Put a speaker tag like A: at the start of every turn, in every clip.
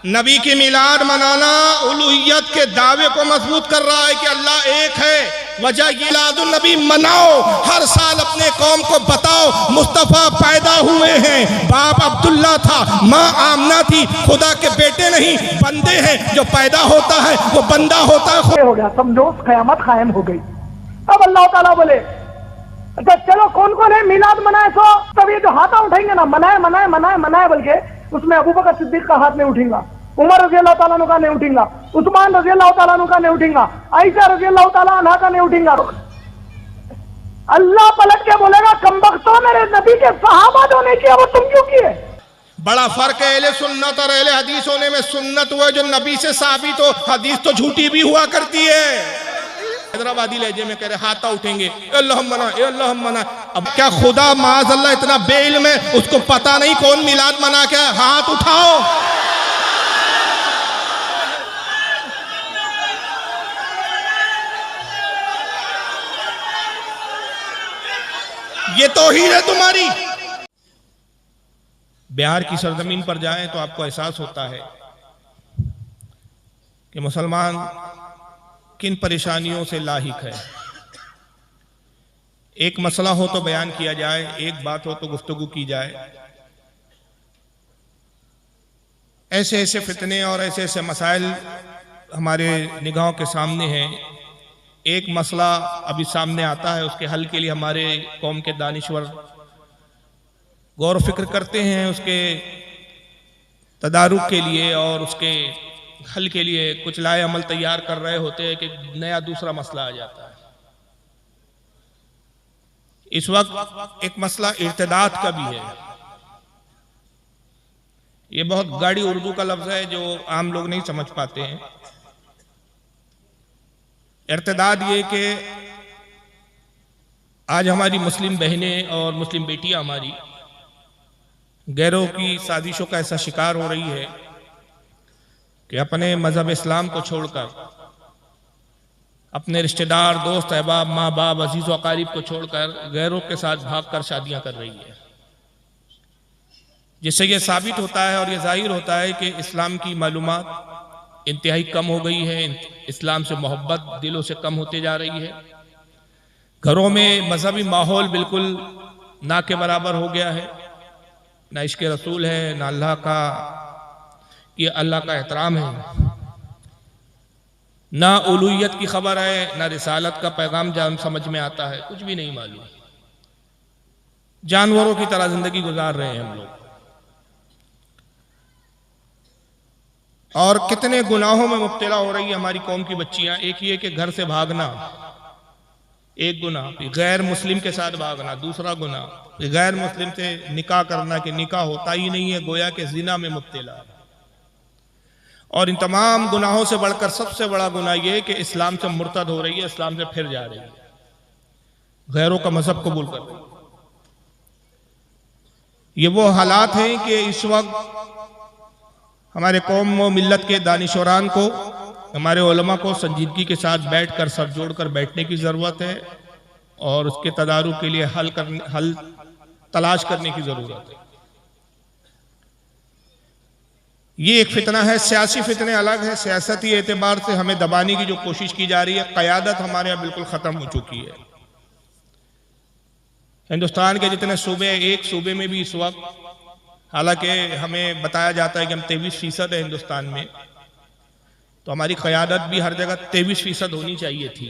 A: नबी की मिलाद मनाना उलूहियत के दावे को मजबूत कर रहा है कि अल्लाह एक है। वजह मिलादुन नबी मनाओ, हर साल अपने कौम को बताओ मुस्तफ़ा पैदा हुए हैं, बाप अब्दुल्ला था, माँ आमना थी, खुदा के बेटे नहीं बंदे हैं, जो पैदा होता है वो बंदा होता है।
B: हो गया, समझो क़यामत कायम हो गई। अब अल्लाह ताला बोले अच्छा चलो कौन कौन है मिलाद मनाए, सो तब ये जो हाथा उठाएंगे ना, मनाए मनाए मनाए मनाए, बल्कि उसमें अबू बकर सिद्दीक का हाथ नहीं उठेगा, उमर रजी अल्लाह ताला का नहीं उठेगा, उस्मान रजी अल्लाह ताला का नहीं उठेगा, आयशा रजी अल्लाह ताला अन्हा का नहीं उठेगा। अल्लाह पलट के बोलेगा कमबख्तो, मेरे नबी के सहाबा जो नहीं किया वो तुम क्यों किए।
A: बड़ा फर्क है अहले सुन्नत और अहले हदीस होने में। सुन्नत हुआ जो नबी से साबित हो, हदीस तो झूठी भी हुआ करती है। हैदराबादी लहजे में कह रहे हाथा उठेंगे, अल्लाह मना ए अल्लाह मना। अब क्या खुदा माज़अल्लाह इतना बेइल्म है, उसको पता नहीं कौन मिलाद मना के हाथ उठाओ। ये तौहीद है तुम्हारी। बिहार की सरजमीन पर जाएं तो आपको एहसास होता है कि मुसलमान किन परेशानियों से लाहिक है। एक मसला हो तो बयान किया जाए, एक बात हो तो गुफ्तगू की जाए। ऐसे ऐसे फितने और ऐसे ऐसे मसाइल हमारे निगाहों के सामने हैं। एक मसला अभी सामने आता है, उसके हल के लिए हमारे कौम के दानिश्वर गौर फिक्र करते हैं, उसके तदारुक के लिए और उसके हल के लिए कुछ लाए अमल तैयार कर रहे होते हैं कि नया दूसरा मसला आ जाता है। इस वक्त एक मसला इर्तिदाद का भी है। ये बहुत गाढ़ी उर्दू का लफ्ज है जो आम लोग नहीं समझ पाते हैं। इर्तिदाद ये कि आज हमारी मुस्लिम बहनें और मुस्लिम बेटियां हमारी गैरों की साजिशों का ऐसा शिकार हो रही है कि अपने मजहब इस्लाम को छोड़कर, अपने रिश्तेदार दोस्त अहबाब माँ बाप अजीज व अकारीब को छोड़कर गैरों के साथ भागकर शादियां कर रही है। जिससे यह साबित होता है और यह जाहिर होता है कि इस्लाम की मालूमात इंतहाई कम हो गई है, इस्लाम से मोहब्बत दिलों से कम होते जा रही है। घरों में मजहबी माहौल बिल्कुल ना के बराबर हो गया है। ना इश्क रसूल है, ना अल्लाह का कि अल्लाह का एहतराम है, ना उलूहियत की खबर है, ना रिसालत का पैगाम जान समझ में आता है, कुछ भी नहीं मालूम। जानवरों की तरह जिंदगी गुजार रहे हैं हम लोग। और कितने गुनाहों में मुब्तला हो रही है हमारी कौम की बच्चियां। एक ये कि घर से भागना एक गुनाह, गैर मुस्लिम के साथ भागना दूसरा गुनाह, गैर मुस्लिम से निकाह करना कि निकाह होता ही नहीं है, गोया के जिना में मुब्तला है। और इन तमाम गुनाहों से बढ़कर सबसे बड़ा गुनाह यह है कि इस्लाम से मुर्तद हो रही है, इस्लाम से फिर जा रही है, गैरों का मजहब कबूल कर रही है। ये वो हालात हैं कि इस वक्त हमारे कौम व मिल्लत के दानिशवरान को, हमारे उलमा को संजीदगी के साथ बैठकर सर जोड़कर बैठने की ज़रूरत है और उसके तदारुक के लिए हल तलाश करने की ज़रूरत है। ये एक फितना है। सियासी फितने अलग है। सियासती एतबार से हमें दबाने की जो कोशिश की जा रही है, क़यादत हमारे यहाँ बिल्कुल ख़त्म हो चुकी है। हिंदुस्तान के जितने सूबे, एक सूबे में भी इस वक्त, हालांकि हमें बताया जाता है कि हम 23% है हिंदुस्तान में, तो हमारी क़यादत भी हर जगह 23% होनी चाहिए थी।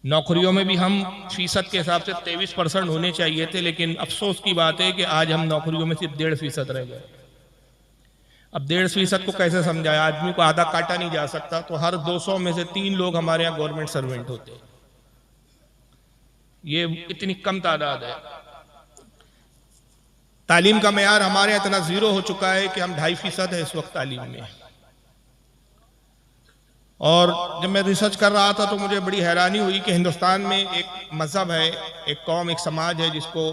A: नौकरियों में भी हम फीसद के हिसाब से 23% होने चाहिए थे, लेकिन अफसोस की बात है कि आज हम नौकरियों में सिर्फ 1.5% रह गए। अब 1.5% को कैसे समझाया? आदमी को आधा काटा नहीं जा सकता, तो हर 200 में से 3 लोग हमारे यहाँ गवर्नमेंट सर्वेंट होते हैं। ये इतनी कम तादाद है। तालीम का मेयार हमारे यहाँ इतना जीरो हो चुका है कि हम 2.5% है इस वक्त तालीम में। और जब मैं रिसर्च कर रहा था तो मुझे बड़ी हैरानी हुई कि हिंदुस्तान में एक मजहब है, एक कौम, एक समाज है जिसको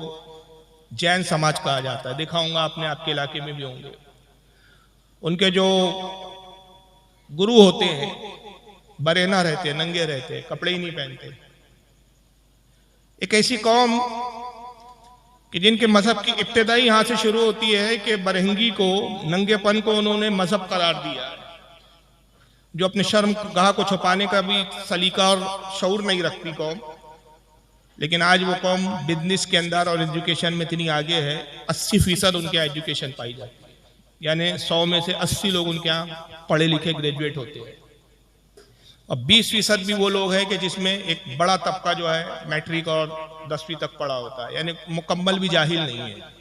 A: जैन समाज कहा जाता है। देखा होगा आपने, आपके इलाके में भी होंगे। उनके जो गुरु होते हैं बरेना रहते हैं, नंगे रहते हैं, कपड़े ही नहीं पहनते। एक ऐसी कौम कि जिनके मजहब की इब्तिदाई यहाँ से शुरू होती है कि बरहंगी को, नंगेपन को उन्होंने मजहब करार दिया है, जो अपने शर्म गाह को छुपाने का भी सलीका और शऊर नहीं रखती कौम। लेकिन आज वो कौम बिजनेस के अंदर और एजुकेशन में इतनी आगे है, 80% उनके यहाँ एजुकेशन पाई जाती है, यानी 100 में से 80 लोग उनके यहाँ पढ़े लिखे ग्रेजुएट होते हैं। और 20% भी वो लोग हैं कि जिसमें एक बड़ा तबका जो है मैट्रिक और 10वीं तक पढ़ा होता है, यानी मुकम्मल भी जाहिल नहीं है।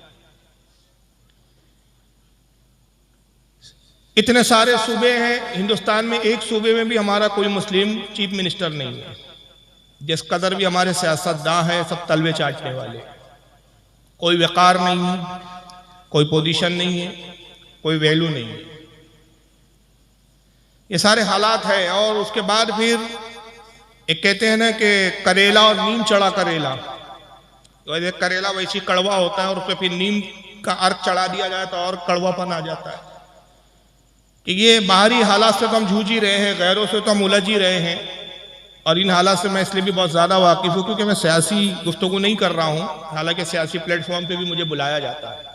A: इतने सारे सूबे हैं हिंदुस्तान में, एक सूबे में भी हमारा कोई मुस्लिम चीफ मिनिस्टर नहीं है। जिस कदर भी हमारे सियासतदां हैं सब तलवे चाटने वाले, कोई वकार नहीं है, कोई पोजीशन नहीं है, कोई वैल्यू नहीं है। ये सारे हालात है। और उसके बाद फिर एक कहते हैं ना कि करेला और नीम चढ़ा करेला, तो करेला वैसी कड़वा होता है और उस पर फिर नीम का अर्क चढ़ा दिया जाए तो और कड़वापन आ जाता है। कि ये बाहरी हालात से तो हम जूझ ही रहे हैं, गैरों से तो हम उलझ ही रहे हैं। और इन हालात से मैं इसलिए भी बहुत ज़्यादा वाकिफ़ हूँ क्योंकि मैं सियासी गुफ्तगू नहीं कर रहा हूँ, हालांकि सियासी प्लेटफॉर्म पे भी मुझे बुलाया जाता है।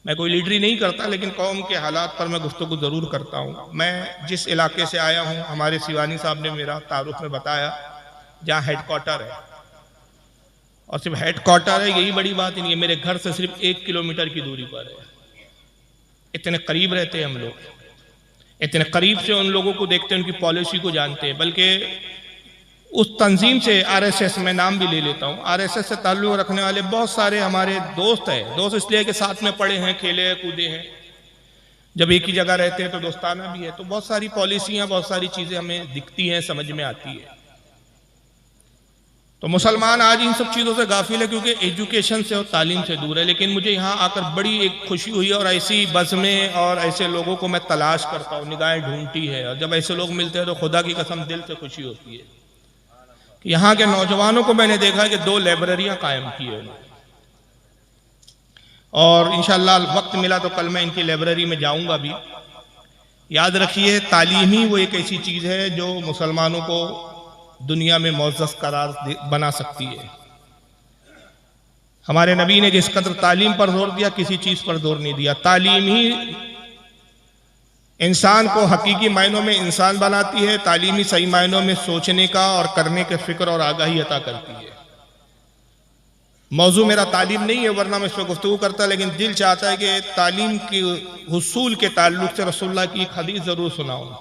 A: मैं कोई लीडरी नहीं करता, लेकिन कौम के हालात पर मैं गुफ्तगू ज़रूर करता हूँ। मैं जिस इलाके से आया हूँ, हमारे सिवानी साहब ने मेरा तारुफ में बताया, जहाँ हेडक्वार्टर है, और सिर्फ हेडक्वार्टर है यही बड़ी बात नहीं है, मेरे घर से सिर्फ 1 किलोमीटर की दूरी पर है। इतने करीब रहते हैं हम लोग, इतने करीब से उन लोगों को देखते हैं, उनकी पॉलिसी को जानते हैं। बल्कि उस तंजीम से, आरएसएस में नाम भी ले लेता हूँ, आरएसएस से ताल्लुक़ रखने वाले बहुत सारे हमारे दोस्त हैं। दोस्त इसलिए कि साथ में पढ़े हैं, खेले हैं, कूदे हैं, जब एक ही जगह रहते हैं तो दोस्ताना भी है। तो बहुत सारी पॉलिसियाँ, बहुत सारी चीज़ें हमें दिखती हैं, समझ में आती है। तो मुसलमान आज इन सब चीज़ों से गाफिल है क्योंकि एजुकेशन से और तालीम से दूर है। लेकिन मुझे यहाँ आकर बड़ी एक खुशी हुई और ऐसी बज़्में और ऐसे लोगों को मैं तलाश करता हूँ, निगाहें ढूंढती है, और जब ऐसे लोग मिलते हैं तो खुदा की कसम दिल से खुशी होती है। कि यहाँ के नौजवानों को मैंने देखा कि 2 लाइब्रेरियाँ कायम की है उन्होंने, और इंशाअल्लाह वक्त मिला तो कल मैं इनकी लाइब्रेरी में जाऊँगा भी। याद रखिए, तालीम ही वो एक ऐसी चीज़ है जो मुसलमानों को दुनिया में मुअज़्ज़ज़ करार बना सकती है। हमारे नबी ने जिस कदर तालीम पर जोर दिया, किसी चीज पर जोर नहीं दिया। तालीम ही इंसान को हकीकी मायनों में इंसान बनाती है, तालीम ही सही मायनों में सोचने का और करने के फिक्र और आगाही अता करती है। मौजू मेरा तालीम नहीं है, वरना मैं इस पर गुफ्तगू करता, लेकिन दिल चाहता है कि तालीम की हुसूल के ताल्लुक से रसूलुल्लाह की एक हदीस जरूर सुनाऊं।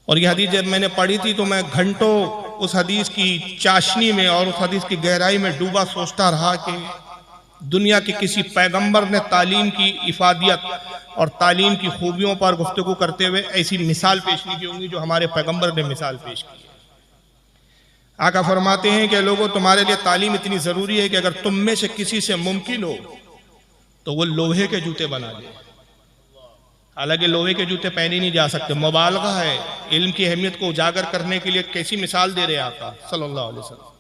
A: और यह हदीस जब मैंने पढ़ी थी तो मैं घंटों उस हदीस की चाशनी में और उस हदीस की गहराई में डूबा सोचता रहा कि दुनिया के किसी पैगंबर ने तालीम की इफादियत और तालीम की खूबियों पर गुफ्तगू करते हुए ऐसी मिसाल पेश नहीं की होंगी जो हमारे पैगंबर ने मिसाल पेश की है। आका फरमाते हैं कि लोगों, तुम्हारे लिए तालीम इतनी ज़रूरी है कि अगर तुम में से किसी से मुमकिन हो तो वो लोहे के जूते बना ले। हालांकि लोहे के जूते पहने नहीं जा सकते, मुबालगा है। इल्म की अहमियत को उजागर करने के लिए कैसी मिसाल दे रहे हैं आका सल्लल्लाहु अलैहि वसल्लम।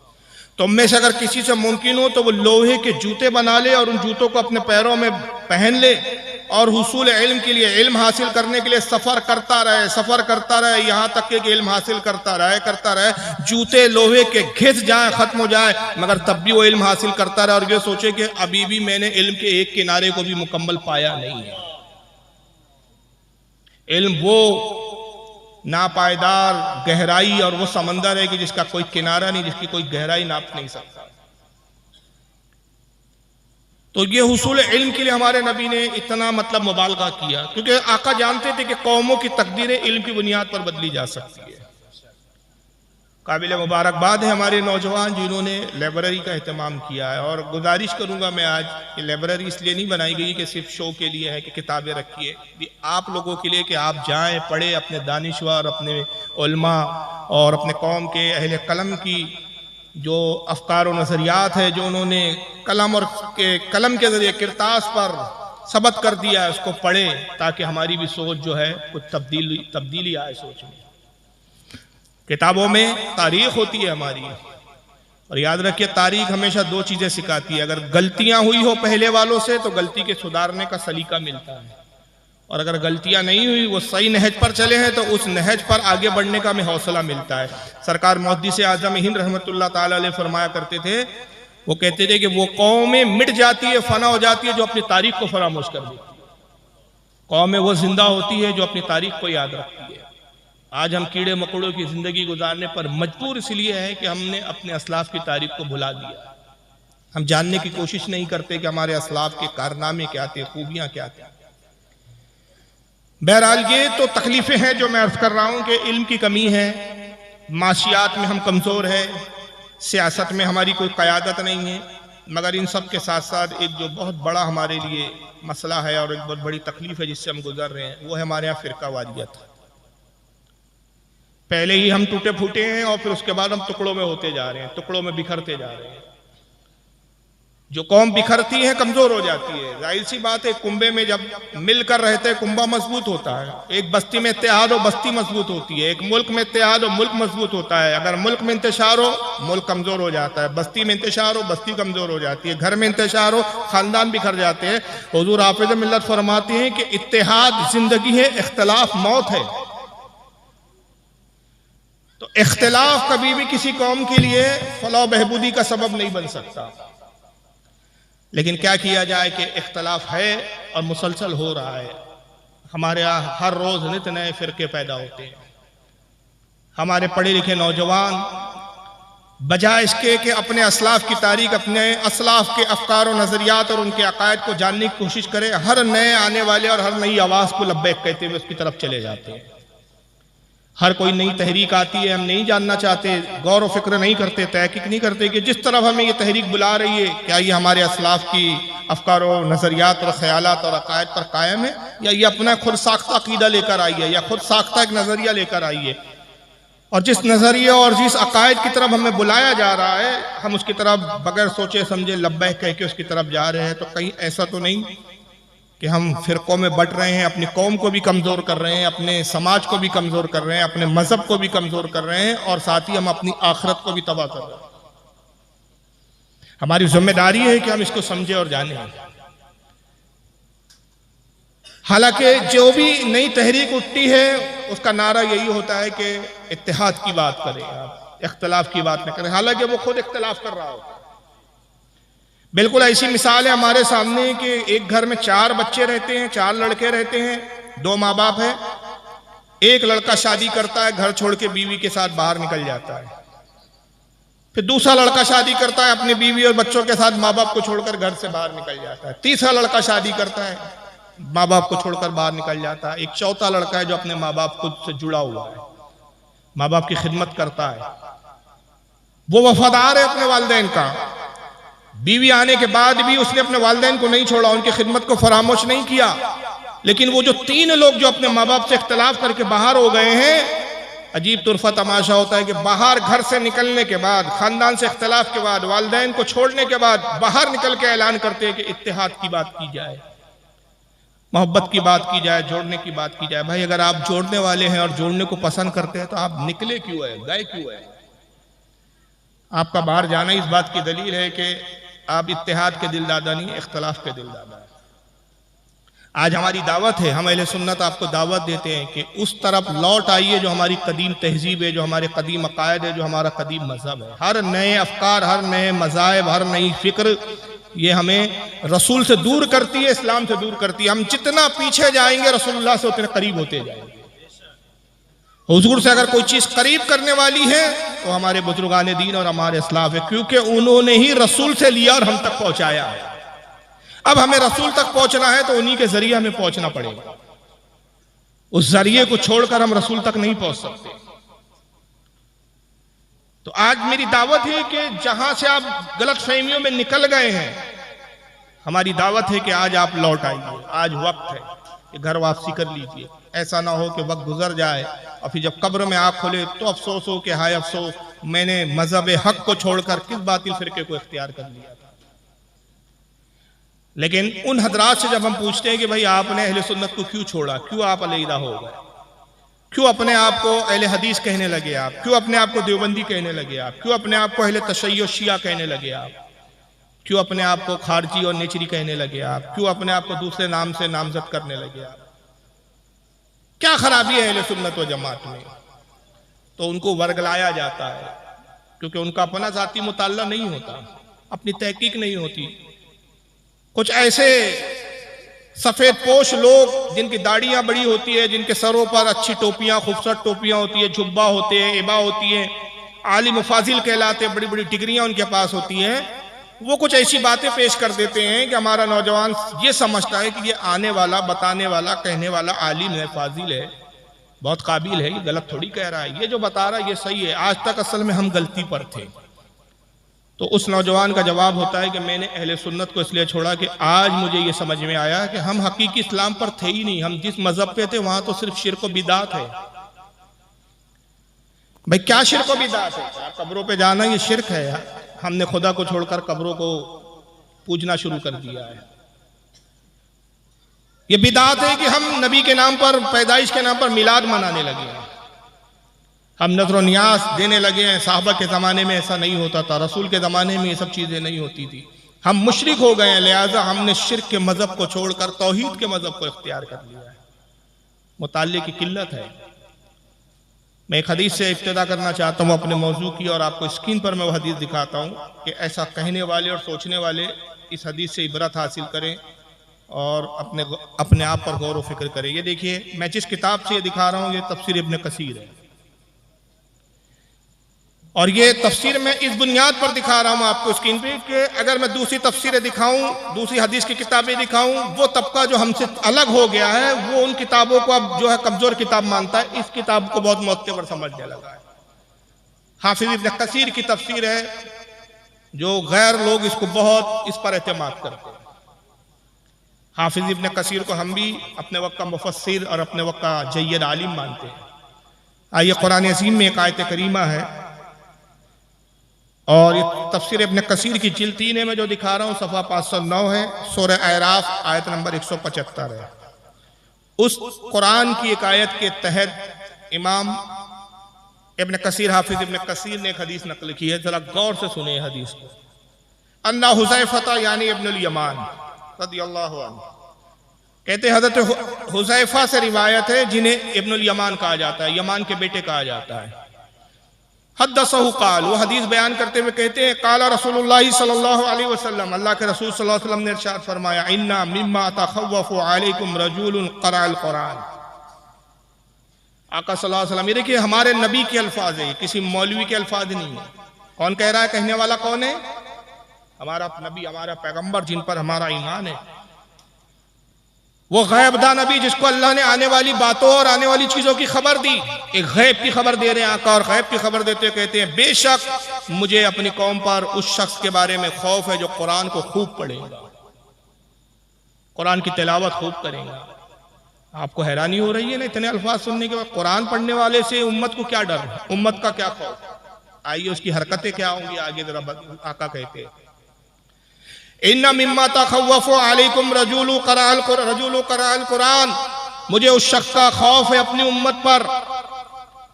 A: तुम में से अगर किसी से मुमकिन हो तो वो लोहे के जूते बना ले और उन जूतों को अपने पैरों में पहन ले और हुसूल इल्म के लिए, इल्म हासिल करने के लिए सफ़र करता रहे, यहाँ तक कि इल्म हासिल करता रहे। जूते लोहे के घिस जाए, ख़त्म हो जाए, मगर तब भी वो इल्म हासिल करता रहे और ये सोचे कि अभी भी मैंने इल्म के एक किनारे को भी मुकम्मल पाया नहीं है। इल्म वो नापायदार गहराई और वो समंदर है कि जिसका कोई किनारा नहीं, जिसकी कोई गहराई नाप नहीं सकता। तो ये हुसूल इल्म के लिए हमारे नबी ने इतना मतलब मुबालगा किया, क्योंकि आका जानते थे कि कौमों की तकदीरें इल्म की बुनियाद पर बदली जा सकती है। काबिल मुबारकबाद है हमारे नौजवान जिन्होंने लाइब्रेरी का एहतमाम किया है। और गुजारिश करूंगा मैं आज कि लाइब्रेरी इसलिए नहीं बनाई गई कि सिर्फ शो के लिए है कि किताबें रखिए, आप लोगों के लिए कि आप जाएं, पढ़ें, अपने दानिश्वर, अपने उलमा और अपने कौम के अहले कलम की जो अफकार और नज़रियात है, जो उन्होंने कलम के ज़रिए किरतास पर सबत कर दिया है, उसको पढ़ें ताकि हमारी भी सोच जो है कुछ तब्दीली आए सोच में। किताबों में तारीख होती है हमारी, और याद रखिए तारीख हमेशा 2 चीज़ें सिखाती है। अगर गलतियां हुई हो पहले वालों से तो गलती के सुधारने का सलीका मिलता है, और अगर गलतियां नहीं हुई, वो सही नहज पर चले हैं तो उस नहज पर आगे बढ़ने का हमें हौसला मिलता है। सरकार मुहद्दिस आज़म हिंद रहमतुल्लाह ताला अलैह फरमाया करते थे वो कहते थे कि वो कौमें मिट जाती है, फना हो जाती है जो अपनी तारीख को फरामोश कर देती है। कौमें वो जिंदा होती है जो अपनी तारीख को याद रखती है। आज हम कीड़े मकोड़ों की जिंदगी गुजारने पर मजबूर इसलिए है कि हमने अपने असलाफ की तारीख को भुला दिया। हम जानने की कोशिश नहीं करते कि हमारे असलाफ के कारनामे क्या थे, खूबियां क्या थी। बहरहाल ये तो तकलीफें हैं जो मैं अर्ज कर रहा हूं कि इल्म की कमी है, माशियात में हम कमजोर है, सियासत में हमारी कोई क़यादत नहीं है। मगर इन सब के साथ साथ एक जो बहुत बड़ा हमारे लिए मसला है और एक बहुत बड़ी तकलीफ है जिससे हम गुजर रहे हैं, वो है हमारे यहाँ फ़िरका वारियत। पहले ही हम टूटे फूटे हैं और फिर उसके बाद हम टुकड़ों में होते जा रहे हैं, टुकड़ों में बिखरते जा रहे हैं। जो कौम बिखरती है कमजोर हो जाती है। जाहिर सी बात है, कुंबे में जब मिलकर रहते हैं कुंबा मजबूत होता है। एक बस्ती में इत्तेहाद हो बस्ती मजबूत होती है, एक मुल्क में इत्तेहाद हो मुल्क मजबूत होता है। अगर मुल्क में इंतशार हो मुल्क कमजोर हो जाता है, बस्ती में इंतशार हो बस्ती कमजोर हो जाती है, घर में इंतशार हो खानदान बिखर जाते हैं। हुजूर हाफिज़ मिल्लत फरमाते हैं कि इत्तेहाद जिंदगी है, इख्तिलाफ मौत है। तो इख्तिलाफ कभी भी किसी कौम के लिए फलाह बहबूदी का सबब नहीं बन सकता। लेकिन क्या किया जाए कि इख्तलाफ है और मुसलसल हो रहा है। हमारे यहाँ हर रोज नित नए फिरके पैदा होते हैं। हमारे पढ़े लिखे नौजवान बजाय इसके कि अपने असलाफ की तारीख, अपने असलाफ के अफकार और नजरियात और उनके अकायद को जानने की कोशिश करें, हर नए आने वाले और हर नई आवाज को लब्बैक कहते हुए उसकी तरफ चले जाते हैं। हर कोई नई तहरीक आती है, हम नहीं जानना चाहते, गौर व फिक्र नहीं करते, तहकीक नहीं करते कि जिस तरफ हमें ये तहरीक बुला रही है क्या ये हमारे असलाफ की अफकार और नज़रियात और ख्यालात और अकायद पर कायम है, या ये अपना खुद साख्ता अकीदा लेकर आई है, या खुद साख्ता एक नज़रिया लेकर आई है। और जिस नज़रिया और जिस अकायद की तरफ हमें बुलाया जा रहा है, हम उसकी तरफ बगैर सोचे समझे लब्बैक कह के उसकी तरफ जा रहे हैं। तो कहीं ऐसा तो नहीं कि हम फिरकों में बट रहे हैं, अपनी कौम को भी कमज़ोर कर रहे हैं, अपने समाज को भी कमज़ोर कर रहे हैं, अपने मज़हब को भी कमज़ोर कर रहे हैं और साथ ही हम अपनी आखिरत को भी तबाह कर रहे हैं। हमारी जिम्मेदारी है कि हम इसको समझे और जाने। हालांकि जो भी नई तहरीक उठती है उसका नारा यही होता है कि इत्तेहाद की बात करें, आप इख्तलाफ की बात न करें, हालांकि वो खुद इख्तलाफ कर रहा होता है। बिल्कुल ऐसी मिसाल है हमारे सामने कि एक घर में 4 बच्चे रहते हैं, 4 लड़के रहते हैं, 2 माँ बाप है। एक लड़का शादी करता है, घर छोड़ के बीवी के साथ बाहर निकल जाता है। फिर दूसरा लड़का शादी करता है, अपनी बीवी और बच्चों के साथ माँ बाप को छोड़कर घर से बाहर निकल जाता है। तीसरा लड़का शादी करता है, माँ बाप को छोड़कर बाहर निकल जाता है। एक चौथा लड़का है जो अपने माँ बाप खुद से जुड़ा हुआ है, माँ बाप की खिदमत करता है, वो वफादार है अपने वालिदैन का। बीवी आने के बाद भी उसने अपने वालिदैन को नहीं छोड़ा, उनकी खिदमत को फरामोश नहीं किया। लेकिन वो जो 3 लोग जो अपने माँ बाप से इख्तलाफ करके बाहर हो गए हैं, अजीब तुरफा तमाशा होता है कि बाहर घर से निकलने के बाद, खानदान से इख्तलाफ के बाद, वालिदैन को छोड़ने के बाद बाहर निकल के ऐलान करते हैं कि इत्तेहाद की बात की जाए, मोहब्बत की बात की जाए, जोड़ने की बात की जाए। भाई अगर आप जोड़ने वाले हैं और जोड़ने को पसंद करते हैं तो आप निकले क्यों है, गए क्यों है? आपका बाहर जाना इस बात की दलील है कि आप इत्तेहाद के दिलदादा नहीं, इख्तलाफ के दिलदादा है। आज हमारी दावत है, हम अहले सुन्नत आपको दावत देते हैं कि उस तरफ लौट आइए जो हमारी कदीम तहजीब है, जो हमारे कदीम अकायद है, जो हमारा कदीम मजहब है। हर नए अफकार, हर नए मज़ाहिब, हर नई फिक्र ये हमें रसूल से दूर करती है, इस्लाम से दूर करती है। हम जितना पीछे जाएंगे रसूलुल्लाह से उतने करीब होते जाएंगे। हुजूर से अगर कोई चीज करीब करने वाली है तो हमारे बुजुर्गान दीन और हमारे इस्लाफ है, क्योंकि उन्होंने ही रसूल से लिया और हम तक पहुंचाया है। अब हमें रसूल तक पहुंचना है तो उन्हीं के जरिए हमें पहुंचना पड़ेगा। उस जरिए को छोड़कर हम रसूल तक नहीं पहुंच सकते। तो आज मेरी दावत है कि जहां से आप गलत फहमियों में निकल गए हैं, हमारी दावत है कि आज आप लौट आइए। आज वक्त है कि घर वापसी कर लीजिए। ऐसा ना हो कि वक्त गुजर जाए और फिर जब कब्र में आँख खोले तो अफसोस हो कि हाय अफसोस, मैंने मजहब हक को छोड़कर किस बातिल फिरके को इख्तियार कर लिया था। लेकिन उन हजरात से जब हम पूछते हैं कि भाई आपने अहले सुन्नत को क्यों छोड़ा, क्यों आप अलैदा हो गए, क्यों अपने आप को अहले हदीस कहने लगे आप, क्यों अपने आप को देवबंदी कहने लगे आप, क्यों अपने आप को अहले तशय्युअ शिया कहने लगे आप, क्यों अपने आप को खारजी और नेचरी कहने लगे आप, क्यों अपने आप को दूसरे नाम से नामजद करने लगे आप, क्या खराबी है अहले सुन्नत व जमात में? तो उनको वर्गलाया जाता है क्योंकि उनका अपना जाती मुताल्ला नहीं होता। अपनी तहकीक नहीं होती। कुछ ऐसे सफेद पोश लोग जिनकी दाढ़ियां बड़ी होती है, जिनके सरों पर अच्छी टोपियां, खूबसूरत टोपियां होती है, जुब्बा होते हैं, इबा होती है, आलिम फाजिल कहलाते हैं, बड़ी बड़ी डिग्रियां उनके पास होती हैं, वो कुछ ऐसी बातें पेश कर देते हैं कि हमारा नौजवान ये समझता है कि ये आने वाला, बताने वाला, कहने वाला आलिम है, फाजिल है, बहुत काबिल है, ये गलत थोड़ी कह रहा है, ये जो बता रहा है ये सही है। आज तक असल में हम गलती पर थे। तो उस नौजवान का जवाब होता है कि मैंने अहले सुन्नत को इसलिए छोड़ा कि आज मुझे ये समझ में आया कि हम हकीकी इस्लाम पर थे ही नहीं। हम जिस मजहब पे थे वहां तो सिर्फ शिर्क व बिदात है। भाई क्या शिर्क व बिदात है? कब्रों पे जाना ये शिर्क है यार। हमने खुदा को छोड़कर कब्रों को पूजना शुरू कर दिया है। ये बिदात है कि हम नबी के नाम पर, पैदाइश के नाम पर मिलाद मनाने लगे हैं, हम नज़र नियाज देने लगे हैं। साहबा के ज़माने में ऐसा नहीं होता था, रसूल के ज़माने में ये सब चीज़ें नहीं होती थी। हम मुशरिक हो गए हैं, लिहाजा हमने शिर्क के मज़हब को छोड़कर तौहीद के मज़हब को इख्तियार कर लिया है। मुताल्ले की किल्लत है। मैं एक हदीस से इब्तिदा करना चाहता हूँ अपने मौजू की, और आपको स्क्रीन पर मैं वो हदीस दिखाता हूँ कि ऐसा कहने वाले और सोचने वाले इस हदीस से इबरत हासिल करें और अपने आप पर गौर व फिक्र करें। ये देखिए, मैं जिस किताब से ये दिखा रहा हूँ ये तफसीर इब्न कसीर है, और ये तफसीर मैं इस बुनियाद पर दिखा रहा हूँ आपको स्क्रीन पे कि अगर मैं दूसरी तफसीरें दिखाऊं, दूसरी हदीस की किताबें दिखाऊं, वो तबका जो हमसे अलग हो गया है वो उन किताबों को अब जो है कमजोर किताब मानता है, इस किताब को बहुत मोतबर समझने लगा है। हाफिज इब्न कसीर की तफसीर है, जो गैर लोग इसको बहुत इस पर एतमाद करते हैं। हाफिज इब्न कसीर को हम भी अपने वक्त का मुफस्सिर और अपने वक्त का जय्यद आलिम मानते हैं। आइए, कुरान अज़ीम में एक आयत करीमा है, और ये तफसीर इब्न कसीर की जिल्द 3 में जो दिखा रहा हूँ, सफ़ा 509 है, सूरह आराफ आयत नंबर 175 है। उस कुरान की एक आयत के तहत इमाम इब्न कसीर, हाफिज इब्न कसीर ने एक हदीस नकल की है, जरा गौर से सुने हदीस को। अन्ना हुज़ैफ़ा यानी इब्नुल यमान रज़ियल्लाहु अन्हु कहते हैं, हज़रत हुज़ैफ़ा से रिवायत है जिन्हें इब्नुल यमान कहा जाता है, यमान के बेटे कहा जाता है। हद्दसहु क़ाल, वो हदीस बयान करते हुए कहते हैं, क़ाला रसूलुल्लाह सल्लल्लाहु अलैहि वसल्लम, अल्लाह के रसूल सल्लल्लाहु अलैहि वसल्लम ने इरशाद फरमाया, इन्ना मिम्मा तखव्वफु अलैकुम रजूलुन क़राअल क़ुरान। आका सल्लल्लाहु अलैहि वसल्लम, ये देखिए हमारे नबी के अल्फाज है, किसी मौलवी के अल्फाज नहीं है। कौन कह रहा है? कहने वाला कौन है? हमारा नबी, हमारा पैगंबर, जिन पर हमारा ईमान है। वो गैबदा नबी जिसको अल्लाह ने आने वाली बातों और आने वाली चीजों की खबर दी। एक गैब की खबर दे रहे हैं आका, और गैब की खबर देते कहते हैं, बेशक मुझे अपनी कौम पर उस शख्स के बारे में खौफ है जो कुरान को खूब पढ़ेगा, कुरान की तिलावत खूब करेगा। आपको हैरानी हो रही है ना इतने अल्फाज सुनने के बाद? कुरान पढ़ने वाले से उम्मत को क्या डर, उम्मत का क्या खौफ? आइए उसकी हरकतें क्या होंगी आगे जरा आका कहते हैं, इन्ना मिम्मा तखव्वफु अलैकुम रजूलु क़राअल कुरान, मुझे उस शख्स का खौफ है अपनी उम्मत पर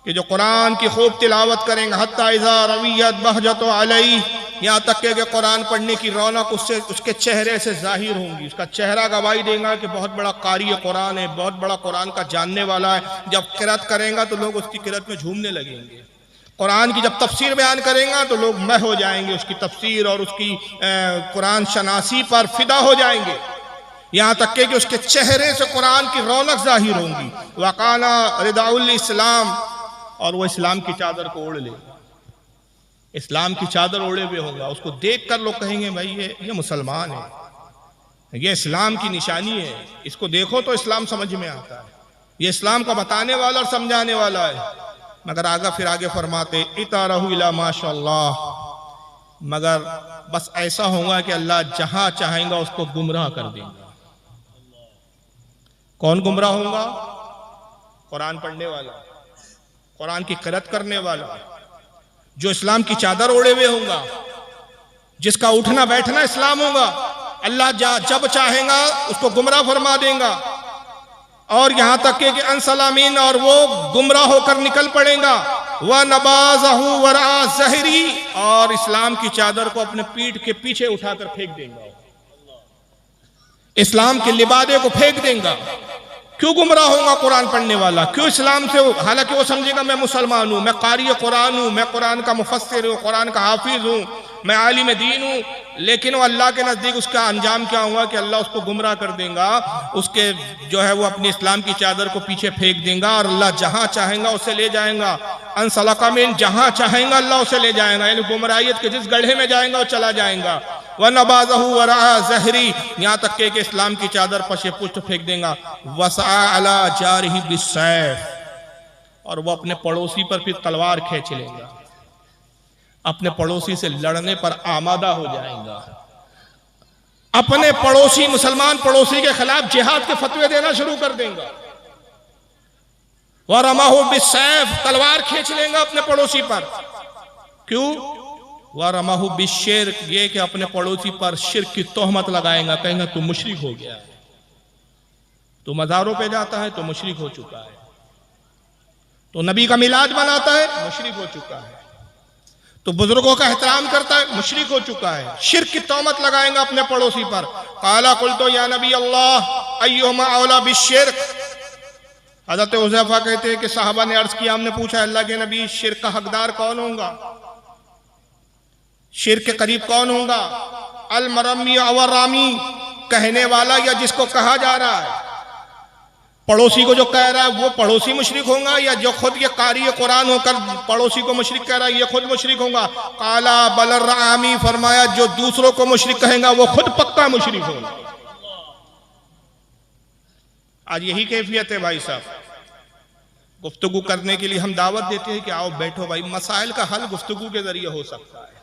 A: कि जो कुरान की खूब तिलावत करेंगे, हत्ता इज़ा रवियत बहजतु अलैहि, यहाँ तक कि कुरान पढ़ने की रौनक उससे, उसके चेहरे से जाहिर होंगी, उसका चेहरा गवाही देगा कि बहुत बड़ा कारी कुरान है, बहुत बड़ा कुरान का जानने वाला है। जब किरात करेगा तो लोग उसकी किरात में झूमने लगेंगे। कुरान की जब तफसीर बयान करेगा तो लोग मह हो जाएंगे उसकी तफसीर और उसकी कुरान शनासी पर फिदा हो जाएंगे, यहाँ तक कि उसके चेहरे से कुरान की रौनक जाहिर होंगी। वकाना रिदाउल इस्लाम, और वो इस्लाम की चादर को ओढ़ लेगा, इस्लाम की चादर ओढ़े हुए होगा। उसको देख कर लोग कहेंगे भाई ये मुसलमान है, ये इस्लाम की निशानी है, इसको देखो तो इस्लाम समझ में आता है, ये इस्लाम का बताने वाला और समझाने वाला है। मगर फिर आगे फरमाते, इतारहु इला माशाअल्लाह, मगर बस ऐसा होगा कि अल्लाह जहां चाहेगा उसको गुमराह कर देगा। कौन गुमराह होगा? कुरान पढ़ने वाला, कुरान की क़िरात करने वाला, जो इस्लाम की चादर ओढ़े हुए होगा, जिसका उठना बैठना इस्लाम होगा। अल्लाह जब चाहेगा उसको गुमराह फरमा देगा, और यहां तक कि अनसलामीन, और वो गुमराह होकर निकल पड़ेगा। वह नबाज़हु वरा ज़हरी, और इस्लाम की चादर को अपने पीठ के पीछे उठाकर फेंक देगा, इस्लाम के लिबादे को फेंक देगा। क्यों गुमराह होगा कुरान पढ़ने वाला? क्यों इस्लाम से? हालांकि वो समझेगा मैं मुसलमान हूं, मैं कारी कुरान हूं, मैं कुरान का मुफस्सिर हूं, कुरान का हाफिज हूं, मैं आलिम दीन हूं, लेकिन वो अल्लाह के नजदीक उसका अंजाम क्या हुआ कि अल्लाह उसको गुमराह कर देगा, उसके जो है वो अपने इस्लाम की चादर को पीछे फेंक देगा और अल्लाह जहां चाहेगा उसे ले जाएगा। अनसलका में जहां चाहेगा अल्लाह उसे ले जाएगा, यानी गुमराहियत के जिस गड्ढे में जाएगा वो चला जाएगा। व नबाज़हु वरा ज़हरी, यहाँ तक के इस्लाम की चादर पशे पुष्ट फेंक देगा। वसा अला जारिही बिस्सैफ, और वो अपने पड़ोसी पर फिर तलवार खींच लेगा, अपने पड़ोसी से लड़ने पर आमादा हो जाएगा, अपने पड़ोसी मुसलमान पड़ोसी के खिलाफ जिहाद के फतवे देना शुरू कर देगा। वह रमाहु बिस्सैफ, तलवार खींच लेगा अपने पड़ोसी पर। क्यों? वह रमाहु बिश्शिर्क, ये कि अपने पड़ोसी पर शिर्क की तोहमत लगाएगा, कहेंगे तू मुशरिक हो गया है, तू मज़ारों पे जाता है तो मुशरिक हो चुका है, तो नबी का मिलाद बनाता है मुशरिक हो चुका है, तो बुजुर्गों का एहतराम करता है मुशरिक हो चुका है। शिर्क की तोहमत लगाएगा अपने पड़ोसी पर। काला कुल तो या नबी अल्लाह अय्युमा औला बिश्शिर्क। हज़रत हुज़ैफा कहते हैं कि साहबा ने अर्ज किया, हमने पूछा अल्लाह के नबी शिर्क का हकदार कौन होगा, शिर्क के करीब कौन होगा? अल मरमी अवर रामी, कहने वाला या जिसको कहा जा रहा है, पड़ोसी को जो कह रहा है वो पड़ोसी मुशरिक होगा, या जो खुद ये कारी कुरान होकर पड़ोसी को मुशरिक कह रहा है ये खुद मुशरिक होगा? काला बलर रामी, फरमाया जो दूसरों को मुशरिक कहेगा वो खुद पक्का मुशरिक होगा। आज यही कैफियत है भाई साहब। गुफ्तगू करने के लिए हम दावत देते हैं कि आओ बैठो भाई, मसाइल का हल गुफ्तगू के जरिए हो सकता है।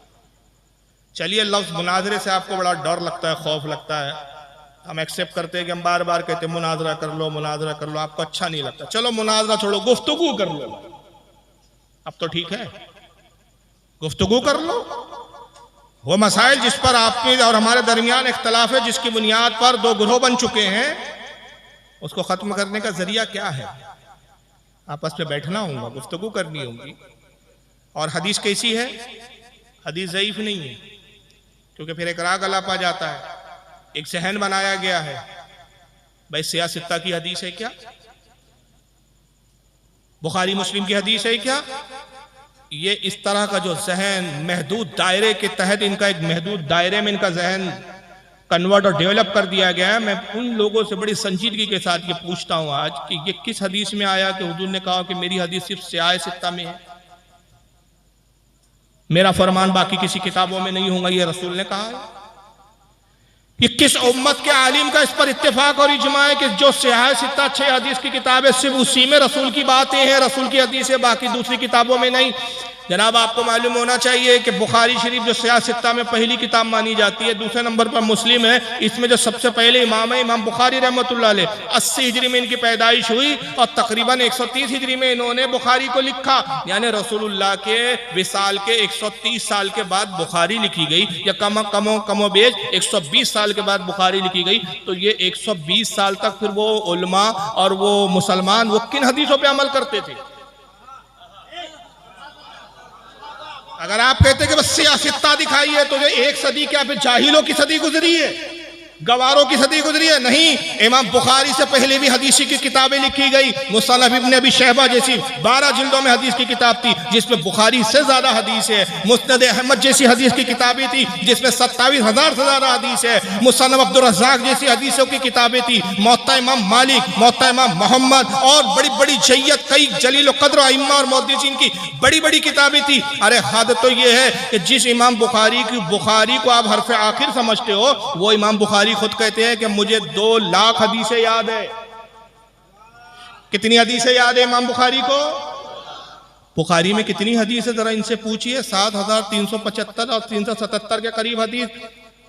A: चलिए, लफ्ज मुनाजरे से आपको बड़ा डर लगता है, खौफ लगता है, हम एक्सेप्ट करते हैं कि हम बार बार कहते हैं मुनाजरा कर लो, मुनाजरा कर लो, आपको अच्छा नहीं लगता, चलो मुनाजरा छोड़ो, गुफ्तगू कर लो। अब तो ठीक है, गुफ्तगू कर लो। वो मसाइल जिस पर आपके और हमारे दरमियान इख्तलाफ है, जिसकी बुनियाद पर दो ग्रोह बन चुके हैं, उसको खत्म करने का जरिया क्या है? आपस में बैठना होगा, गुफ्तगू करनी होगी। और हदीस कैसी है? हदीस ज़ईफ नहीं है, क्योंकि फिर एक राग अलापा जाता है, एक जहन बनाया गया है। भाई सियासत्ता की हदीस है क्या? बुखारी मुस्लिम की हदीस है क्या? ये इस तरह का जो जहन महदूद दायरे के तहत, इनका एक महदूद दायरे में इनका जहन कन्वर्ट और डेवलप कर दिया गया है। मैं उन लोगों से बड़ी संजीदगी के साथ ये पूछता हूं आज कि ये किस हदीस में आया कि हुजूर ने कहा कि मेरी हदीस सिर्फ सियासत्ता में है, मेरा फरमान बाकी किसी किताबों में नहीं होगा, ये रसूल ने कहा है? ये किस उम्मत के आलिम का इस पर इत्तेफाक और इजमा है कि जो सियासत्ता 6 हदीस की किताब है सिर्फ उसी में रसूल की बातें हैं, रसूल की हदीस है, बाकी दूसरी किताबों में नहीं? जनाब आपको मालूम होना चाहिए कि बुखारी शरीफ जो सियासत्ता में पहली किताब मानी जाती है, दूसरे नंबर पर मुस्लिम है। इसमें जो सबसे पहले इमाम है इमाम बुखारी रहमतुल्लाह अलैह, 80 हिजरी में इनकी पैदाइश हुई और तकरीबन 130 हिजरी में इन्होंने बुखारी को लिखा, यानी रसूलुल्लाह के विसाल के 130 साल के बाद बुखारी लिखी गई, या कमोबेश 120 साल के बाद बुखारी लिखी गई। तो ये 120 साल तक फिर वो उलमा और वो मुसलमान वो किन हदीसों पर अमल करते थे? अगर आप कहते कि बस सियासत्ता दिखाई है, तो जो 1 सदी क्या फिर जाहिलों की सदी गुजरी है, गवारों की सदी गुजरी है? नहीं, इमाम बुखारी से पहले भी हदीसी की किताबें लिखी गई। मुसन्नफ इब्न अबी शैबा जैसी 12 जिल्दों में हदीस की किताब थी जिसमें बुखारी से ज्यादा हदीस है। मुस्नद अहमद जैसी हदीस की किताबें थी जिसमें 27,000 से ज्यादा हदीस है। मुसन्नफ अब्दुर रज़्ज़ाक़ जैसी हदीसों की किताबें थी। मुअत्ता इमाम मालिक, मुअत्ता इमाम मोहम्मद और बड़ी बड़ी जय्यत कई जलील क़द्र अइम्मा और मुहद्दिसीन की बड़ी बड़ी किताबें थी। अरे हद तो यह है कि जिस इमाम बुखारी को आप हरफ आखिर समझते हो, वो इमाम बुखारी खुद कहते हैं कि मुझे 2 लाख हदीसें याद है। कितनी हदीसें याद है इमाम बुखारी को? बुखारी में कितनी हदीस है जरा इनसे पूछिए। 7,375 और 377 के करीब हदीस,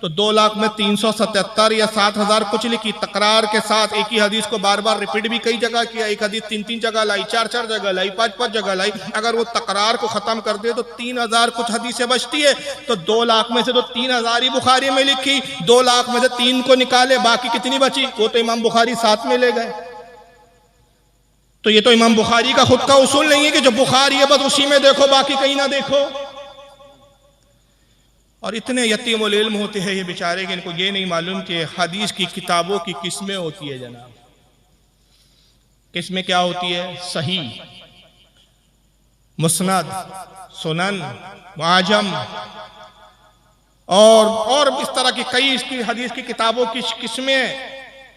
A: तो 2 लाख में 377 या 7,000 कुछ लिखी, तकरार के साथ एक ही हदीस को बार बार रिपीट भी कई जगह किया। एक हदीस 3-3 जगह लाई, 4-4 जगह लाई, 5-5 जगह लाई। अगर वो तकरार को खत्म कर दे तो 3,000 कुछ हदीसें बचती है। तो 2 लाख में से तो 3,000 ही बुखारी में लिखी, 2 लाख में से 3 को निकाले, बाकी कितनी बची? वो तो इमाम बुखारी साथ में ले गए। तो ये तो इमाम बुखारी का खुद का उसूल नहीं है कि जो बुखारी है बस उसी में देखो, बाकी कहीं ना देखो। और इतने यतीमुल इल्म होते हैं ये बेचारे कि इनको ये नहीं मालूम कि हदीस की किताबों की किस्में होती है जनाब। किस्में क्या होती है? सही, मुस्नद, सुनन, मुआजम, और इस तरह की कई इसकी हदीस की किताबों की किस्में,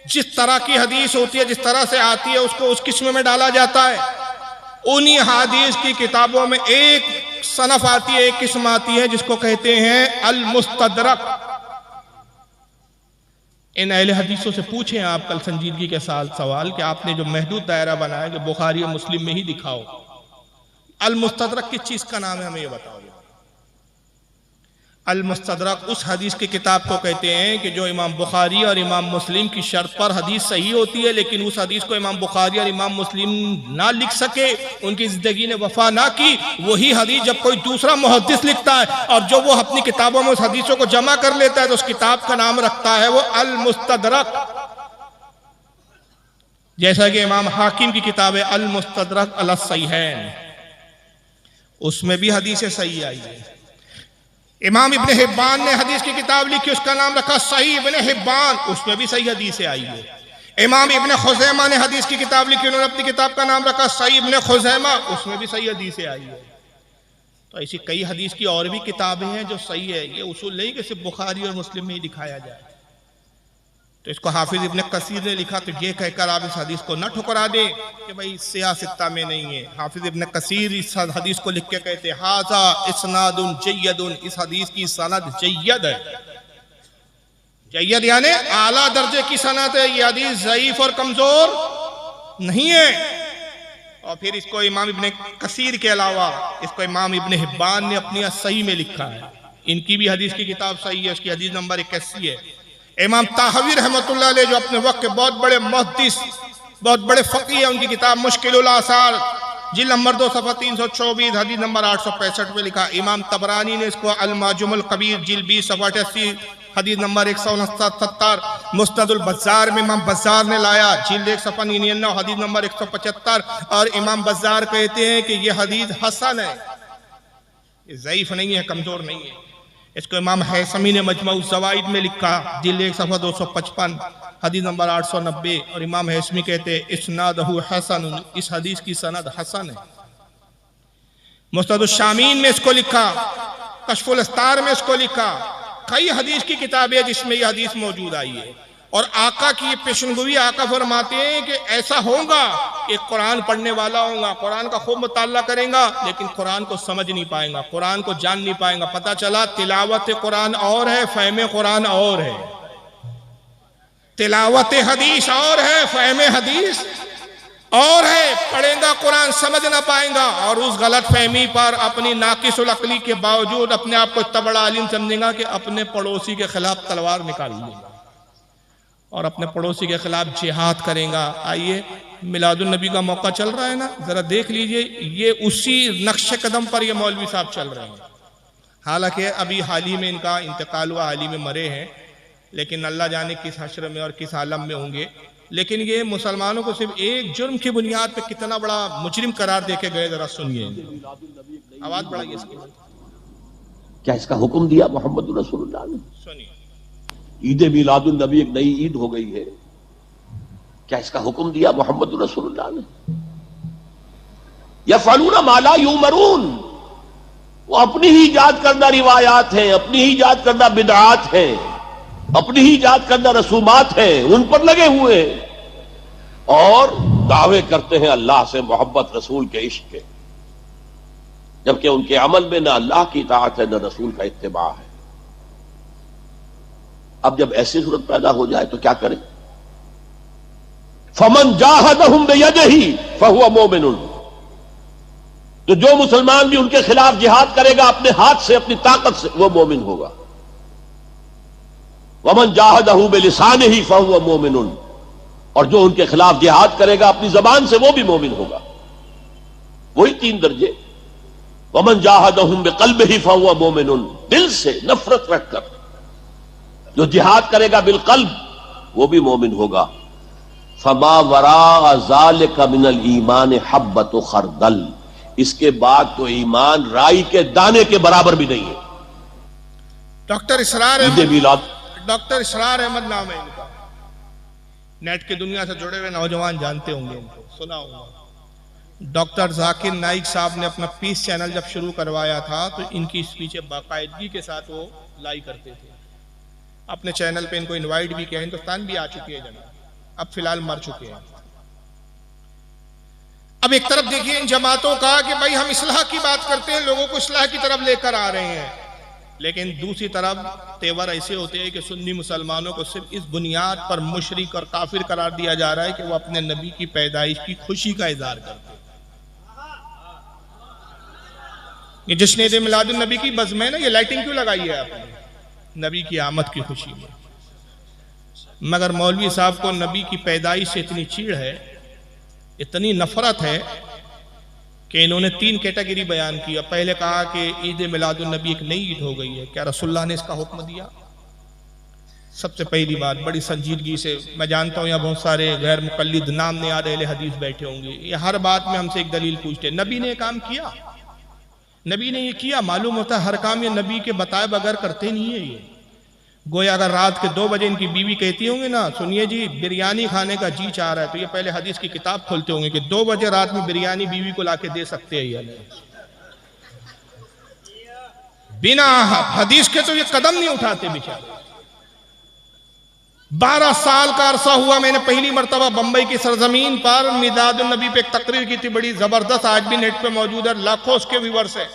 A: जिस तरह की हदीस होती है, जिस तरह से आती है, उसको उस किस्म में डाला जाता है। उन्हीं हदीस की किताबों में एक सनफ आती है, एक किस्म आती है जिसको कहते हैं अल मुस्तदरक। इन अहले हदीसों से पूछें आप कल संजीदगी के साथ सवाल कि आपने जो महदूद दायरा बनाया कि बुखारी और मुस्लिम में ही दिखाओ, अल मुस्तदरक किस चीज का नाम है, हमें ये बताओ। अल मुस्तदरक उस हदीस की किताब को कहते हैं कि जो इमाम बुखारी और इमाम मुस्लिम की शर्त पर हदीस सही होती है, लेकिन उस हदीस को इमाम बुखारी और इमाम मुस्लिम ना लिख सके, उनकी जिंदगी ने वफा ना की, वही हदीस जब कोई दूसरा मुहद्दिस लिखता है और जो वो अपनी किताबों में उस हदीसों को जमा कर लेता है, तो उस किताब का नाम रखता है वो अल मुस्तदरक। जैसा कि इमाम हाकिम की किताब है अल मुस्तदरक अल सहीहैन, उसमें भी हदीसें सही आई है। इमाम इब्ने हिब्बान ने हदीस की किताब लिखी, उसका नाम रखा सही इब्ने हिब्बान, उसमें भी सही हदीसें आई है। इमाम इब्ने खुज़ैमा ने हदीस की किताब लिखी, उन्होंने अपनी किताब का नाम रखा सही इब्ने खुज़ैमा, उसमें भी सही हदीसें आई है। तो ऐसी कई हदीस की और भी किताबें हैं जो सही है। ये उसूल नहीं कि सिर्फ बुखारी और मुस्लिम में ही दिखाया जाए। तो इसको हाफिज इब्ने कसीर ने लिखा तो ये कहकर आप इस हदीस को न ठुकरा दें कि भाई सियासत्ता में नहीं है। हाफिज इब्ने कसीर इस हदीस को लिख के कहते हाजा इस्नादुन जय्यदुन, इस हदीस की सनद जय्यद है। जय्यद यानी आला दर्जे की सनद है, ये हदीस ज़ईफ और कमजोर नहीं है। और फिर इसको इमाम इब्ने कसीर के अलावा इसको इमाम इब्ने हिब्बान ने अपनी सही में लिखा है। इनकी भी हदीस की किताब सही है, उसकी हदीस नंबर 81 है। इमाम ताहवी रहमतुल्लाह अलैह जो अपने वक्त के बहुत बड़े मुहद्दिस, बहुत बड़े फकीह है, उनकी किताब मुश्किलुल आसार जिल नंबर 2 सफ़ा 324 हदीस नंबर 865 में लिखा। इमाम तबरानी ने इसको अल माजुमुल कबीर जिल 20 सफ़ा 88 हदीस नंबर 169 मुस्नदुल बज़्ज़ार में इमाम बज़्ज़ार ने लाया जिल 1 सफ़ा 99 हदीस नंबर 175। और इमाम बज़्ज़ार कहते हैं कि यह हदीस हसन है, ये ज़ईफ नहीं है, कमजोर नहीं है। इसको इमाम हैसमी ने मजमऊ ज़वाइद में लिखा जिल्द 1 सफ़ा 255 हदीस नंबर 890। और इमाम हैसमी कहते हैं इस्नादहु हसन, इस हदीस की सनद हसन है। मुस्तदुश शामीन में इसको लिखा, कश्फुल अस्तार में इसको लिखा। कई हदीस की किताबें जिसमें यह हदीस मौजूद आई है। और आका की पेशनगोई, आका फरमाते हैं कि ऐसा होगा कि कुरान पढ़ने वाला होगा, कुरान का खूब मुताला करेगा, लेकिन कुरान को समझ नहीं पाएगा, कुरान को जान नहीं पाएगा। पता चला तिलावत कुरान और है, फहम कुरान और है। तिलावत हदीस और है, फहम हदीस और है। पढ़ेगा कुरान समझ ना पाएगा और उस गलत फहमी पर अपनी नाकिसुल अक्ली के बावजूद अपने आप को इतना बड़ा आलिम समझेगा कि अपने पड़ोसी के खिलाफ तलवार निकाल लेगा और अपने पड़ोसी के खिलाफ जिहाद करेगा। आइए, मिलादुन नबी का मौका चल रहा है ना, जरा देख लीजिए, ये उसी नक्शे कदम पर ये मौलवी साहब चल रहे हैं। हालांकि अभी हाल ही में इनका इंतकाल हुआ, हाल ही में मरे हैं, लेकिन अल्लाह जाने किस हश्र में और किस आलम में होंगे। लेकिन ये मुसलमानों को सिर्फ एक जुर्म की बुनियाद पर कितना बड़ा मुजरिम करार देके गए, जरा सुनिए, आवाज बढ़ाइए इसकी।
C: क्या इसका हुक्म दिया मोहम्मद रसूलुल्लाह ने?
A: सुनिए,
C: ईद मिलादुन नबी एक नई ईद हो गई है, क्या इसका हुक्म दिया मोहम्मद रसूलुल्लाह ने? यफ़अलूना मा ला युमरून, वो अपनी ही इजाद करदा रिवायात हैं, अपनी ही इजाद करदा बिदआत हैं, अपनी ही इजाद करदा रसूमात हैं, उन पर लगे हुए हैं और दावे करते हैं अल्लाह से मोहब्बत, रसूल के इश्क के, जबकि उनके अमल में न अल्लाह की इताअत है न रसूल का इत्तिबा है। अब जब ऐसी सूरत पैदा हो जाए तो क्या करें? फमन जाहदहुम बियदिही फहुवा मोमिनुन, तो जो मुसलमान भी उनके खिलाफ जिहाद करेगा अपने हाथ से, अपनी ताकत से, वो मोमिन होगा। वमन जाहदहु बिलिसानिही फहुवा मोमिनुन, और जो उनके खिलाफ जिहाद करेगा अपनी जबान से, वो भी मोमिन होगा। वही 3 दर्जे। वमन जाहदहुम बिक़ल्बिही फहुवा मोमिनुन, दिल से नफरत रखकर जो जिहाद करेगा बिलकल्ब, वो भी मोमिन होगा। फमा वरा ज़ालिका मिनल ईमान हब्बतु खरदल, इसके बाद तो ईमान राई के दाने के बराबर भी नहीं है।
A: डॉक्टर इसरार अहमद नाम है इनका, नेट की दुनिया से जुड़े हुए नौजवान जानते होंगे इनको, सुना होगा। डॉक्टर जाकिर नाइक साहब ने अपना पीस चैनल जब शुरू करवाया था तो इनकी स्पीचें बाकायदगी के साथ वो लाई करते थे। अपने चैनल पे इनको इनवाइट भी किया, हिंदुस्तान भी आ चुके हैं जनाब, अब फिलहाल मर चुके हैं। अब एक तरफ देखिए इन जमातों का कि भाई हम इस्लाह की बात करते हैं, लोगों को इस्लाह की तरफ लेकर आ रहे हैं, लेकिन दूसरी तरफ तेवर ऐसे होते हैं कि सुन्नी मुसलमानों को सिर्फ इस बुनियाद पर मुशरिक और काफिर करार दिया जा रहा है कि वो अपने नबी की पैदाइश की खुशी का इजहार करते हैं। ये जश्न ईद मिलादुन नबी की बज़्म है ना, ये लाइटिंग क्यों लगाई है आपने नबी की आमद की खुशी में? मगर मौलवी साहब को नबी की पैदाइश से इतनी चीड़ है, इतनी नफरत है कि इन्होंने 3 कैटेगरी बयान किया। पहले कहा कि ईद मिलादुन नबी एक नई ईद हो गई है, क्या रसूलुल्लाह ने इसका हुक्म दिया? सबसे पहली बात बड़ी संजीदगी से, मैं जानता हूं यहाँ बहुत सारे गैर मुकल्लिद नाम ने याद अहले हदीस बैठे होंगे, ये हर बात में हमसे एक दलील पूछते हैं, नबी ने काम किया, नबी ने ये किया। मालूम होता है हर काम ये नबी के बताए बगैर करते नहीं है। ये गोया अगर रात के 2 बजे इनकी बीवी कहती होंगी ना, सुनिए जी बिरयानी खाने का जी चाह रहा है, तो ये पहले हदीस की किताब खोलते होंगे कि 2 बजे रात में बिरयानी बीवी को लाके दे सकते हैं या नहीं। बिना हदीस के तो ये कदम नहीं उठाते बेचारे। 12 साल का अरसा हुआ मैंने पहली मरतबा बंबई की सरजमीन पर मिलादुन नबी पे एक तकरीर की थी, बड़ी जबरदस्त, आज भी नेट पे मौजूद है, लाखों उसके व्यूअर्स है,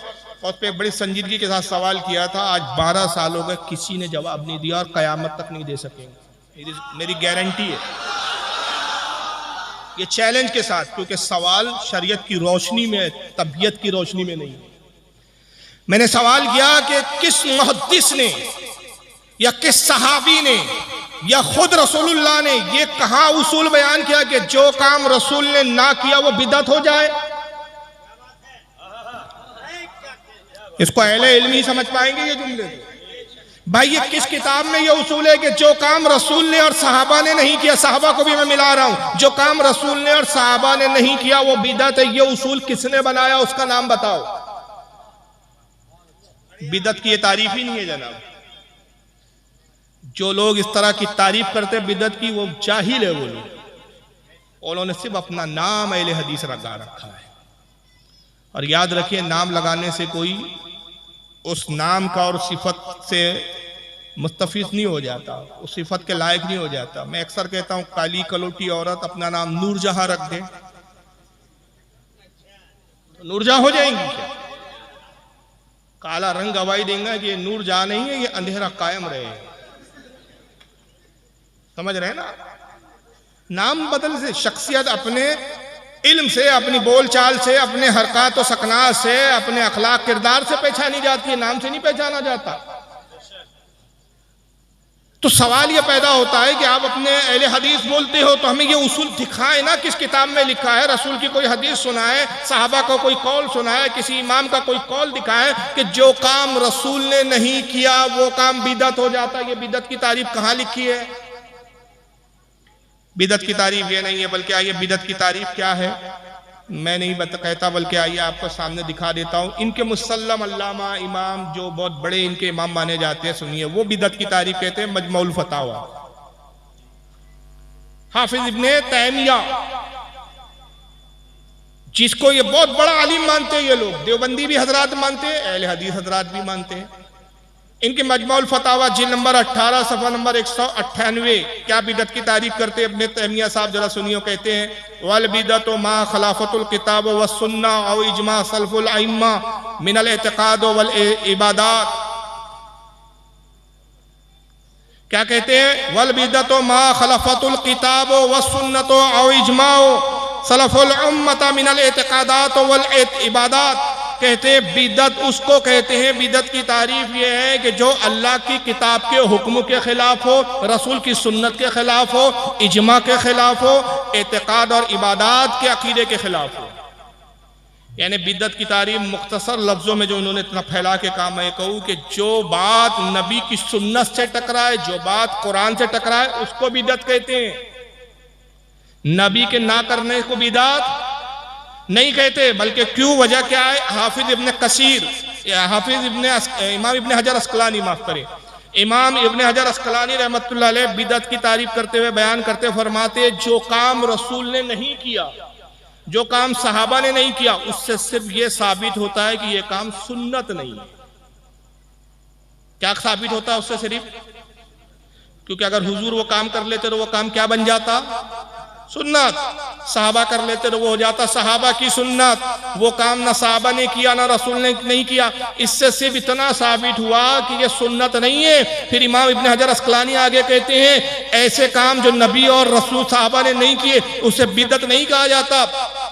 A: और उस पर बड़ी संजीदगी के साथ सवाल किया था। आज 12 साल हो गए, किसी ने जवाब नहीं दिया और कयामत तक नहीं दे सकेंगे, मेरी गारंटी है ये चैलेंज के साथ, क्योंकि सवाल शरीयत की रोशनी में, तबीयत की रोशनी में नहीं। मैंने सवाल किया कि किस मुहद्दिस ने या किस सहाबी ने या खुद रसूलुल्लाह ने ये कहां उसूल बयान किया कि जो काम रसूल ने ना किया वो बिदअत हो जाए? इसको अहले इल्म ही समझ पाएंगे ये जुमले। भाई ये किस किताब में ये उसूल है कि जो काम रसूल ने और सहाबा ने नहीं किया, सहाबा को भी मैं मिला रहा हूं, जो काम रसूल ने और सहाबा ने नहीं किया वो बिदअत है? ये उसूल किसने बनाया, उसका नाम बताओ। बिदअत की ये तारीफ ही नहीं है जनाब। जो लोग इस तरह की तारीफ करते बिदअत की वो जाहिल है, वो लोग, उन्होंने सिर्फ अपना नाम अहले हदीस लगा रखा है। और याद रखिए नाम लगाने से कोई उस नाम का और सिफत से मुस्तफिज नहीं हो जाता, उस सिफत के लायक नहीं हो जाता। मैं अक्सर कहता हूं काली कलोटी औरत अपना नाम नूरजहां रख दे तो नूरजहां हो जाएंगी क्या? काला रंग गवाही देंगे कि ये नूरजहां नहीं है, ये अंधेरा कायम रहे। समझ रहे हैं ना? नाम बदल से शख्सियत अपने इल्म से, अपनी बोलचाल से, अपने हरकत और सकनात से, अपने अखलाक किरदार से पहचानी जाती है, नाम से नहीं पहचाना जाता। तो सवाल यह पैदा होता है कि आप अपने अहले हदीस बोलते हो तो हमें ये उसूल दिखाए ना, किस किताब में लिखा है, रसूल की कोई हदीस सुनाए, साहबा का कोई कौल सुनाए, किसी इमाम का कोई कौल दिखाए कि जो काम रसूल ने नहीं किया वो काम बिदअत हो जाता है। ये बिदअत की तारीफ कहाँ लिखी है? बिदअत की तारीफ ये नहीं है, बल्कि आइए बिदअत की तारीफ क्या है मैं नहीं कहता, बल्कि आइए आपको सामने दिखा देता हूं। इनके मुसल्लम अल्लामा इमाम जो बहुत बड़े इनके इमाम माने जाते हैं, सुनिए वो बिदअत की तारीफ कहते हैं मजमुउल फतावा। हाफिज इब्ने तैमिया, जिसको ये बहुत बड़ा आलिम मानते हैं ये लोग, देवबंदी भी हजरात मानते हैं, अहले हदीस हजरात भी मानते हैं। इनके मजमुउल फतावा जिल्द नंबर 18 सफ़ा नंबर 198 क्या बिदअत की तारीफ करते हैं इब्ने तैमिया साहब, जरा सुनियो। कहते हैं वल बिदअत मा खिलाफतुल किताब व सुन्ना औ इजमा सल्फुल अइम्मा मिनल एतिकाद वल इबादात। क्या कहते हैं? वल बिदअत मा खिलाफतुल किताब व सुन्नत औ इजमा सल्फुल उम्मत मिनल एतिकादात वल इबादात। कहते हैं बिदअत उसको कहते हैं, बिदअत की तारीफ यह है कि जो अल्लाह की किताब के हुक्म के खिलाफ हो, रसूल की सुन्नत के खिलाफ हो, इजमा के खिलाफ हो, एतिकाद और इबादात के अकीदे के खिलाफ हो। यानी बिदअत की तारीफ मुख्तसर लफ्जों में जो उन्होंने इतना फैला के कहा, मैं कहूँ कि जो बात नबी की सुन्नत से टकराए, जो बात कुरान से टकराए, उसको बिदअत कहते हैं। नबी के ना करने को बिदअत नहीं कहते, बल्कि क्यों, वजह क्या है? हाफिज इब्ने कसीर, इमाम इब्ने हजर अस्कलानी, माफ करें, इमाम इब्ने हजर अस्कलानी रहमतुल्लाह अलैह बिदअत की तारीफ करते हुए बयान करते फरमाते जो काम रसूल ने नहीं किया, जो काम सहाबा ने नहीं किया उससे सिर्फ ये साबित होता है कि ये काम सुन्नत नहीं है। क्या साबित होता है उससे? सिर्फ क्योंकि अगर हुजूर वो काम कर लेते तो वो काम क्या बन जाता? सुन्नत। सहाबा कर लेते तो वो हो जाता सहाबा की सुन्नत। वो काम ना सहाबा ने किया ना रसूल ने नहीं किया, इससे सिर्फ इतना साबित हुआ कि ये सुन्नत नहीं है। फिर इमाम इब्न हजर अस्कलानी आगे कहते हैं ऐसे काम जो नबी और रसूल सहाबा ने नहीं किए उसे बिदअत नहीं कहा जाता।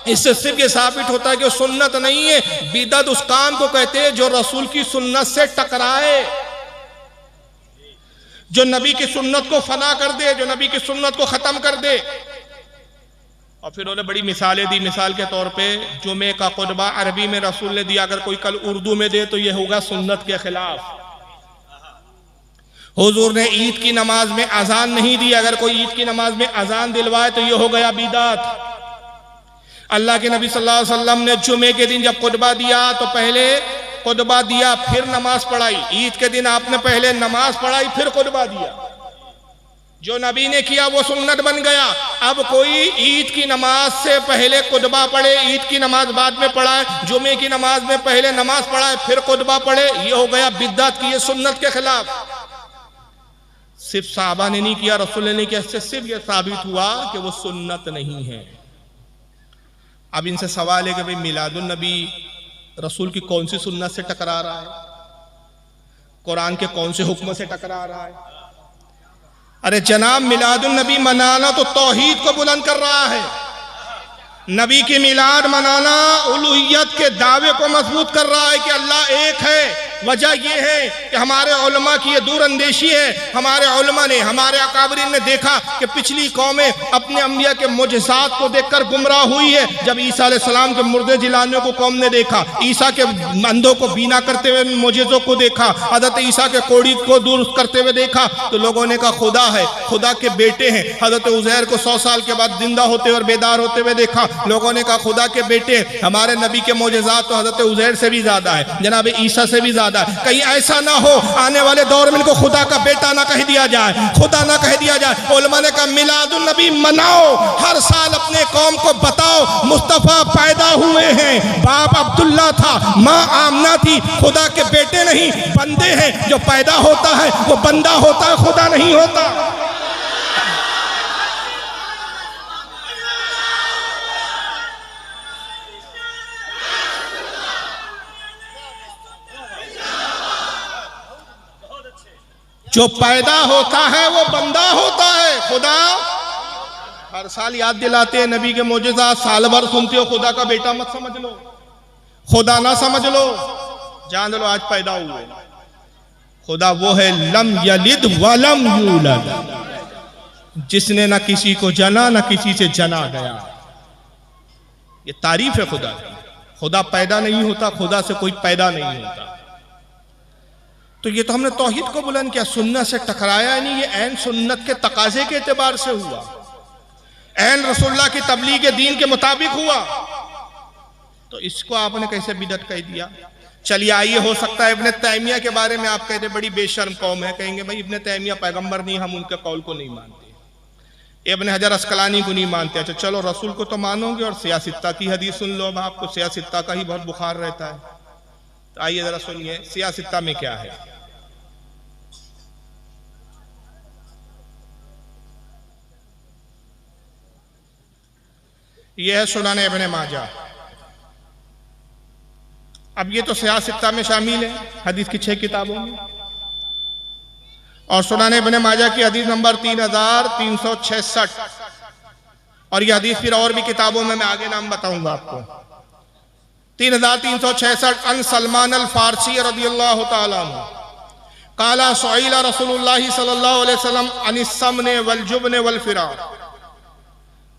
A: इससे सिर्फ ये साबित होता है कि वो सुन्नत नहीं है। बिदअत उस काम को कहते हैं जो रसूल की सुन्नत से टकराए, जो नबी की सुन्नत को फना कर दे, जो नबी की सुन्नत को खत्म कर दे। और फिर उन्होंने बड़ी मिसालें दी। मिसाल के तौर पे जुमे का खुतबा अरबी में रसूल ने दिया, अगर कोई कल उर्दू में दे तो यह होगा सुन्नत के खिलाफ। हुजूर ने ईद की नमाज में अजान नहीं दी, अगर कोई ईद की नमाज में अजान दिलवाए तो यह हो गया बिदअत। अल्लाह के नबी सल्लल्लाहु अलैहि वसल्लम ने जुमे के दिन जब खुतबा दिया तो पहले खुतबा दिया फिर नमाज पढ़ाई। ईद के दिन आपने पहले नमाज पढ़ाई फिर खुतबा दिया। जो नबी ने किया वो सुन्नत बन गया। अब कोई ईद की नमाज से पहले खुतबा पढ़े, ईद की नमाज बाद में पढ़ाए, जुमे की नमाज में पहले नमाज पढ़ाए फिर खुतबा पढ़े, ये हो गया बिदअत की, ये सुन्नत के खिलाफ। सिर्फ साहबा ने नहीं किया, रसूल ने नहीं किया, इससे सिर्फ ये साबित हुआ कि वो सुन्नत नहीं है। अब इनसे सवाल है कि भाई मिलादुन नबी रसूल की कौन सी सुन्नत से टकरा रहा है, कुरान के कौन से हुक्म से टकरा रहा है? अरे जनाब, मिलादुन नबी मनाना तो तौहीद को बुलंद कर रहा है। नबी की मिलाद मनाना उलूहियत के दावे को मजबूत कर रहा है कि अल्लाह एक है। वजह यह है कि हमारे उलमा की ये दूर अंदेशी है। हमारे उलमा ने, हमारे अकाबरीन ने देखा कि पिछली कौमें अपने अंबिया के मुजज़ात को देखकर गुमराह हुई है। जब ईसा अलैहिस्सलाम के मुर्दे जिलाने को कौम ने देखा, ईसा के अंधों को बीना करते हुए मुजज़ों को देखा, हज़रत ईसा के कोड़ी को दूर करते हुए देखा, तो लोगों ने कहा खुदा है, खुदा के बेटे हैं। हज़रत उज़ैर को 100 साल के बाद जिंदा होते हुए और बेदार होते हुए देखा, लोगों ने कहा खुदा के बेटे। हमारे नबी के मुजज़ात तो हज़रत उज़ैर से भी ज्यादा है, जनाब ईसा से भी ज्यादा है। कहीं ऐसा ना हो आने वाले दौर में इनको खुदा का बेटा ना कह दिया जाए, खुदा ना कह दिया जाए। उलमा ने कहा मिलादुन नबी मनाओ, हर साल अपने कौम को बताओ मुस्तफ़ा पैदा हुए हैं, बाप अब्दुल्ला था, माँ आमना थी, खुदा के बेटे नहीं बंदे हैं। जो पैदा होता है वो बंदा होता है, खुदा नहीं होता। जो पैदा होता है वो बंदा होता है। खुदा हर साल याद दिलाते हैं नबी के मोजज़ात, साल भर सुनते हो, खुदा का बेटा मत समझ लो, खुदा ना समझ लो, जान लो आज पैदा हुए। खुदा वो है लम यलिद वलम यूलद, जिसने ना किसी को जना ना किसी से जना गया। ये तारीफ है खुदा की। खुदा पैदा नहीं होता, खुदा से कोई पैदा नहीं होता। तो ये तो हमने तौहीद को बुलंद किया, सुन्नत से टकराया नहीं। ये ऐन सुन्नत के तकाजे के एतबार से हुआ, ऐन रसूलुल्लाह की तबलीग दीन के मुताबिक हुआ। तो इसको आपने कैसे बिदअत कह दिया? चलिए आइए, हो सकता है इब्ने तैमिया के बारे में आप कहते बड़ी बेशर्म कौम है, कहेंगे भाई इब्ने तैमिया पैगंबर नहीं, हम उनके कौल को नहीं मानते, इब्ने हजर अस्कलानी को नहीं मानते। अच्छा चलो, रसूल को तो मानोगे और सियासित्ता की हदीस सुन लो। अब आपको सियासित्ता का ही बहुत बुखार रहता है, तो आइए जरा सुनिए सियासित्ता में क्या है। यह है सुनान इब्ने माजा। अब ये तो सियासित्ता में शामिल है, हदीस की 6 किताबों में। और सुनान इब्ने माजा की हदीस नंबर 3366। और ये हदीस फिर और भी किताबों में मैं आगे नाम बताऊंगा आपको। 3366 अन सलमान अल फारसी रदियल्लाहु ताला अन्हु काला सुइला रसूलुल्लाह सल्लल्लाहु अलैहि वसल्लम अनिस समने वल जुबने वल फिराक।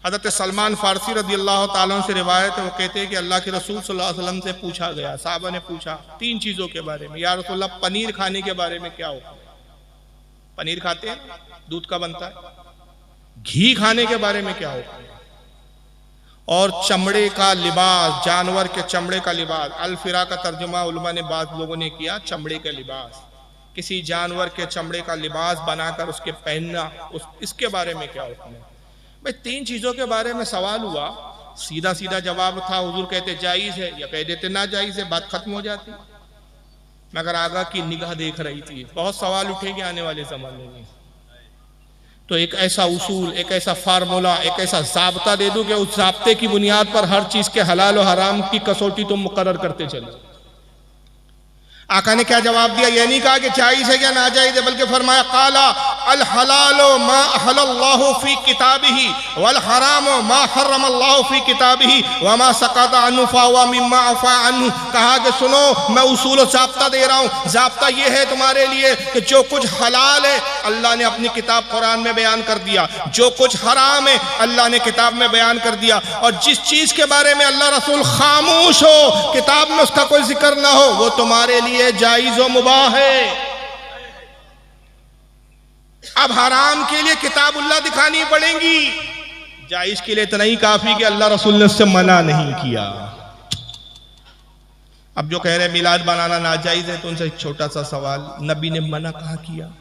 A: हज़रत सलमान फारसी रदियल्लाहु ताला से रिवायत है, वो कहते हैं कि अल्लाह के रसूल सल्लल्लाहु अलैहि वसल्लम से पूछा गया, साहबा ने पूछा 3 चीज़ों के बारे में, या रसूलल्लाह पनीर खाने के बारे में क्या होता है? पनीर खाते हैं, दूध का बनता है। घी खाने के बारे में क्या होता है? और चमड़े का लिबास, जानवर के चमड़े का लिबास। अल-फिरा का तर्जुमा उलमा ने बाद लोगों ने किया चमड़े का लिबास, किसी जानवर के चमड़े का लिबास बनाकर उसके पहनना, इसके बारे में क्या होता है? भाई 3 चीज़ों के बारे में सवाल हुआ, सीधा सीधा जवाब था, हुजूर कहते जायज है या कह देते ना जायज है, बात खत्म हो जाती। मगर आगा की निगाह देख रही थी, बहुत सवाल उठेंगे आने वाले जमाने में, तो एक ऐसा उसूल, एक ऐसा फार्मूला, एक ऐसा ज़ाब्ता दे दूं कि उस ज़ाब्ते की बुनियाद पर हर चीज के हलाल और हराम की कसौटी तुम मुकर्रर करते चलो। आका ने क्या जवाब दिया? ये नहीं कहा कि जायज है या नाजायज है, बल्कि फरमाया काला अल हलालो मा अहल्लल्लाहु फी किताबिही वल हरामो मा हर्रमल्लाहु फी किताबिही व मा सकता अन्हु फहुवा मिम्मा अफा अन्हु। कहा कि सुनो, मैं उसूल और ज़ाब्ता दे रहा हूँ। ज़ाब्ता ये है तुम्हारे लिए कि जो कुछ हलाल है अल्लाह ने अपनी किताब कुरान में बयान कर दिया, जो कुछ हराम है अल्लाह ने किताब में बयान कर दिया, और जिस चीज के बारे में अल्लाह रसूल खामोश हो, किताब में उसका कोई जिक्र ना हो, वो तुम्हारे लिए जायज व मुबाह है। अब हराम के लिए किताबुल्लाह दिखानी पड़ेगी, जायज के लिए इतना ही काफी कि अल्लाह रसूल ने उससे मना नहीं किया। अब जो कह रहे मिलाद बनाना नाजायज है, तो उनसे एक छोटा सा सवाल, नबी ने मना कहाँ किया?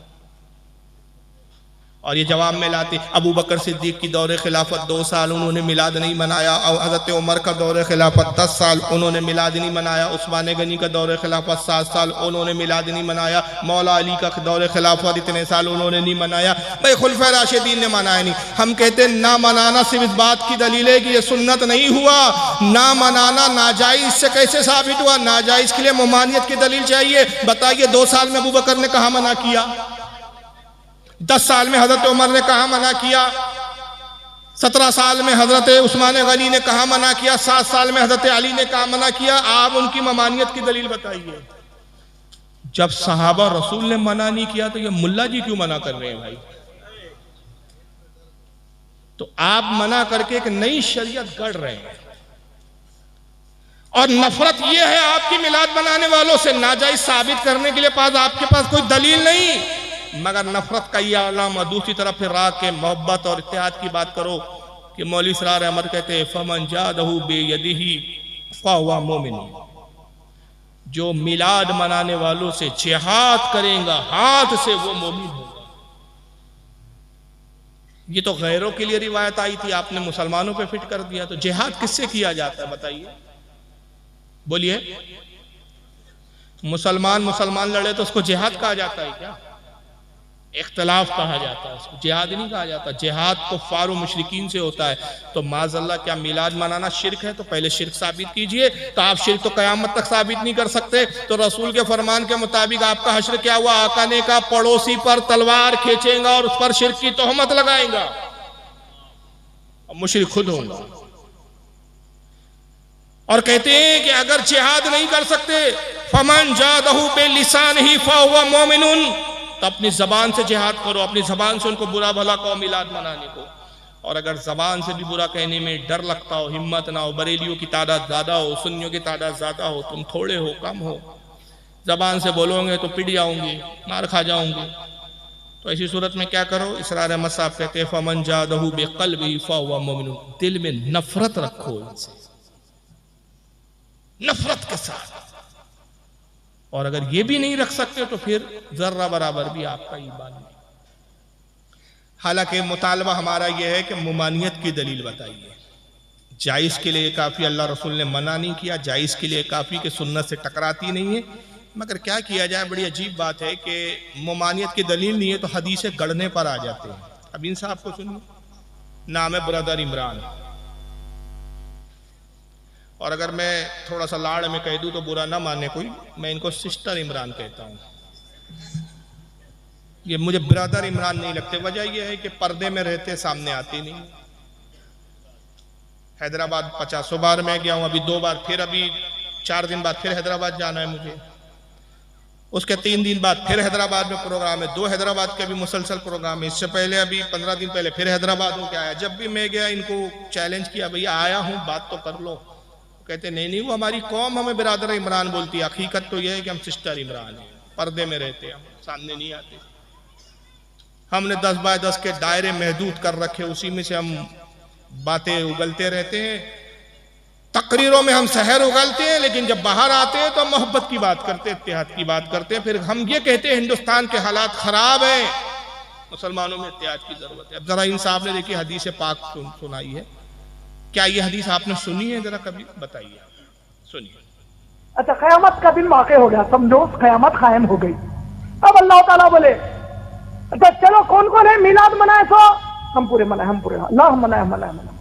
A: और ये जवाब में लाते अबू बकर सिद्दीक की दौरे खिलाफत 2 साल उन्होंने मिलाद नहीं मनाया, और हज़रत उमर का दौरे खिलाफत 10 साल उन्होंने मिलाद नहीं मनाया, उस्मान गनी का दौरे खिलाफत 7 साल उन्होंने मिलाद नहीं मनाया, मौला अली का दौरे खिलाफत इतने साल उन्होंने नहीं मनाया। भाई खुलफा राशिदीन ने मनाया नहीं। हम कहते हैं ना मनाना सिर्फ इस बात की दलील है कि ये सुन्नत नहीं हुआ, ना मनाना नाजायज से कैसे साबित हुआ? नाजायज के लिए मुमानियत की दलील चाहिए। बताइए 2 साल में अबू बकर ने कहा मना किया? 10 साल में हजरत उमर ने कहा मना किया? 17 साल में हजरत उस्मान गनी ने कहा मना किया? 7 साल में हजरत अली ने कहा मना किया? आप उनकी ममानियत की दलील बताइए। जब सहाबा रसूल ने मना नहीं किया तो ये मुल्ला जी क्यों मना कर रहे हैं भाई? तो आप मना करके एक नई शरीयत गढ़ रहे हैं, और नफरत यह है आपकी मिलाद बनाने वालों से, नाजायज साबित करने के लिए आपके पास कोई दलील नहीं, मगर नफरत का यह आलम। दूसरी तरफ फिर राग के मोहब्बत और इत्तेहाद की बात करो कि मौलवी इसरार अहमद कहते हैं फमन जादहु बेयदिही फहुवा मोमिन, जो मिलाद मनाने वालों से जिहाद करेगा हाथ से वो मोमिन होगा। ये तो गैरों के लिए रिवायत आई थी, आपने मुसलमानों पे फिट कर दिया। तो जिहाद किससे किया जाता है बताइए? बोलिए, मुसलमान लड़े तो उसको जिहाद कहा जाता है क्या? इख्तलाफ कहा जाता है, उसको जिहाद नहीं कहा जाता। जिहाद कुफ्फार व मुशरिकीन से होता है। तो माज़अल्लाह क्या मिलाद मनाना शिर्क है? तो पहले शिर्क साबित कीजिए। तो आप शिर्क तो क़यामत तक साबित नहीं कर सकते। तो रसूल के फरमान के मुताबिक आपका हश्र क्या हुआ? आका ने कहा पड़ोसी पर तलवार खींचेगा और उस पर शिर्क की तोहमत लगाएगा, और मुशरिक खुद होगा। और कहते हैं कि अगर जिहाद नहीं कर सकते, फमन जादहु बिलिसानिही फहुवा मोमिनुन, तो अपनी जबान से जिहाद करो, अपनी जबान से उनको बुरा भला कहो मिलाद मनाने को। और अगर जबान से भी बुरा कहने में डर लगता हो, हिम्मत ना हो, बरेलियों की तादाद ज्यादा हो, सुन्नियों की तादाद ज्यादा हो, तुम थोड़े हो, कम हो, जबान से बोलोगे तो पिट जाओगे, मार खा जाओगे, तो ऐसी सूरत में क्या करो? इसरार अहमद साहब कहते हैं फमन जादहु बिक़ल्बिही फहुवा मोमिनुन, दिल में नफरत रखो इनसे, नफरत के साथ। और अगर ये भी नहीं रख सकते तो फिर जर्रा बराबर भी आपका ईमान नहीं। हालांकि मुतालबा हमारा यह है कि मुमानियत की दलील बताइए। जायज़ के लिए काफ़ी, अल्लाह रसूल ने मना नहीं किया, जायज़ के लिए काफ़ी कि सुन्नत से टकराती नहीं है। मगर क्या किया जाए, बड़ी अजीब बात है कि मुमानियत की दलील नहीं है तो हदीसें गढ़ने पर आ जाते हैं। अब इन साहब को सुनिए, नाम है ब्रदर इमरान, और अगर मैं थोड़ा सा लाड़ में कह दूं तो बुरा ना माने कोई, मैं इनको सिस्टर इमरान कहता हूं। ये मुझे ब्रदर इमरान नहीं लगते। वजह यह है कि पर्दे में रहते, सामने आते नहीं। हैदराबाद 50 बार मैं गया हूं, अभी 2 बार, फिर अभी 4 दिन बाद फिर हैदराबाद जाना है मुझे, उसके 3 दिन बाद फिर हैदराबाद में प्रोग्राम है, 2 हैदराबाद के भी मुसलसल प्रोग्राम है। इससे पहले अभी 15 दिन पहले फिर हैदराबाद होके आया। जब भी मैं गया इनको चैलेंज किया, भैया आया हूं बात तो कर लो। कहते नहीं वो हमारी कौम हमें बिरादर इमरान बोलती है। हकीकत तो यह है कि हम सिस्टर इमरान हैं, पर्दे में रहते हैं, हम सामने नहीं आते। हमने 10 बाय 10 के दायरे महदूद कर रखे, उसी में से हम बातें उगलते रहते हैं। तकरीरों में हम शहर उगलते हैं, लेकिन जब बाहर आते हैं तो हम मोहब्बत की बात करते हैं, इत्तेहाद की बात करते हैं। फिर हम ये कहते हैं हिंदुस्तान के हालात खराब हैं, मुसलमानों में इत्तेहाद की जरूरत है। अब जरा इन साहब ने देखिए हदीस पाक सुनाई है, क्या ये हदीस आपने सुनी है? जरा कभी बताइए, सुनिए।
B: अच्छा, क़यामत का दिन वाक़ हो गया, समझो क़यामत कायम हो गई। अब अल्लाह ताला बोले अच्छा चलो कौन कौन है मिलाद मनाए? सो हम पूरे मनाए, हम पूरे अल्लाह मनाए मनाए मनाए।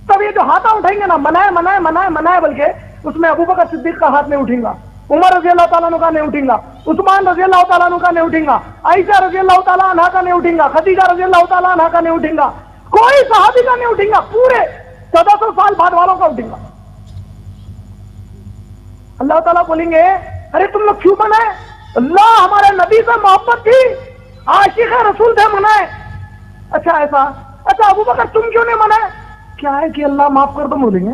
B: तब ये जो हाथा उठाएंगे ना, मनाए मनाए मनाए मनाए बोल के, उसमें अबू बकर सिद्दीक का हाथ नहीं उठेगा, उमर रजी अल्लाह ताला अन्हु का नहीं उठेगा, उस्मान रजी अल्लाह ताला अन्हु का नहीं उठेगा, आयशा रजी अल्लाह ताला अन्हा का नहीं उठेगा, खदीजा रजी अल्लाह ताला अन्हा का नहीं उठेगा, कोई सहाबी का नहीं उठेगा, पूरे 1400 साल बाद वालों का उठेगा। अल्लाह ताला बोलेंगे अरे तुम लोग क्यों मनाए? अल्लाह हमारे नबी से मोहब्बत थी, आशिक रसूल थे, मनाए। अच्छा ऐसा, अच्छा अबू बकर तुम क्यों नहीं मनाए? क्या है कि अल्लाह माफ कर दो, बोलेंगे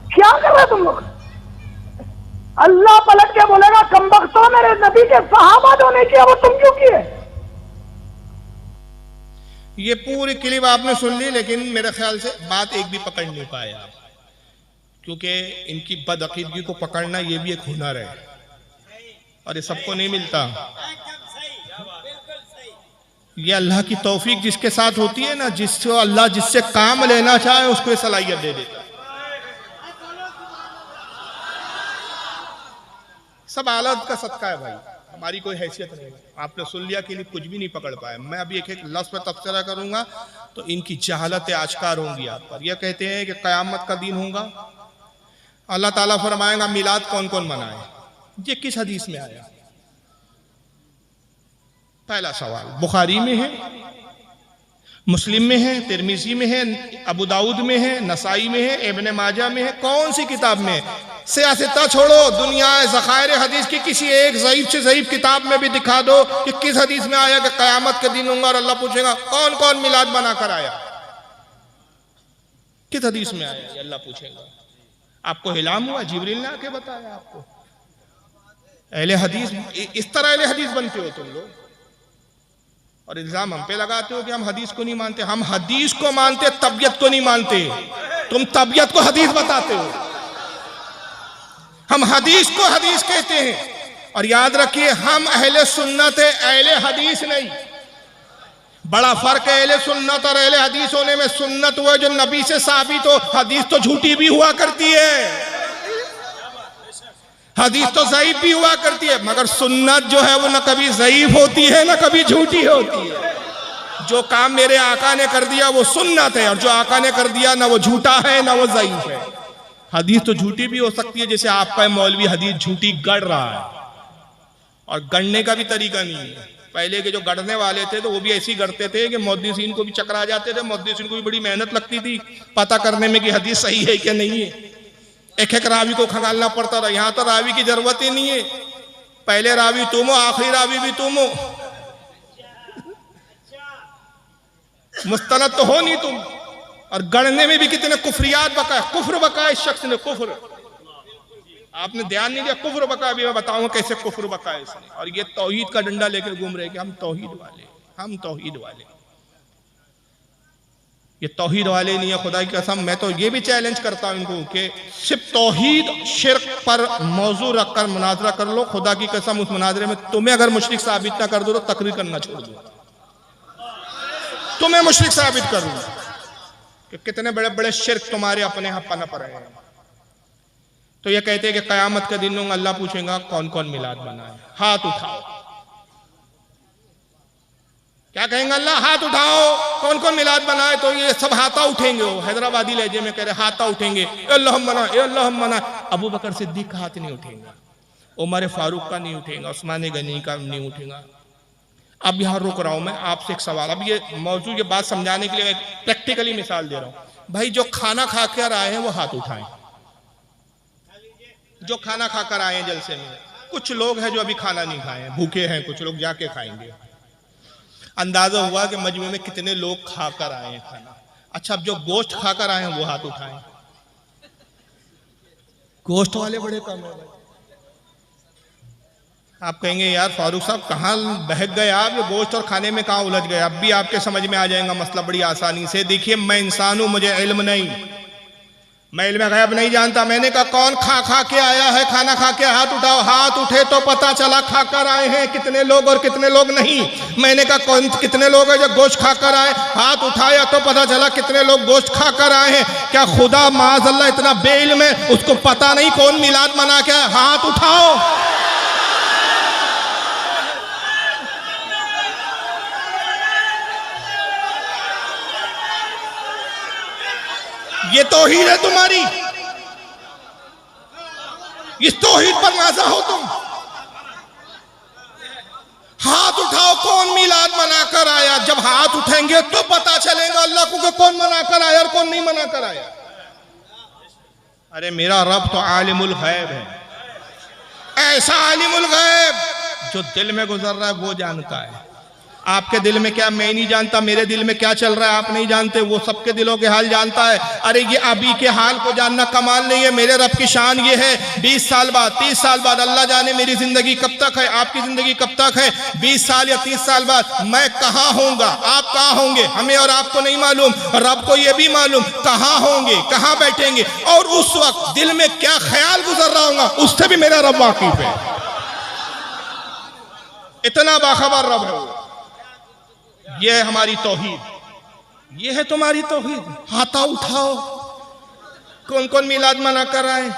B: क्या कर रहे तुम लोग? अल्लाह पलट के बोलेगा कमबख्तों, मेरे नबी के सहाबा जो नहीं किया वो तुम क्यों किए?
A: ये पूरी क्लिप आपने सुन ली, लेकिन मेरे ख्याल से बात एक भी पकड़ नहीं पाए आप, क्योंकि इनकी बदअकीदगी को पकड़ना ये भी एक हुनर है और ये सबको नहीं मिलता। ये अल्लाह की तौफीक जिसके साथ होती है ना, जिसको अल्लाह जिससे काम लेना चाहे उसको ये सलाहियत दे देता है। सब आलत का सदका है भाई, हमारी कोई हैसियत नहीं। आपने सुन लिया कि कुछ भी नहीं पकड़ पाए। मैं अभी एक एक लफ्ज़ पे तबसरा करूंगा तो इनकी जहालत आश्कार होंगी आप पर। यह कहते हैं कि क़यामत का दिन होगा, अल्लाह ताला फरमाएगा मिलाद कौन कौन मनाए। ये किस हदीस में आया? पहला सवाल बुखारी में है, मुस्लिम में है, तिरमिजी में है, अबू दाऊद में है, नसाई में है, इब्ने माजा में है, कौन सी किताब में? सियासता छोड़ो, दुनिया ज़खायर हदीस की किसी एक ज़ईफ से ज़ईफ किताब में भी दिखा दो कि किस हदीस में आया कि क़यामत के दिन होगा और अल्लाह पूछेगा कौन कौन मिलाद बना कर आया। किस हदीस में आया ये अल्लाह पूछेगा। आपको हिलाम हुआ? जिब्रील ने आके बताया आपको? अहले हदीस, इस तरह अहले हदीस बनते हो तुम लोग और इल्जाम हम पे लगाते हो कि हम हदीस को नहीं मानते। हम हदीस को मानते, तबीयत को नहीं मानते। तुम तबीयत को हदीस बताते हो, हम हदीस को हदीस कहते हैं। और याद रखिए हम अहले सुन्नत है, अहले हदीस नहीं। बड़ा फर्क है अहले सुन्नत और अहले हदीस होने में। सुन्नत वो जो नबी से साबित हो, हदीस तो झूठी भी हुआ करती है, हदीस तो ज़ईफ भी हुआ करती है, मगर सुन्नत जो है वो न कभी ज़ईफ होती है न कभी झूठी होती है। जो काम मेरे आका ने कर दिया वो सुन्नत है और जो आका ने कर दिया ना वो झूठा है ना वो ज़ईफ है। हदीस तो झूठी भी हो सकती है, जैसे आपका मौलवी हदीस झूठी गढ़ रहा है और गढ़ने का भी तरीका नहीं है। पहले के जो गढ़ने वाले थे तो वो भी ऐसे ही गढ़ते थे कि मुहद्दिसीन को भी चकरा जाते थे। मुहद्दिसीन को भी बड़ी मेहनत लगती थी पता करने में कि हदीस सही है क्या नहीं है। एक एक रावी को खंगालना पड़ता था। यहाँ तो रावी की जरूरत ही नहीं है, पहले रावी तुम हो, आखिरी रावी भी तुम हो, मुस्तनद तो हो नहीं तुम। और गढ़ने में भी कितने कुफरियात बकाए, कुफ्र बकाए इस शख्स ने, कुफ्र। आपने ध्यान नहीं दिया, कुफ्र बकाया भी मैं बताऊंगा कैसे कुफ्र बकाया इसने। और ये तौहीद का डंडा लेकर घूम रहे कि हम तौहीद वाले, हम तौहीद वाले। ये तौहीद वाले नहीं है, खुदा की कसम। मैं तो ये भी चैलेंज करता हूं इनको कि सिर्फ तौहीद शिर्क पर मौजू रखकर मुनाजरा कर लो। खुदा की कसम उस मुनाजरे में तुम्हें अगर मुशरिक साबित ना कर दो तो तकरीर करना छोड़ दो, तुम्हें मुशरिक साबित कर दो कि कितने बड़े बड़े शिर्क तुम्हारे अपने यहाँ पनप रहे हैं। तो ये कहते हैं कि क़यामत के दिन में अल्लाह पूछेगा कौन कौन मिलाद बनाए, हाथ उठाओ। क्या कहेंगे अल्लाह? हाथ उठाओ, कौन कौन मिलाद बनाए। तो ये सब हाथा उठेंगे, वो हैदराबादी लहजे में कह रहे हाथा उठेंगे, अल्लाह मना, अल्लाह मना। अबू बकर सिद्दीक का हाथ नहीं उठेगा, उमर फारूक का नहीं उठेगा, उस्मान गनी का नहीं उठेगा। अब यहाँ रुक रहा हूं मैं, आपसे एक सवाल। अब ये मौजूद ये बात समझाने के लिए एक प्रैक्टिकली मिसाल दे रहा हूं। भाई जो खाना खा कर आए हैं वो हाथ उठाएं, जो खाना खाकर आए हैं जलसे में। कुछ लोग हैं जो अभी खाना नहीं खाए हैं, भूखे हैं, कुछ लोग जाके खाएंगे। अंदाजा हुआ कि मजमे में कितने लोग खाकर आए हैं खाना। अच्छा, अब जो गोश्त खाकर आए हैं वो हाथ उठाएं। गोश्त वाले बड़े कम है भाई। आप कहेंगे यार फारूक साहब कहाँ बहक गए आप, ये गोश्त और खाने में कहाँ उलझ गए। अब भी आपके समझ में आ जाएगा मसला बड़ी आसानी से। देखिए मैं इंसान हूं, मुझे इल्म नहीं, मैं इल्म गैब नहीं जानता। मैंने कहा कौन खा खा के आया है, खाना खा के हाथ उठाओ। हाथ उठे तो पता चला खाकर आए हैं कितने लोग और कितने लोग नहीं। मैंने कहा कौन कितने लोग हैं जो गोश्त खाकर आए, हाथ उठाया तो पता चला कितने लोग गोश्त खाकर आए हैं। क्या खुदा माज़अल्लाह इतना बेइल्म है, उसको पता नहीं कौन मिलाद मना के आए? हाथ उठाओ। ये तौहीद है तुम्हारी, इस तौहीद पर नाज़ा हो तुम। हाथ उठाओ कौन मिलाद मनाकर आया। जब हाथ उठेंगे तो पता चलेगा अल्लाह को कि कौन मनाकर आया और कौन नहीं मनाकर आया। अरे मेरा रब तो आलिमुल गैब है, ऐसा आलिमुल गैब जो दिल में गुजर रहा है वो जानता है। आपके दिल में क्या मैं नहीं जानता, मेरे दिल में क्या चल रहा है आप नहीं जानते, वो सबके दिलों के हाल जानता है। अरे ये अभी के हाल को जानना कमाल नहीं है। मेरे रब की शान ये है 20 साल बाद 30 साल बाद, अल्लाह जाने मेरी जिंदगी कब तक है, आपकी जिंदगी कब तक है, 20 साल या 30 साल बाद मैं कहाँ होऊंगा, आप कहाँ होंगे, हमें और आपको नहीं मालूम, रब को ये भी मालूम कहाँ होंगे, कहाँ बैठेंगे, और उस वक्त दिल में क्या ख्याल गुजर रहा होगा उससे भी मेरा रब वाकिफ है। इतना बाखबर रब है वो। ये है हमारी तौहीद, ये है तुम्हारी तौहीद। हाथा उठाओ कौन कौन मिलाद मना कर आए,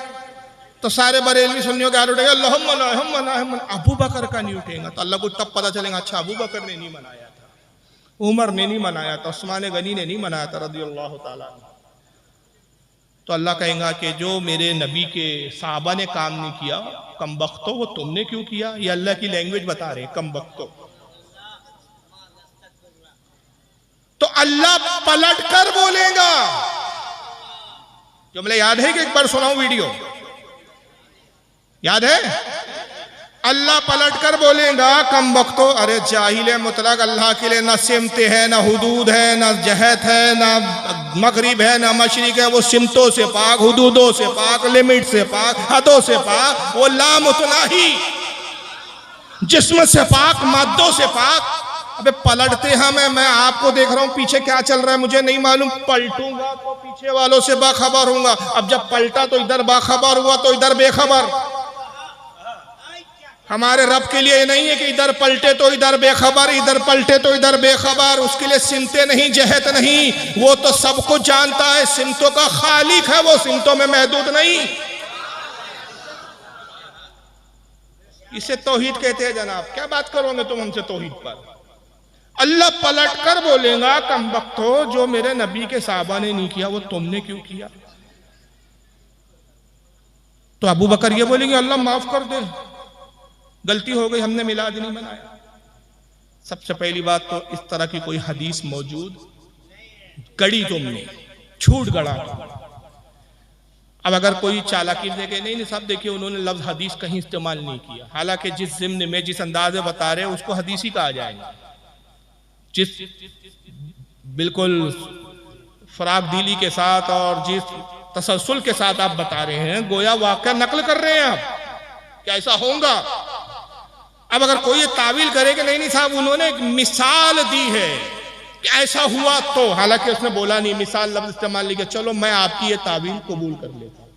A: तो सारे बरेलवी सुन्नियों के हाथ उठेगा अल्लाहुम्मा। अबू बकर का नहीं उठेगा तो अल्लाह को तब पता चलेगा अच्छा अबू बकर ने नहीं मनाया था, उमर ने नहीं मनाया था, उस्मान गनी ने नहीं मनाया था रज़ियल्लाहु ताला। तो अल्लाह कहेगा कि जो मेरे नबी के साहबा ने काम नहीं किया, कम बख्तो वो तुमने क्यों किया। ये अल्लाह की लैंग्वेज बता रहे, कम बख्तो। तो अल्लाह पलट कर बोलेगा। जुमले याद है कि एक बार सुनाऊं वीडियो, याद है? अल्लाह पलट कर बोलेगा कम वक्तो, अरे जाहिल मुतलक, अल्लाह के लिए ना सिमते है, ना हुदूद है, ना जहत है, ना मगरिब है, ना मशरिक है। वो सिमतों से पाक, हुदूदों से पाक, लिमिट से पाक, हदों से पाक। वो लामुतनाही, जिस्म से पाक, मादों से पाक। अबे पलटते हैं, मैं आपको देख रहा हूं पीछे क्या चल रहा है मुझे नहीं मालूम, पलटूंगा तो पीछे वालों से बाखबर होऊंगा। अब जब पलटा तो इधर बाखबर हुआ तो इधर बेखबर। हमारे रब के लिए नहीं है कि इधर पलटे तो इधर बेखबर, इधर पलटे तो इधर बेखबर। उसके लिए सिमते नहीं, जहत नहीं, वो तो सब कुछ जानता है। सिमतों का खालिक है, वो सिमतों में महदूद नहीं। इसे तौहीद कहते हैं जनाब। क्या बात करोगे तुम हमसे तौहीद पर। अल्लाह पलट कर बोलेगा कम वक्त हो, जो मेरे नबी के साहबा ने नहीं किया वो तुमने क्यों किया। तो अबू बकर ये बोलेंगे अल्लाह माफ कर दे, गलती हो गई, हमने मिलाद नहीं मनाया। सबसे पहली बात तो इस तरह की कोई हदीस मौजूद गड़ी तुमने, छूट गड़ा। अब अगर कोई चालाकी देखे नहीं साहब देखिए उन्होंने लफ्ज हदीस कहीं इस्तेमाल नहीं किया, हालांकि जिस ज़िम्न में जिस अंदाज में बता रहे उसको हदीस ही कहा जाएगा। जिस बिल्कुल फराग दिली के साथ और जिस तसलसल के साथ आप बता रहे हैं गोया वाक़या नकल कर रहे हैं आप, क्या ऐसा होगा। अब अगर कोई ये तावील करे कि नहीं साहब उन्होंने एक मिसाल दी है कि ऐसा हुआ, तो हालांकि उसने बोला नहीं, मिसाल लफ्ज इस्तेमाल नहीं किया, चलो मैं आपकी ये तावील कबूल कर लेता हूं।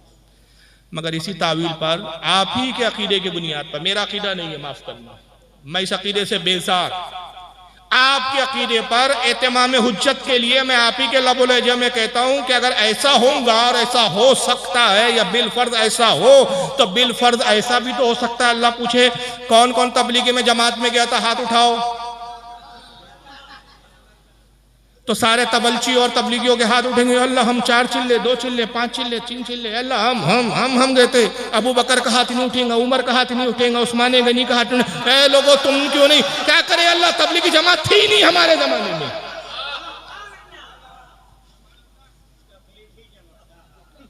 A: मगर इसी तावील पर आप ही के अकीदे की बुनियाद पर, मेरा अकीदा नहीं है माफ करना, मैं इस अकीदे से बेजार, आपके अकीदे पर एतमाम हुज्जत के लिए मैं आप ही के लबुल लहजा में कहता हूं कि अगर ऐसा होगा और ऐसा हो सकता है या बिल फर्ज ऐसा हो, तो बिल फर्ज ऐसा भी तो हो सकता है। अल्लाह पूछे कौन कौन तबलीगी में जमात में गया था, हाथ उठाओ। तो सारे तबलची और तबलीगियों के हाथ उठेंगे, अल्लाह हम 4 चिल्ले, 2 चिल्ले, 5 चिल्ले, 3 चिल्ले, अल्लाह हम गए थे। अबू बकर का हाथ नहीं उठेगा, उमर का हाथ नहीं उठेगा, उस्मान गनी का हाथ नहीं। ए लोगों तुम क्यों नहीं, क्या करे अल्लाह, तबलीगी जमात थी नहीं हमारे जमाने में।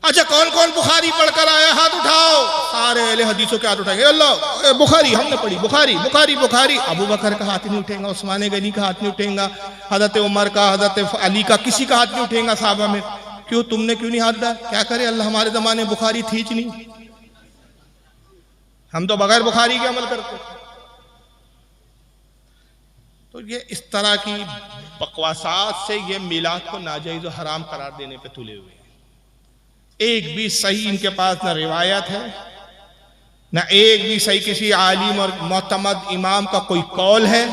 A: अच्छा कौन कौन बुखारी पढ़कर आया, हाथ उठाओ। सारे अहले हदीसों के हाथ उठाएंगे, अल्लाह बुखारी हमने पढ़ी, बुखारी बुखारी बुखारी। अबू बकर का हाथ नहीं उठेगा, उस्मान गनी का हाथ नहीं उठेगा, हजरत उमर का, हजरत अली का, किसी का हाथ नहीं उठेगा साहबा में। क्यों, तुमने क्यों नहीं हाथ डाला। क्या करे अल्लाह, हमारे जमाने बुखारी थी नहीं, हम तो बगैर बुखारी के अमल करते। तो ये इस तरह की बकवासात से ये मिलाद को नाजायज और हराम करार देने पे तुले हुए। एक भी सही इनके पास न रिवायत है, न एक भी सही किसी आलिम और मोतमद इमाम का कोई कौल है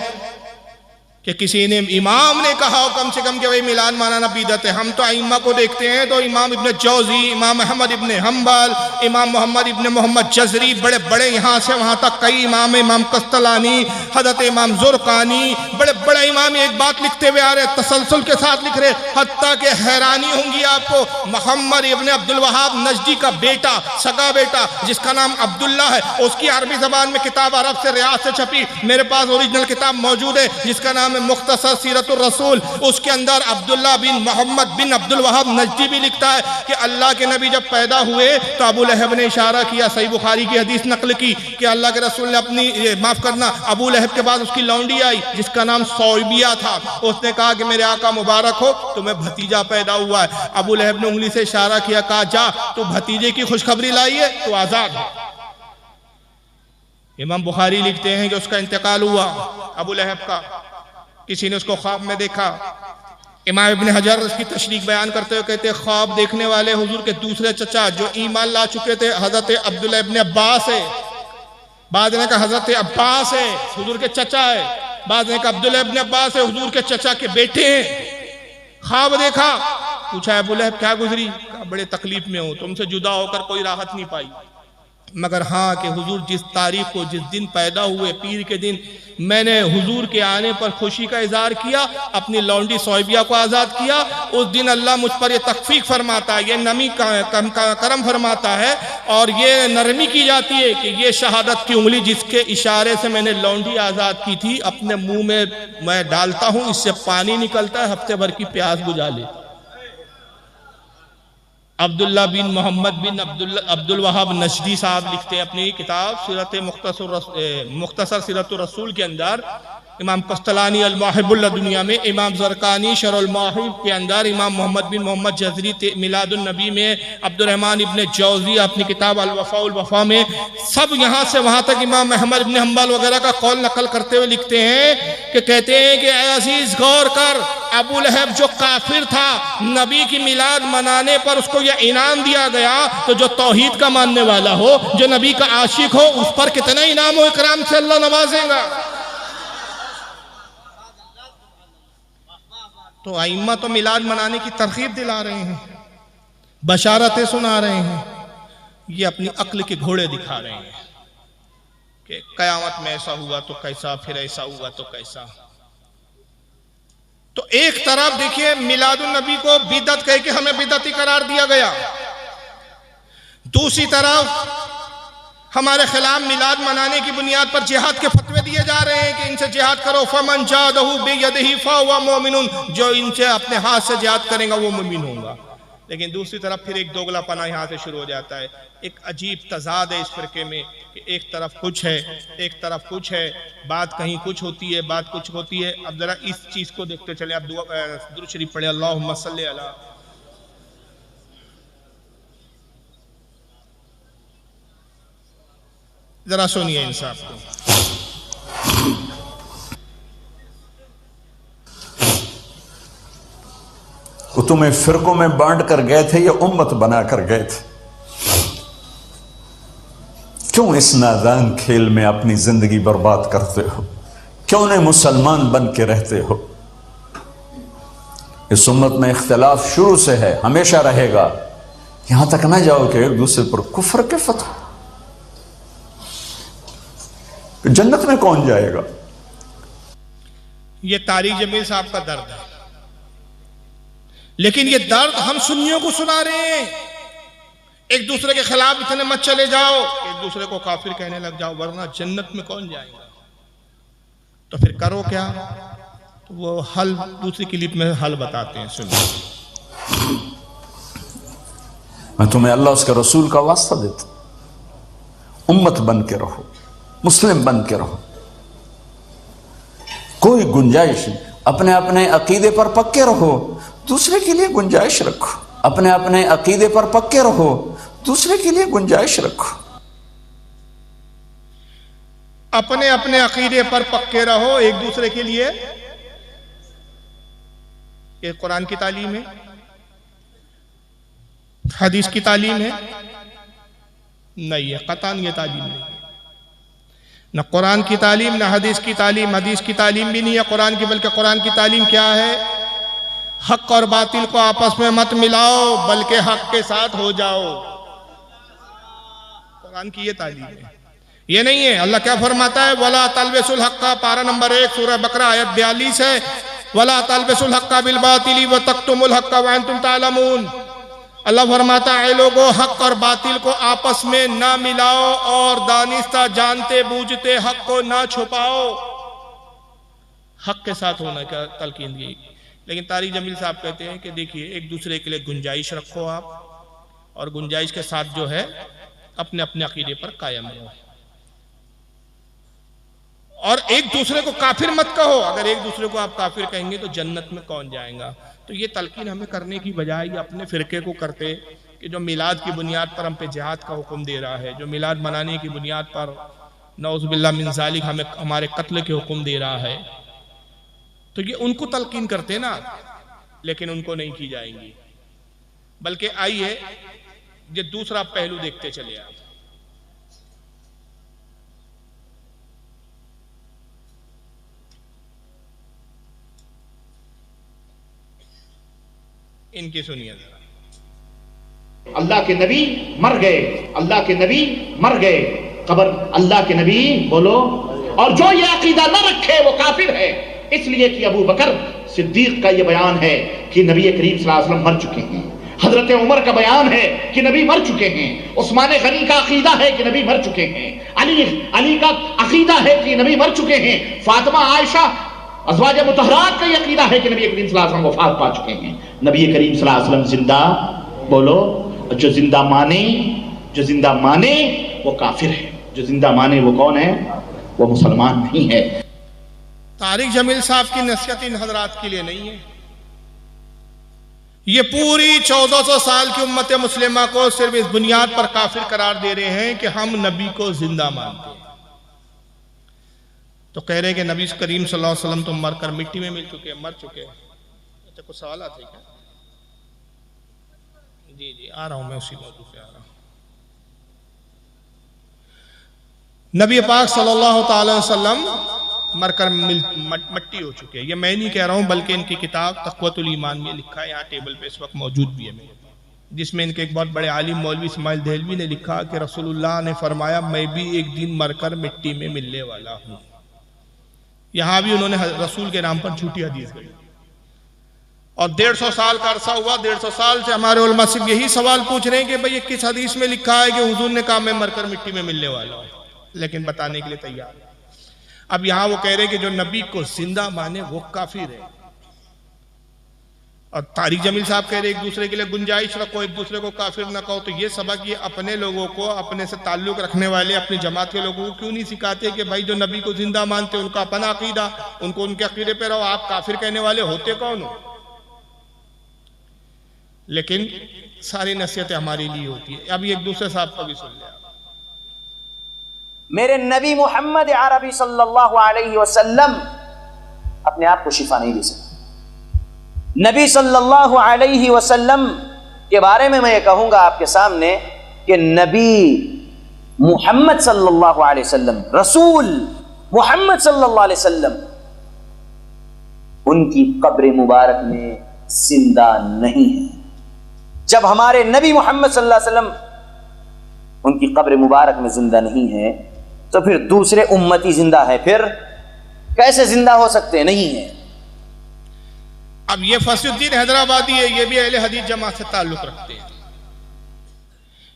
A: कि किसी ने इमाम ने कहा हो कम से कम कि भाई मिलाद मनाना बिदअत है। हम तो अइम्मा को देखते हैं तो इमाम इब्न जौजी, इमाम अहमद इब्न हम्बल, इमाम मोहम्मद इब्न मोहम्मद जजरी, बड़े बड़े यहाँ से वहाँ तक कई इमाम, इमाम कस्तलानी, हजरत इमाम जुर्कानी, बड़े बड़े इमाम एक बात लिखते हुए आ रहे, तसलसल के साथ लिख रहे, हत्ता के हैरानी होंगी आपको, मोहम्मद इब्न अब्दुल वहाब नजदी का बेटा, सगा बेटा जिसका नाम अब्दुल्ला है, उसकी अरबी जबान में किताब अरब से रियाज से छपी, मेरे पास ओरिजिनल किताब मौजूद है जिसका नाम मुख्तसर सीरतुर रसूल। उसके अंदर अब्दुल्ला बिन मोहम्मद बिन अब्दुल वहाब नजदी भी लिखता है कि अल्लाह के नबी जब पैदा हुए तो अबू लहब ने इशारा किया, सही बुखारी की हदीस नकल की कि अल्लाह के रसूल ने अपनी, माफ करना, अबू लहब के बाद उसकी लौंडी आई जिसका नाम सौबिया था, उसने कहा कि मेरे आका मुबारक हो तुम्हें भतीजा पैदा हुआ है। अबू लहब ने उंगली से इशारा किया, कहा जा तो भतीजे की खुशखबरी लाई है तो आजाद है। इमाम बुखारी लिखते हैं कि उसका इंतकाल हुआ अबू लहब का, किसी ने उसको ख्वाब में देखा। इमाम इब्न हजर उसकी तशरीह बयान करते हुए कहते हैं ख्वाब देखने वाले हुजूर के दूसरे चचा जो ईमान ला चुके थे हजरत अब्दुल्ला इब्न अब्बास है, बाद ने कहा हजरत अब्बास है हुजूर के चचा है, बाद ने कहा अब्दुल्ला इब्न अब्बास है हुजूर के चचा के बेटे हैं। ख्वाब देखा, पूछा अबू लहब क्या गुजरी, कहा बड़े तकलीफ में हूं, तुमसे जुदा होकर कोई राहत नहीं पाई, मगर हाँ कि हुजूर जिस तारीख को, जिस दिन पैदा हुए पीर के दिन, मैंने हुजूर के आने पर खुशी का इजहार किया, अपनी लौंडी सौबिया को आज़ाद किया, उस दिन अल्लाह मुझ पर ये तकफीक फरमाता है, ये नमी करम फरमाता है और ये नरमी की जाती है कि ये शहादत की उंगली जिसके इशारे से मैंने लौंडी आज़ाद की थी अपने मुंह में मैं डालता हूँ, इससे पानी निकलता है, हफ्ते भर की प्यास बुझा लेता। अब्दुल्ला बिन मोहम्मद बिन अब्दुल वहाब नजदी साहब लिखते हैं अपनी किताब मुख्तसर सीरतुर रसूल के अंदर, इमाम कस्तलानी अल माहिबुल दुनिया में, इमाम जरकानी शरउल माहिब के अंदर, इमाम मोहम्मद बिन मोहम्मद जजरी मिलादुन नबी में, अब्दुर रहमान इब्न जौजी अपनी किताब अल वफाउल वफा में, सब यहाँ से वहाँ तक इमाम अहमद इब्न हम्बल वगैरह का कौल नकल करते हुए लिखते हैं कि कहते हैं कि अजीज गौर कर, अबू लहब जो काफिर था, नबी की मिलाद मनाने पर उसको यह इनाम दिया गया, तो जो तौहीद का मानने वाला हो, जो नबी का आशिक हो, उस पर कितना इनाम व इकराम से अल्लाह नवाजेगा। तो आइम्मा तो मिलाद मनाने की तरकीब दिला रहे हैं, बशारतें सुना रहे हैं, ये अपनी अक्ल के घोड़े दिखा रहे हैं कि कयामत में ऐसा हुआ तो कैसा, फिर ऐसा हुआ तो कैसा। तो एक तरफ देखिए मिलादुन नबी को बिदअत कह के हमें बिदअती करार दिया गया, दूसरी तरफ हमारे खिलाफ मिलाद मनाने की बुनियाद पर जिहाद के फतवे दिए जा रहे हैं कि इनसे जिहाद करो, फमन जादहु बियदिही फहुव मोमिनुन, जो इनसे अपने हाथ से जिहाद करेगा वो मोमिन होगा। लेकिन दूसरी तरफ फिर एक दोगलापना यहाँ से शुरू हो जाता है, एक अजीब तजाद है इस फिरके में कि एक तरफ कुछ है, एक तरफ कुछ है, बात कहीं कुछ होती है, बात कुछ होती है। अब जरा इस चीज को देखते चले, आप दुरूद शरीफ पढ़े, अल्लाहुम्मा सल्ली अला। जरा सुनिए इंसाफ को।
D: वो तुम्हें फिरकों में बांट कर गए थे या उम्मत बना कर गए थे? क्यों इस नादान खेल में अपनी जिंदगी बर्बाद करते हो? क्यों नहीं मुसलमान बन के रहते हो? इस उम्मत में इख्तिलाफ शुरू से है, हमेशा रहेगा, यहां तक ना जाओ कि एक दूसरे पर कुफ्र के फतवा। जन्नत में कौन जाएगा?
A: ये तारिक जमील साहब का दर्द है, लेकिन ये दर्द हम सुन्नियों को सुना रहे हैं। एक दूसरे के खिलाफ इतने मत चले जाओ, एक दूसरे को काफिर कहने लग जाओ, वरना जन्नत में कौन जाएगा। तो फिर करो क्या? तो वो हल दूसरी क्लिप में हल बताते हैं, सुनिए।
D: मैं तुम्हें अल्लाह उसके रसूल का वास्ता देता, उम्मत बन के रहो, मुस्लिम बन के रहो, कोई गुंजाइश, अपने अपने अकीदे पर पक्के रहो, दूसरे के लिए गुंजाइश रखो, अपने अपने अकीदे पर पक्के रहो, दूसरे के लिए गुंजाइश रखो।
A: अपने अपने अकीदे पर पक्के रहो, एक दूसरे के लिए, ये कुरान की तालीम है। हदीस की तालीम है? नहीं है, कतान ये तालीम नहीं है। न कुरान की तालीम न हदीस की तालीम। हदीस की तालीम भी नहीं है कुरान की, बल्कि कुरान की तालीम क्या है? हक और बातिल को आपस में मत मिलाओ, बल्कि हक के साथ हो जाओ। कुरान की ये तालीम है, ये नहीं है। अल्लाह क्या फरमाता है? वला तलबिसुल हक्का, पारा नंबर 1 सूरह बकरा आयत 42 है। वला तलबिसुल हक्का बिल बातिली व तक्तुमुल हक्का व अंतुम तालमून। अल्लाह फरमाता है लोगों, हक और बातिल को आपस में ना मिलाओ और दानिस्ता जानते बूझते हक को ना छुपाओ। हक के साथ होना का तलकीन दी। लेकिन तारिक जमील साहब कहते हैं कि देखिए, एक दूसरे के लिए गुंजाइश रखो आप, और गुंजाइश के साथ जो है अपने अपने अकीदे पर कायम रहो, और एक दूसरे को काफिर मत कहो। अगर एक दूसरे को आप काफिर कहेंगे तो जन्नत में कौन जाएगा? तो ये तलकीन हमें करने की बजाय ये अपने फिरके को करते कि जो मिलाद की बुनियाद पर हम पे जिहाद का हुक्म दे रहा है, जो मिलाद मनाने की बुनियाद पर नौज़ुबिल्लाह मिन ज़ालिक हमें हमारे कत्ल के हुक्म दे रहा है, तो ये उनको तलकीन करते ना, लेकिन उनको नहीं की जाएंगी। बल्कि आइए ये दूसरा पहलू देखते चले आप। इनकी सुनिए जरा।
E: अल्लाह के नबी मर गए, अल्लाह के नबी मर गए, कब्र अल्लाह के नबी बोलो। और जो ये अकीदा न रखे वो काफिर है। इसलिए कि अबू बकर सिद्दीक का ये बयान है कि नबी करीम सल्लल्लाहु अलैहि वसल्लम मर चुके हैं। हजरत उमर का बयान है कि नबी मर चुके हैं। उस्मान गनी का अकीदा है कि नबी मर चुके हैं। अली का अकीदा है कि नबी मर चुके हैं। फातिमा आयशा अज़वाज मुतहरात का यह अकीदा है कि नबी करीम सल्लल्लाहु अलैहि वसल्लम वफात पा चुके हैं। नबी करीम सल्लल्लाहु अलैहि वसल्लम जिंदा बोलो। जो जिंदा माने वो काफिर है, जो जिंदा माने वो कौन है? वो मुसलमान नहीं है।
A: तारिक जमील साहब की नसीहत इन हजरात के लिए नहीं है। ये पूरी 1400 साल की उम्मत मुस्लिमा को सिर्फ इस बुनियाद पर काफिर करार दे रहे हैं कि हम नबी को जिंदा मानते हैं। तो कह रहे हैं कि नबी करीम सल्लल्लाहु अलैहि वसल्लम तो मरकर मिट्टी में मिल चुके, मर चुके। तो कुछ सवाल आते क्या? जी आ रहा हूं मैं, उसी मौजूद पे आ रहा हूं। नबी पाक सल्लल्लाहु अलैहि वसल्लम मरकर मट्टी हो चुके हैं। ये मैं नहीं कह रहा हूं, बल्कि इनकी किताब तक़वतुल ईमान में लिखा है, यहाँ टेबल पे इस वक्त मौजूद भी है मेरे, जिसमें इनके एक बहुत बड़े आलिम मौलवी इस्माइल देहलवी ने लिखा कि रसूलुल्लाह ने फरमाया मैं भी एक दिन मरकर मिट्टी में मिलने वाला हूं। यहां भी उन्होंने रसूल के नाम पर झूठी हदीस गढ़ी। और 150 साल का अरसा हुआ, 150 साल से हमारे उलमा सिर्फ यही सवाल पूछ रहे हैं कि भाई किस हदीस में लिखा है कि हुजूर ने कहा मैं मरकर मिट्टी में मिलने वाला हूं, लेकिन बताने के लिए तैयार है। अब यहां वो कह रहे हैं कि जो नबी को जिंदा माने वो काफिर है। और तारिक जमील साहब कह रहे एक दूसरे के लिए गुंजाइश रखो, एक दूसरे को काफिर ना कहो। तो ये सबक ये अपने लोगों को, अपने से ताल्लुक रखने वाले अपनी जमात के लोगों को क्यों नहीं सिखाते कि भाई जो नबी को जिंदा मानते उनका अपना अकीदा, उनको उनके अकीदे पे रहो, आप काफिर कहने वाले होते कौन हो? लेकिन सारी नसीहतें हमारे लिए होती है। अब एक दूसरे साहब को भी सुन लिया।
F: मेरे नबी मोहम्मद अरबी सल्लल्लाहु अलैहि वसल्लम अपने आप को शिफा नहीं दे सकते। नबी सल्लल्लाहु अलैहि वसल्लम के बारे में मैं ये कहूंगा आपके सामने कि नबी मोहम्मद सल्लल्लाहु अलैहि वसल्लम, रसूल मोहम्मद सल्लल्लाहु अलैहि वसल्लम, उनकी कब्र मुबारक में जिंदा नहीं है। जब हमारे नबी मोहम्मद सल्लल्लाहु अलैहि वसल्लम उनकी कब्र मुबारक में जिंदा नहीं है, तो फिर दूसरे उम्मती जिंदा है, फिर कैसे जिंदा हो सकते? नहीं है।
A: अब ये फसीउद्दीन हैदराबादी है, ये भी अहले हदीस जमात से ताल्लुक रखते हैं।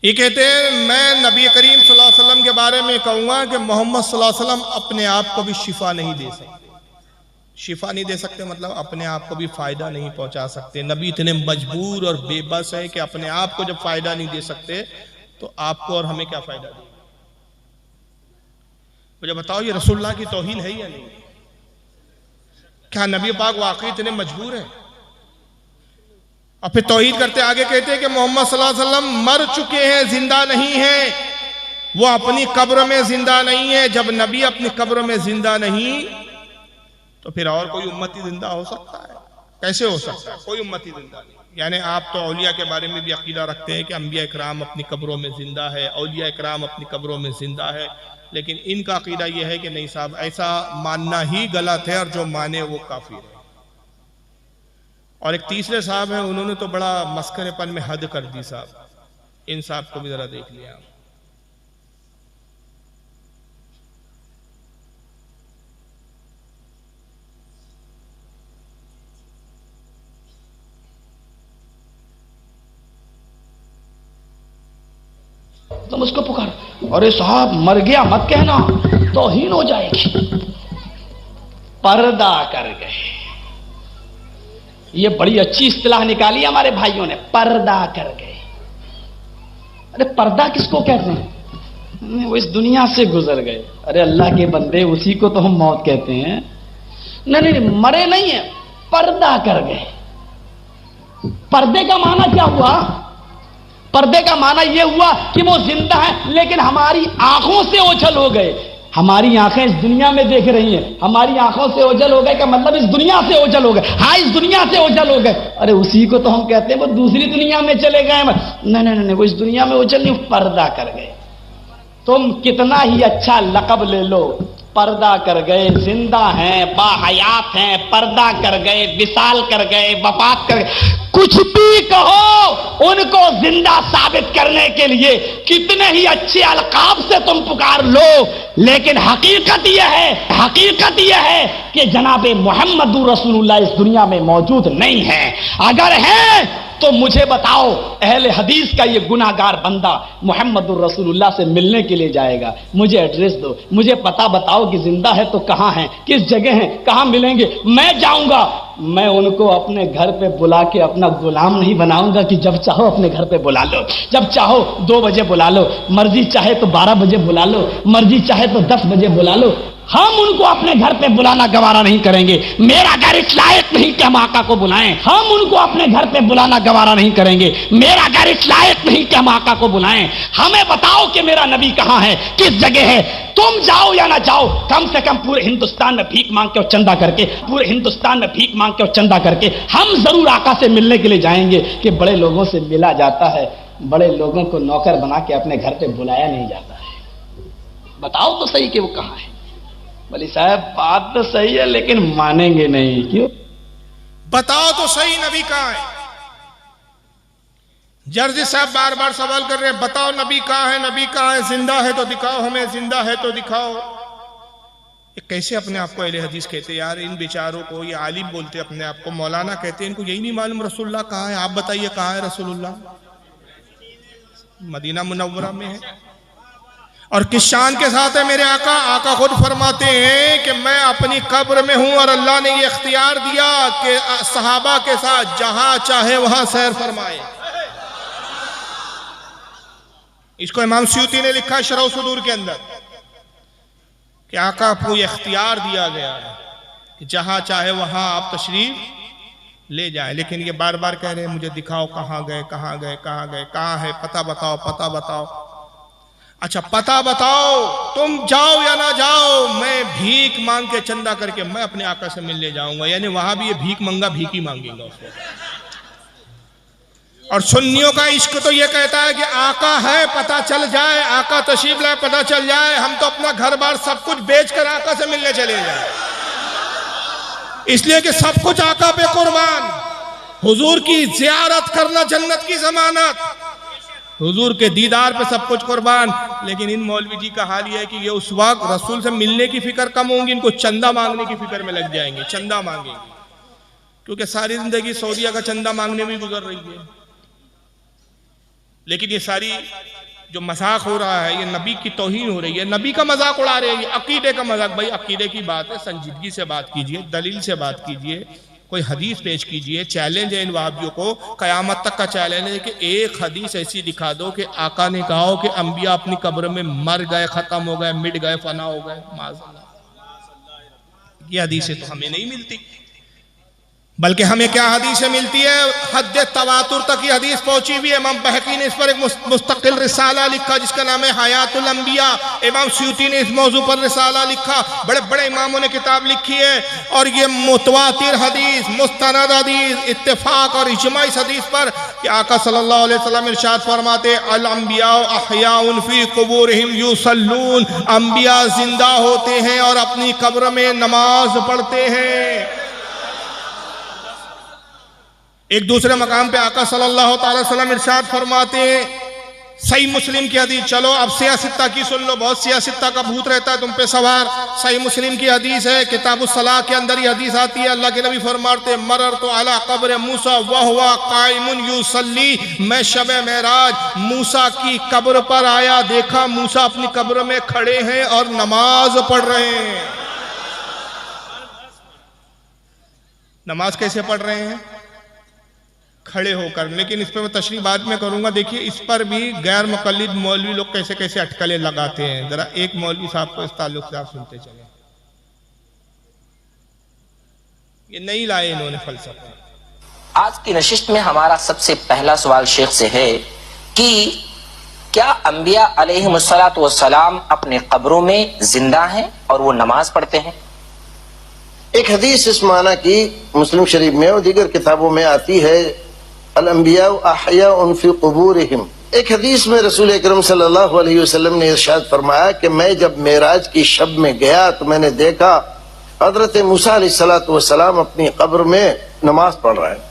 A: ये कहते हैं मैं नबी करीम सल्लल्लाहु अलैहि वसल्लम के बारे में कहूंगा कि मोहम्मद सल्लल्लाहु अलैहि वसल्लम अपने आप को भी शिफा नहीं दे सकते। शिफा नहीं दे सकते मतलब अपने आप को भी फायदा नहीं पहुंचा सकते। नबी इतने मजबूर और बेबस है कि अपने आप को जब फायदा नहीं दे सकते तो आपको और हमें क्या फायदा देगा? मुझे बताओ ये रसूलुल्लाह की तौहीन है या नहीं? क्या नबी पाक वाकई इतने मजबूर हैं? और फिर तौहीद करते आगे कहते हैं कि मोहम्मद सल्लल्लाहु अलैहि वसल्लम मर चुके हैं, जिंदा नहीं है, वो अपनी कब्र में जिंदा नहीं है। जब नबी अपनी कब्र में जिंदा नहीं तो फिर और कोई उम्मती जिंदा हो सकता है? कैसे हो सकता है? कोई उम्मती जिंदा नहीं। यानी आप तो औलिया के बारे में भी अकीदा रखते हैं कि अंबिया इकराम अपनी कब्रों में जिंदा है, औलिया इकराम अपनी कब्रों में जिंदा है, लेकिन इनका अकीदा यह है कि नहीं साहब, ऐसा मानना ही गलत है और जो माने वो काफिर है। और एक तीसरे साहब हैं, उन्होंने तो बड़ा मस्करेपन में हद कर दी साहब। इन साहब को भी जरा देख लिया।
G: तुम उसको पुकार, अरे साहब मर गया मत कहना, तौहीन हो जाएगी। पर्दा कर गए, ये बड़ी अच्छी इस्तिलाह निकाली हमारे भाइयों ने, पर्दा कर गए। अरे पर्दा किसको कहते हैं? वो इस दुनिया से गुजर गए। अरे अल्लाह के बंदे, उसी को तो हम मौत कहते हैं। नहीं नहीं, मरे नहीं है, पर्दा कर गए। पर्दे का माना क्या हुआ? पर्दे का माना यह हुआ कि वो जिंदा है लेकिन हमारी आंखों से ओझल हो गए। हमारी आंखें इस दुनिया में देख रही हैं, हमारी आंखों से ओझल हो गए का मतलब इस दुनिया से ओझल हो गए। हाँ, इस दुनिया से ओझल हो गए। अरे उसी को तो हम कहते हैं वो दूसरी दुनिया में चले गए। नहीं नहीं नहीं, वो इस दुनिया में ओझल नहीं, पर्दा कर गए। तुम कितना ही अच्छा लक़ब ले लो, पर्दा कर गए। जिंदा हैं, बाहयात हैं, पर्दा कर गए, विसाल कर गए, वफात कर गए, कुछ भी कहो, उनको जिंदा साबित करने के लिए कितने ही अच्छे अलकाब से तुम पुकार लो, लेकिन हकीकत यह है कि जनाबे मोहम्मदुर रसूलुल्लाह इस दुनिया में मौजूद नहीं है। अगर है तो मुझे बताओ, अहले हदीस का ये गुनाहगार बंदा मोहम्मदुर रसूलुल्लाह से मिलने के लिए जाएगा, मुझे एड्रेस दो, मुझे पता बताओ कि जिंदा है तो कहाँ है, किस जगह है, कहाँ मिलेंगे, मैं जाऊंगा। मैं उनको अपने घर पे बुला के अपना गुलाम नहीं बनाऊंगा कि जब चाहो अपने घर पे बुला लो, जब चाहो 2 बजे बुला लो, मर्जी चाहे तो 12 बजे बुला लो, मर्जी चाहे तो 10 बजे बुला लो। हम उनको अपने घर पे बुलाना गवारा नहीं करेंगे। मेरा घर इस लायक नहीं कि हम आका को बुलाएं। हम उनको अपने घर पे बुलाना गवारा नहीं करेंगे। मेरा घर इस लायक नहीं कि हम आका को बुलाएं। हमें बताओ कि मेरा नबी कहां है, किस जगह है। तुम जाओ या ना जाओ, कम से कम पूरे हिंदुस्तान में भीख मांग के और चंदा करके, पूरे हिंदुस्तान में भीख मांग के और चंदा करके हम जरूर आका से मिलने के लिए जाएंगे। कि बड़े लोगों से मिला जाता है, बड़े लोगों को नौकर बना के अपने घर पे बुलाया नहीं जाता है। बताओ तो सही कि वो कहां है। बोली साहब बात तो सही है लेकिन मानेंगे नहीं। क्यों?
A: बताओ तो सही नबी कहां है। जर्जी साहब बार बार सवाल कर रहे हैं, बताओ नबी कहां है, नबी कहां है, जिंदा है तो दिखाओ हमें, जिंदा है तो दिखाओ। ये कैसे अपने आप को अहले हदीस कहते हैं यार? इन बेचारों को ये आलिम बोलते अपने आप को, मौलाना कहते हैं, इनको यही नहीं मालूम रसूलुल्लाह कहां है। आप बताइए कहां है रसूलुल्लाह? मदीना मुनव्वरा में है। और किस शान के साथ है मेरे आका? आका खुद फरमाते हैं कि मैं अपनी कब्र में हूं और अल्लाह ने ये इख्तियार दिया कि सहाबा के साथ जहां चाहे वहां सैर फरमाए। इसको इमाम स्यूती ने लिखा शरह सुदूर के अंदर कि आका को ये इख्तियार दिया गया है कि जहां चाहे वहां आप तशरीफ ले जाए। लेकिन ये बार बार कह रहे हैं मुझे दिखाओ कहां गए, कहां गए, कहां गए, कहां है, पता बताओ, पता बताओ। अच्छा पता बताओ, तुम जाओ या ना जाओ, मैं भीख मांग के चंदा करके मैं अपने आका से मिलने जाऊंगा। यानी वहां भी ये भीख मंगा भीख ही मांगेगा उसको। और सुन्नियों का इश्क तो ये कहता है कि आका है पता चल जाए, आका तशरीफ लाए पता चल जाए, हम तो अपना घर बार सब कुछ बेचकर आका से मिलने चले जाए। इसलिए कि सब कुछ आका पे कुर्बान। हुजूर की जियारत करना जन्नत की जमानत, हुजूर के दीदार पे सब कुछ कुर्बान। लेकिन इन मौलवी जी का हाल ये है कि ये उस वक्त रसूल से मिलने की फिक्र कम होंगी, इनको चंदा मांगने की फिक्र में लग जाएंगे, चंदा मांगेंगे, क्योंकि सारी जिंदगी सऊदीया का चंदा मांगने में गुजर रही है। लेकिन ये सारी जो मजाक हो रहा है, ये नबी की तौहीन हो रही है, नबी का मजाक उड़ा रहे हैं, ये अकीदे का मजाक। भाई अकीदे की बात है, संजीदगी से बात कीजिए, दलील से बात कीजिए, कोई हदीस पेश कीजिए। चैलेंज है इन वहाबियों को, कयामत तक का चैलेंज है कि एक हदीस ऐसी दिखा दो कि आका ने कहा हो कि अंबिया अपनी कब्र में मर गए, खत्म हो गए, मिट गए, फना हो गए। माज़अल्लाह, ये हदीसें तो हमें नहीं मिलती। बल्कि हमें क्या हदीस से मिलती है, हद तवातुर तक की हदीस पहुंची हुई है। इमाम बहकी ने इस पर एक मुस्तकिल रिसाला लिखा जिसका नाम है हयातुल अंबिया। इमाम स्यूती ने इस मौजू पर रिसाला लिखा। बड़े बड़े इमामों ने किताब लिखी है। और ये मुतवातिर हदीस, मुस्तनद हदीस, इत्तेफाक और इजमा इस हदीस पर कि आका सल्लल्लाहु अलैहि वसल्लम इरशाद फरमाते अल अंबिया अहयाउन फी कुबूरिहिम युसल्लून, अंबिया जिंदा होते हैं और अपनी कब्र में नमाज पढ़ते हैं। एक दूसरे मकाम पे आका सल्लल्लाहु अलैहि वसल्लम इरशाद फरमाते हैं, सही मुस्लिम की हदीस, चलो अब सियासित्ता की सुन लो, बहुत सियासित्ता का भूत रहता है तुम पे सवार। सही मुस्लिम की हदीस है, किताबुस सलाह के अंदर ये हदीस आती है। अल्लाह के नबी फरमाते मररतु अला कब्र मूसा वहुवा काइमुन युसल्ली, मैं शबे मेराज मूसा की कब्र पर आया, देखा मूसा अपनी कब्र में खड़े हैं और नमाज पढ़ रहे हैं। नमाज कैसे पढ़ रहे हैं? खड़े होकर। लेकिन इस पर मैं तशरीह बाद में करूंगा। देखिए इस पर भी गैर मुकल्लिद मौलवी लोग कैसे कैसे अटकलें लगाते हैं। जरा एक मौलवी साहब को इस ताल्लुक से आप सुनते चले। ये नहीं लाए इन्होंने फलसफा।
H: आज की नशिस्त में हमारा सबसे पहला सवाल शेख से है कि क्या अंबिया अलैहिमुस्सलातु वस्सलाम अपने कब्रों में जिंदा हैं और वो नमाज पढ़ते हैं?
I: एक हदीस इस माना की मुस्लिम शरीफ में और दीगर किताबों में आती है, अल अंबिया अहयाउन फी कुबूरिहिम। एक हदीस में रसूल अकरम सल्लल्लाहु अलैहि वसल्लम ने इरशाद फरमाया कि मैं जब मेराज की शब में गया तो मैंने देखा हजरत मूसा अलैहिस्सलातु वस्सलाम अपनी कब्र में नमाज पढ़ रहे हैं।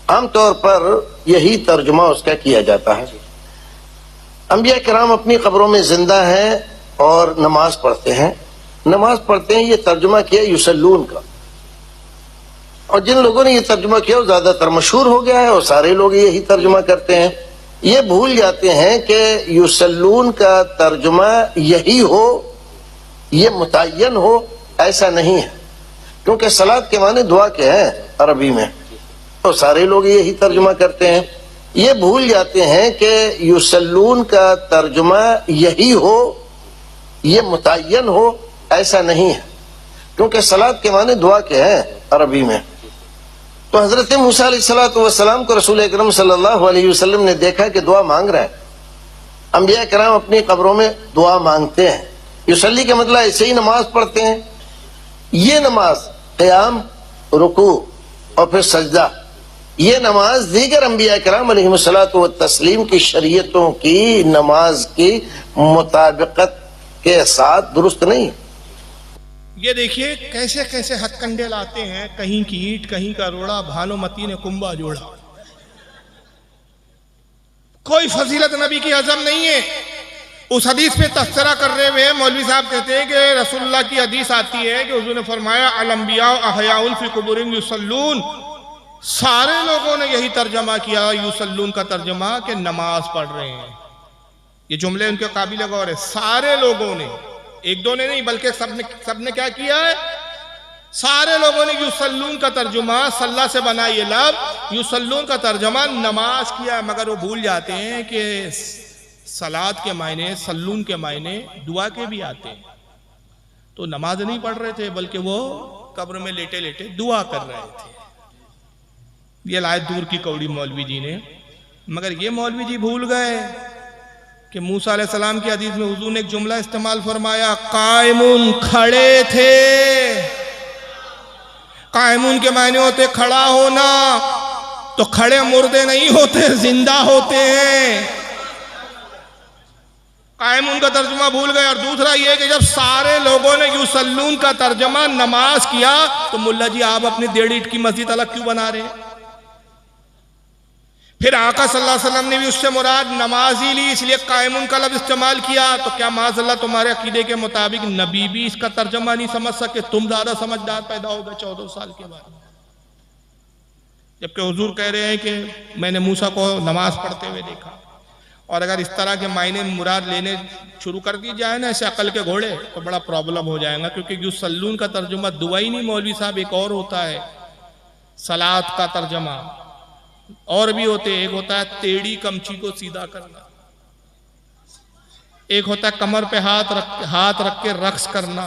I: आमतौर पर यही तर्जुमा उसका किया जाता है, अंबिया किराम अपनी कब्रों में जिंदा हैं और नमाज पढ़ते हैं। नमाज पढ़ते हैं, ये तर्जुमा किया युसल्लून का। और जिन लोगों ने ये तर्जुमा किया वो ज्यादातर मशहूर हो गया है और सारे लोग यही तर्जुमा करते हैं। ये भूल जाते हैं कि युसल्लून का तर्जुमा यही हो, ये मुतय्यन हो, ऐसा नहीं है, क्योंकि सलात के माने दुआ के हैं अरबी में, तो सारे लोग यही तर्जुमा करते हैं। ये भूल जाते हैं कि युसल्लून का तर्जुमा यही हो, ये मुतय्यन हो, ऐसा नहीं है, क्योंकि सलात के माने दुआ के हैं अरबी में। तो हजरत मूसा अलैहिस्सलातु वस्सलाम को रसूल अकरम सल्लल्लाहु अलैहि वसल्लम ने देखा कि दुआ मांग रहे हैं। अंबिया किराम अपनी कब्रों में दुआ मांगते हैं। युसल्ली का मतलब ऐसे ही नमाज पढ़ते हैं। ये नमाज क़याम, रुकू और फिर सजदा, ये नमाज दीगर अंबिया किराम अलैहिमुस्सलातु वत्तस्लीम की शरीयतों की नमाज की मुताबिकत के साथ दुरुस्त नहीं।
A: ये देखिए कैसे कैसे हथकंडे लाते हैं, कहीं की ईंट कहीं का रोड़ा, भानुमती ने कुंभा जोड़ा। कोई फजीलत नबी की हजम नहीं है। उस हदीस पे तस्करा कर रहे हुए मौलवी साहब कहते हैं कि रसूलुल्लाह की हदीस आती है कि हुजूर ने फरमाया अल अंबिया अहयाउन फी कुबूरिहिम युसल्लून। सारे लोगों ने यही तर्जमा किया, युसल्लून का तर्जमा कि नमाज पढ़ रहे हैं। ये जुमले उनके काबिल गौर है। सारे लोगों ने, एक दो ने नहीं बल्कि सबने क्या किया है, सारे लोगों ने युसल्लून का तर्जुमा, सल्ला से बना ये लब, युसल्लून का तर्जुमा नमाज किया। मगर वो भूल जाते हैं कि सलात के मायने, सल्लून के मायने दुआ के भी आते हैं। तो नमाज नहीं पढ़ रहे थे बल्कि वो कब्र में लेटे लेटे दुआ कर रहे थे। ये लाए दूर की कौड़ी मौलवी जी ने। मगर ये मौलवी जी भूल गए कि मूसा अलैहिस्सलाम की हदीस में हुजूर ने एक जुमला इस्तेमाल फरमाया, कायमुन, खड़े थे। कायमुन के मायने होते खड़ा होना, तो खड़े मुर्दे नहीं होते, जिंदा होते हैं। कायमुन का तर्जुमा भूल गए। और दूसरा यह कि जब सारे लोगों ने युसल्लून का तर्जुमा नमाज किया तो मुल्ला जी आप अपनी 1.5 ईंट की मस्जिद अलग क्यों बना रहे हैं? फिर आका सल्लल्लाहु अलैहि वसल्लम ने भी उससे मुराद नमाज ही ली, इसलिए कायमुन का लफ्ज़ इस्तेमाल किया। तो क्या माज़अल्लाह तुम्हारे अकीदे के मुताबिक नबी भी इसका तर्जमा नहीं समझ सके? तुम ज्यादा समझदार पैदा हो गए 14 साल के बाद, जबकि हुजूर कह रहे हैं कि मैंने मूसा को नमाज पढ़ते हुए देखा। और अगर इस तरह के मायने मुराद लेने शुरू कर दी जाए ना ऐसे अकल के घोड़े, तो बड़ा प्रॉब्लम हो जाएगा। क्योंकि युसल्लून का तर्जुमा दुआ ही नहीं मौलवी साहब, एक और होता है सलात का तर्जमा, और भी होते। एक होता है टेढ़ी कमची को सीधा करना, एक होता है कमर पे हाथ रख के रक्स करना,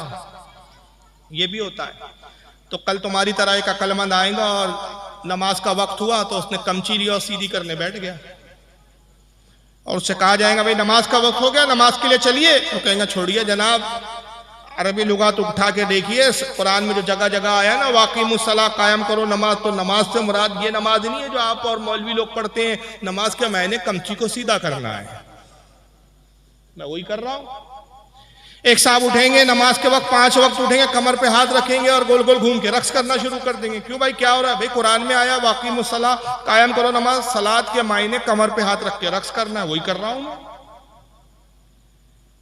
A: ये भी होता है। तो कल तुम्हारी तरह एक अक्लमंद आएगा और नमाज का वक्त हुआ तो उसने कमची लिया और सीधी करने बैठ गया, और उससे कहा जाएगा भाई नमाज का वक्त हो गया, नमाज के लिए चलिए, तो कहेंगे छोड़िए जनाब, अरबी लुगात उठा के देखिए, कुरान में जो जगह जगह आया ना वाक़िमुस्सलाह, कायम करो नमाज, तो नमाज से मुराद ये नमाज नहीं है जो आप और मौलवी लोग पढ़ते हैं, नमाज के मायने कमची को सीधा करना है। मैं वही कर रहा हूं। एक साहब उठेंगे नमाज के वक्त 5 वक्त उठेंगे, कमर पे हाथ रखेंगे और गोल गोल घूम के रक्स करना शुरू कर देंगे। क्यों भाई, क्या हो रहा है? भाई कुरान में आया वाक़िमुस्सलाह, कायम करो नमाज, सलात के मायने कमर पे हाथ रख के रक्स करना है, वही कर रहा हूं मैं।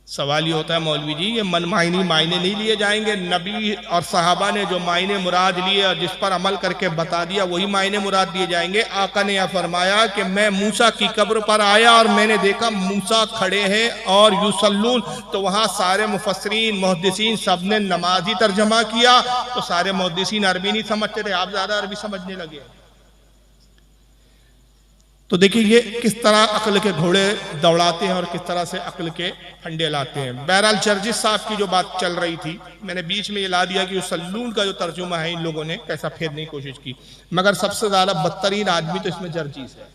A: सवाल ये होता है मौलवी जी ये मनमाइनी मायने नहीं लिए जाएंगे? नबी और सहाबा ने जो मायने मुराद लिए और जिस पर अमल करके बता दिया वही मायने मुराद दिए जाएंगे। आका ने यह फरमाया कि मैं मूसा की कब्र पर आया और मैंने देखा मूसा खड़े हैं और युसल्लून, तो वहां सारे मुफस्सिरीन मुहद्दिसीन सब ने नमाजी तर्जमा किया, तो सारे मुहद्दिसीन अरबी नहीं समझते थे, आप ज्यादा अरबी समझने लगे। तो देखिए ये किस तरह अक्ल के घोड़े दौड़ाते हैं और किस तरह से अक्ल के फंडे लाते हैं। बहरहाल जर्जिस साहब की जो बात चल रही थी, मैंने बीच में ये ला दिया कि सल्लून का जो तर्जुमा है इन लोगों ने कैसा फेरने की कोशिश की, मगर सबसे ज्यादा बदतरीन आदमी तो इसमें जर्जिस है।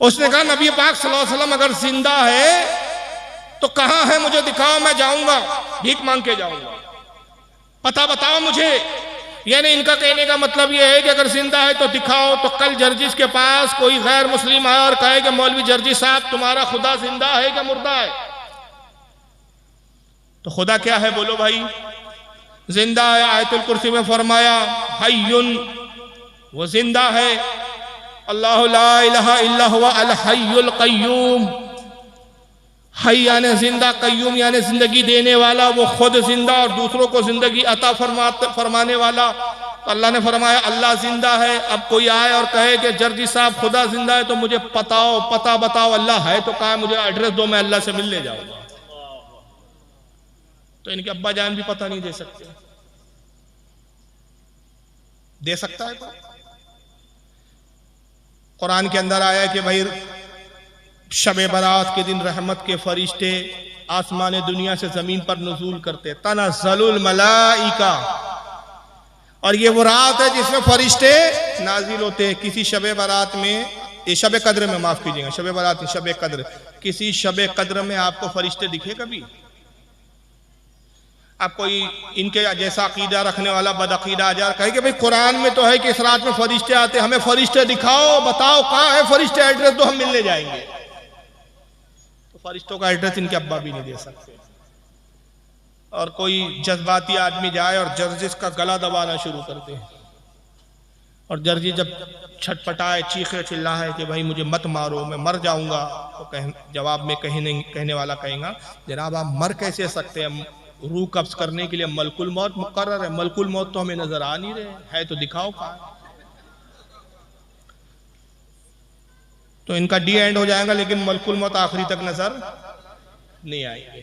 A: उसने कहा नबी पाक सल्लल्लाहु अलैहि वसल्लम अगर जिंदा है तो कहां है, मुझे दिखाओ, मैं जाऊंगा, भीख मांग के जाऊंगा, पता बताओ मुझे। यानी इनका कहने का मतलब यह है कि अगर जिंदा है तो दिखाओ। तो कल जर्जिस के पास कोई गैर मुस्लिम आया और कहे कि मौलवी जर्जिस साहब तुम्हारा खुदा जिंदा है क्या मुर्दा है? तो खुदा क्या है बोलो भाई? जिंदा है, आयतुल कुर्सी में फरमाया हय्युन, वो जिंदा है, अल्लाहु ला इलाहा इल्ला हुवा अल हय्युल कय्यूम। हय यानी जिंदा, कय्यूम यानी जिंदगी देने वाला, वो खुद जिंदा और दूसरों को जिंदगी अता फरमाने वाला। तो अल्लाह ने फरमाया अल्लाह जिंदा है। अब कोई आए और कहे कि जर्जी साहब खुदा जिंदा है तो मुझे पता बताओ अल्लाह है तो कहा मुझे एड्रेस दो, मैं अल्लाह से मिलने जाऊंगा। तो इनके अब्बा जान भी पता नहीं दे सकते, दे सकता है कोई? कुरान के अंदर आया कि भाई शबे बारात के दिन रहमत के फरिश्ते आसमान दुनिया से जमीन पर नुज़ूल करते, तनज़्ज़लुल मलाइका, और ये वो रात है जिसमें फरिश्ते नाजिल होते हैं। किसी शबे बारात में, ये शबे कद्र में, माफ कीजिएगा, शबे बारात शबे कद्र, किसी शबे कद्र में आपको फरिश्ते दिखे कभी? आप कोई इनके जैसा अकीदा रखने वाला बदअकीदा आ जा कहे कि भाई कुरान में तो है कि इस रात में फरिश्ते आते, हमें फरिश्ते दिखाओ, बताओ कहां है फरिश्ते, एड्रेस दो, हम मिलने जाएंगे। तो फरिश्तों का एड्रेस इनके अब्बा भी नहीं दे सकते। और कोई जज्बाती आदमी जाए और जर्जिस का गला दबाना शुरू कर दे, और जर्जी जब छटपटाए, चीखे चिल्लाए कि भाई मुझे मत मारो, मैं मर जाऊंगा, तो जवाब में कहने वाला कहेगा जनाब आप मर कैसे सकते हैं, रूह कब्ज करने के लिए मलकुल मौत मुकर्रर है, मलकुल मौत तो हमें नजर आ नहीं रहे है, तो दिखाओ कहां। तो इनका डी एंड हो जाएगा, लेकिन मलकुल मौत आखिरी तक नजर नहीं आएंगे।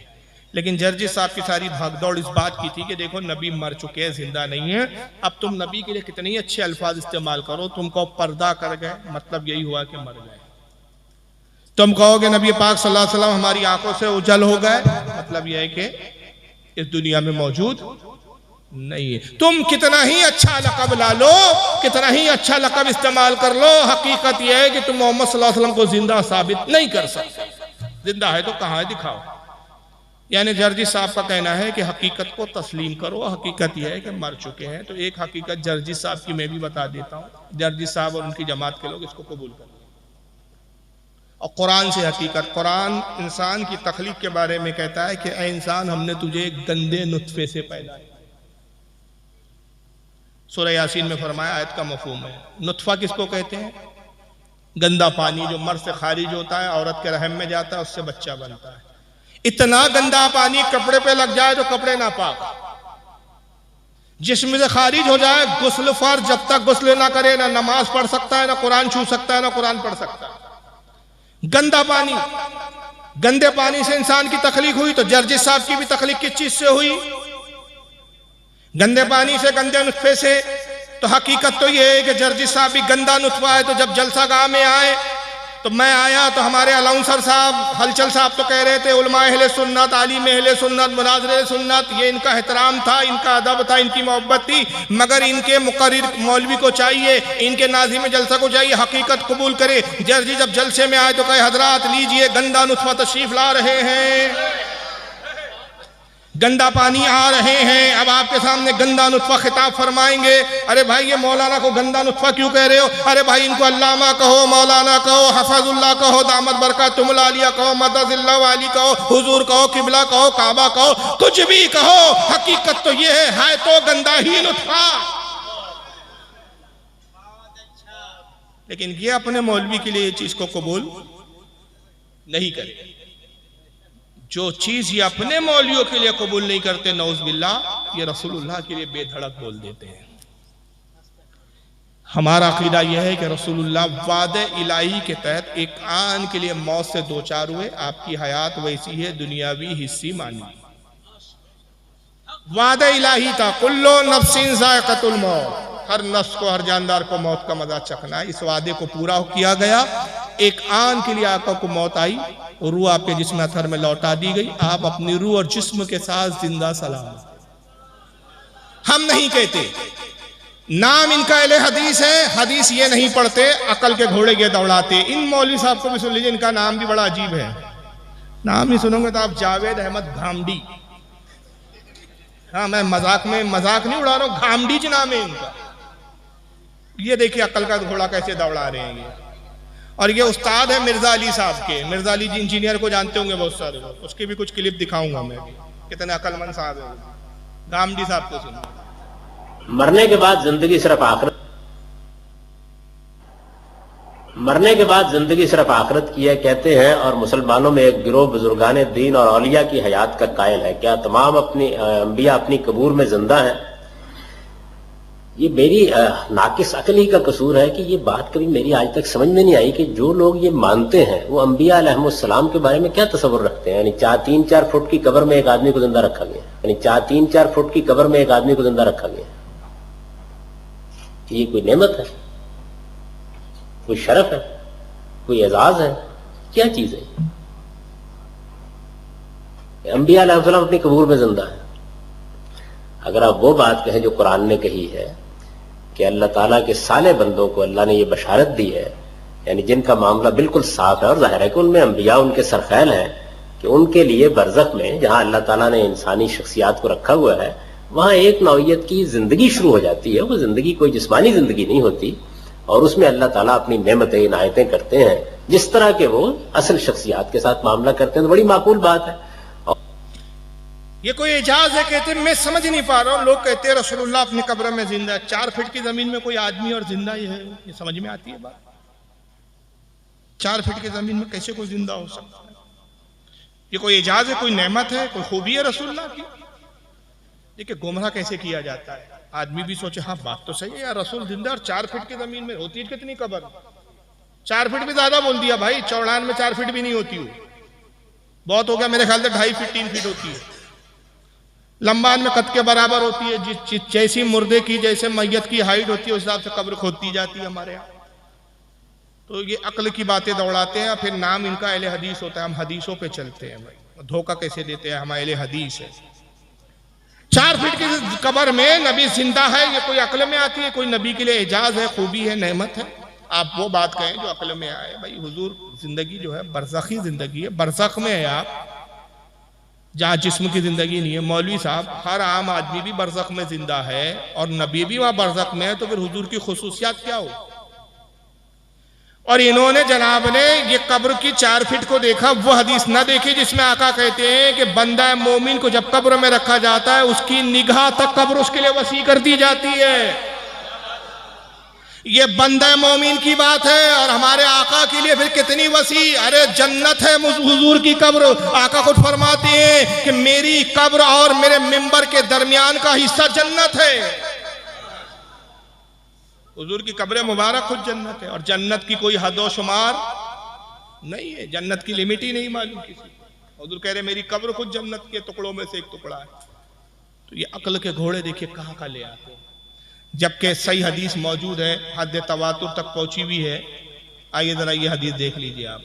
A: लेकिन जर्जी साहब की सारी भागदौड़ इस बात की थी कि देखो नबी मर चुके हैं, जिंदा नहीं है, अब तुम नबी के लिए कितने ही अच्छे अल्फाज इस्तेमाल करो, तुमको पर्दा कर गए, मतलब यही हुआ कि मर गए। तुम कहोगे नबी पाक सल्लल्लाहु अलैहि वसल्लम हमारी आंखों से उजल हो गए, मतलब यह है कि इस दुनिया में मौजूद नहीं है। तुम कितना ही अच्छा लक़ब ला लो, कितना ही अच्छा लक़ब इस्तेमाल कर लो, हकीकत यह है कि तुम मोहम्मद सल्लल्लाहु अलैहि वसल्लम को जिंदा साबित नहीं कर सकते। जिंदा है तो कहां है, दिखाओ। यानी जर्जी साहब का कहना है कि हकीकत को तस्लीम करो, हकीकत यह है कि मर चुके हैं। तो एक हकीकत जर्जी साहब की मैं भी बता देता हूं, जर्जी साहब और उनकी जमात के लोग इसको कबूल कर। और कुरान से हकीकत, कुरान इंसान की तख्लीक के बारे में कहता है कि ऐ इंसान हमने तुझे गंदे नुत्फे से पैदा किया। सूरह यासीन में फरमाया, आयत का मफहूम है, नुत्फा किसको कहते हैं? गंदा पानी जो मर्द से खारिज होता है, औरत के रहम में जाता है, उससे बच्चा बनता है। इतना गंदा पानी कपड़े पे लग जाए तो कपड़े नापाक, जिस्म से खारिज हो जाए, गुस्ल फर्ज, जब तक गुस्ल ना करे ना नमाज पढ़ सकता है, ना कुरान छू सकता है, ना कुरान पढ़ सकता है। गंदा पानी, गंदे पानी से इंसान की तख्लीक हुई, तो जर्जिस साहब की भी तख्लीक किस चीज से हुई? गंदे पानी से, गंदे नुत्फे से। तो हकीकत तो यह है कि जर्जिस साहब भी गंदा नुत्फा है। तो जब जलसा गाह में आए तो मैं आया तो हमारे अलाउंसर साहब हलचल साहब तो कह रहे थे उलमा अहले सुन्नत, आलिम अहले सुन्नत, मुनाज़िर सुन्नत, ये इनका एहतराम था, इनका अदब था, इनकी मोहब्बत थी, मगर इनके मुकर्रिर मौलवी को चाहिए, इनके नाज़िम जलसा को चाहिए हकीकत कबूल करे। जर्जी जब जलसे में आए तो कहे हजरात लीजिए गंदा नुस्खा तशरीफ ला रहे हैं, गंदा पानी आ रहे हैं, अब आपके सामने गंदा नुस्खा खिताब फरमाएंगे। अरे भाई ये मौलाना को गंदा नुस्खा क्यों कह रहे हो? अरे भाई इनको अल्लामा कहो, मौलाना कहो, हफजुल्लाह कहो, दामद बरकातुहुल आलिया कहो, मददिल्लाह वाली कहो, हुजूर कहो, किबला कहो, काबा कहो, कुछ भी कहो, हकीकत तो ये है तो गंदा ही नुस्खा। लेकिन ये अपने मौलवी के लिए ये चीज को कबूल नहीं करे। जो चीज ये अपने मौलवियों के लिए कबूल नहीं करते नौज़ बिल्लाह, ये रसूलुल्लाह के लिए बेधड़क बोल देते हैं। हमारा अकीदा यह है कि रसूलुल्लाह वादे इलाही के तहत एक आन के लिए मौत से दो चार हुए, आपकी हयात वैसी है दुनियावी हिस्सी मानी। वादे इलाही था कुल्लो नफ्सिन ज़ाइक़तुल मौत, हर नफ्स को, हर जानदार को मौत का मजा चखना है। इस वादे को पूरा किया गया। एक आन के लिए आका को मौत आई, रूह आपके जिस्म अथर में लौटा दी गई, आप अपनी रूह और जिस्म के साथ जिंदा सलामत। हम नहीं कहते, नाम इनका अहले हदीस है, हदीस ये नहीं पढ़ते, अकल के घोड़े ये दौड़ाते। इन मौलवी साहब को भी सुन लीजिए, इनका नाम भी बड़ा अजीब है। नाम नहीं सुनोगे तो आप जावेद अहमद घामडी, हाँ मैं मजाक नहीं उड़ा रहा हूं, घामडी ज नाम है इनका। ये देखिए अकल का घोड़ा कैसे दौड़ा रहे हैं ये। और ये उस्ताद है मिर्जा अली साहब के, मिर्जा अली जी इंजीनियर को जानते होंगे बहुत सारे लोग, उसकी भी कुछ क्लिप दिखाऊंगा मैं भी, कितने अकलमंद साहब है। गामडी साहब को सुनो।
J: मरने के बाद जिंदगी सिर्फ आखिरत, मरने के बाद जिंदगी सिर्फ आखिरत की है कहते हैं, और मुसलमानों में एक गिरोह बुजुर्गान दीन और औलिया की हयात का कायल है। क्या तमाम अपनी अंबिया अपनी कबूर में जिंदा है? ये मेरी नाकिस अकल ही का कसूर है कि ये बात कभी मेरी आज तक समझ में नहीं आई कि जो लोग ये मानते हैं वो अंबिया अलैहिमुस्सलाम के बारे में क्या तस्वुर रखते हैं। यानी 3-4 फुट की कब्र में एक आदमी को जिंदा रखा गया, यानी 3-4 फुट की कब्र में एक आदमी को जिंदा रखा गया। ये कोई नेमत है, कोई शरफ है, कोई एजाज है, क्या चीज है? अंबिया अलैहिस्सलाम अपनी कबूर में जिंदा है। अगर आप वो बात कहें जो कुरान ने कही है कि अल्लाह ताला के साले बंदों को अल्लाह ने ये बशारत दी है, यानी जिनका मामला बिल्कुल साफ है और जाहिर है कि उनमें अंबिया उनके सरखैल हैं, कि उनके लिए बरज़ख में जहां अल्लाह ताला ने इंसानी शख्सियात को रखा हुआ है वहां एक नौइयत की जिंदगी शुरू हो जाती है। वो जिंदगी कोई जिस्मानी जिंदगी नहीं होती, और उसमें अल्लाह ताला अपनी नेमतें इनायतें करते हैं जिस तरह के वो असल शख्सियात के साथ मामला करते हैं। तो बड़ी माकूल बात है।
A: ये कोई एजाज है कहते मैं समझ नहीं पा रहा हूँ। लोग कहते हैं रसूलुल्लाह अपनी कब्र में जिंदा है, 4 फीट की जमीन में कोई आदमी और जिंदा ही है, ये समझ में आती है बात? 4 फीट की जमीन में कैसे कोई जिंदा हो सकता है? ये कोई एजाज है, कोई नेमत है, कोई खूबी है रसूलुल्लाह की? देखिए गुमराह कैसे किया जाता है। आदमी भी सोचे हाँ बात तो सही है यार, रसूल जिंदा और 4 फीट की जमीन में होती है कितनी कब्र? 4 फीट भी ज्यादा बोल दिया भाई, चौड़ान में 4 फीट भी नहीं होती हो, बहुत हो गया। मेरे ख्याल से 2.5 फीट 3 फीट होती है। लंबान में कद के बराबर होती है, जैसी मुर्दे की जैसे मैयत की हाइट होती है उस हिसाब से कब्र खोदती जाती है हमारे यहाँ। तो ये अक्ल की बातें दौड़ाते हैं, फिर नाम इनका अहले हदीस होता है। हम हदीसों पे चलते हैं भाई, धोखा कैसे देते हैं, हम अहले हदीस है। 4 फीट की कब्र में नबी जिंदा है, ये कोई अक्ल में आती है? कोई नबी के लिए एजाज है, खूबी है, नेमत है? आप वो बात कहें जो अक्ल में आए। भाई हुजूर जिंदगी जो है बरज़खी जिंदगी है, बरज़ख में है आप, जहाँ जिस्म की जिंदगी नहीं है। मौलवी साहब हर आम आदमी भी बरज़ख में जिंदा है और नबी भी वहां बरज़ख में है, तो फिर हुजूर की खुसूसियात क्या हो? और इन्होंने जनाब ने ये कब्र की 4 फीट को देखा, वो हदीस ना देखी जिसमें आका कहते हैं कि बंदा मोमिन को जब कब्र में रखा जाता है उसकी निगाह तक कब्र उसके लिए वसी कर दी जाती है। ये बंदा मोमिन की बात है, और हमारे आका के लिए फिर कितनी वसी। अरे जन्नत है हुजूर की कब्र। आका खुद फरमाते हैं कि मेरी कब्र और मेरे मिंबर के दरमियान का हिस्सा जन्नत है। हुजूर की कब्र मुबारक खुद जन्नत है, और जन्नत की कोई हद व शुमार नहीं है, जन्नत की लिमिट ही नहीं मालूम किसी को। हुजूर कह रहे मेरी कब्र खुद जन्नत के टुकड़ों में से एक टुकड़ा है। तो ये अक्ल के घोड़े देखिए कहाँ का ले आते हैं, जबकि सही हदीस मौजूद है, हद तवातुर तक पहुंची हुई है आइए जरा ये हदीस देख लीजिए आप।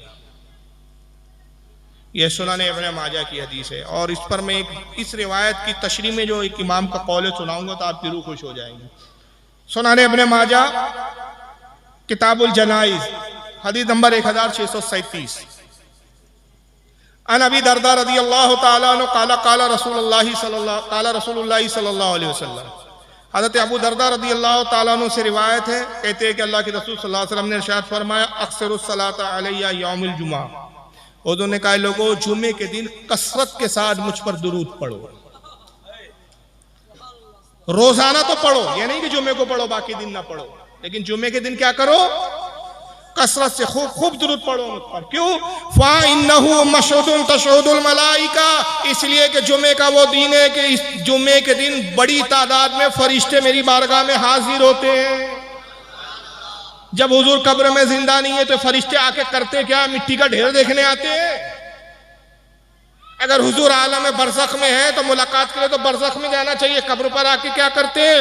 A: ये सुनान इब्न माजा की हदीस है और इस पर मैं इस रिवायत की तशरीह में जो एक इमाम का कौल सुनाऊंगा तो आपकी रूह खुश हो जाएंगी। सुनान इब्न माजा किताबुल जनाइज हदीस नंबर 1637। अन अबी दरदा रज़ियल्लाहु तआला अन्हु क़ाला क़ाला रसूलुल्लाहि सल्लल्लाहु अलैहि वसल्लम। हज़रत अबू दरदा रज़ियल्लाहु तआला अन्हु से रिवायत है, कहते हैं कि अल्लाह के रसूल सल्लल्लाहु अलैहि वसल्लम ने इरशाद फरमाया अक्सरुस सलात अलैया यौमुल जुमा। उन्होंने कहा लोगों जुमे के दिन कसरत के साथ मुझ पर दुरूद पढ़ो। रोजाना तो पढ़ो, ये नहीं कि जुमे को पढ़ो बाकी दिन ना पढ़ो, लेकिन जुमे के दिन क्या करो, कसरत से खूब खूब दुरूद पढ़ो मुझ पर। क्यों? फ़इन्नहु मशहुदुन तशहुदुल मलाइका, इसलिए कि जुमे का वो दिन है कि इस जुमे के दिन बड़ी तादाद में फरिश्ते मेरी बारगाह में हाजिर होते हैं। जब हुजूर कब्र में जिंदा नहीं है तो फरिश्ते आके करते क्या, मिट्टी का ढेर देखने आते हैं। अगर हुजूर आलम बरज़ख में है तो मुलाकात के लिए तो बरज़ख में जाना चाहिए, कब्र पर आके क्या करते हैं,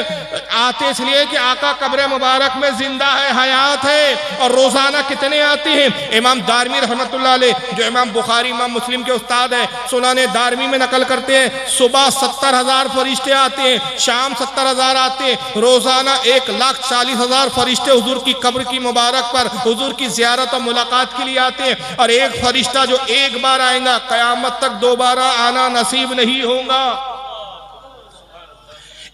A: आते इसलिए कि आका कब्र मुबारक में जिंदा है, हयात है। और रोजाना कितने आते हैं? इमाम दारमी रहमतुल्लाह अलैह, जो इमाम बुखारी इमाम मुस्लिम के उस्ताद है, सुनाने दारमी में नकल करते हैं सुबह 70,000 फरिश्ते आते हैं, शाम 70,000 आते हैं, रोजाना 1,40,000 फरिश्ते हुजूर की कब्र की मुबारक पर हुजूर की ज़ियारत और मुलाकात के लिए आते हैं। और एक फरिश्ता जो एक बार आएगा कयामत तक दोबारा आना नसीब नहीं होगा।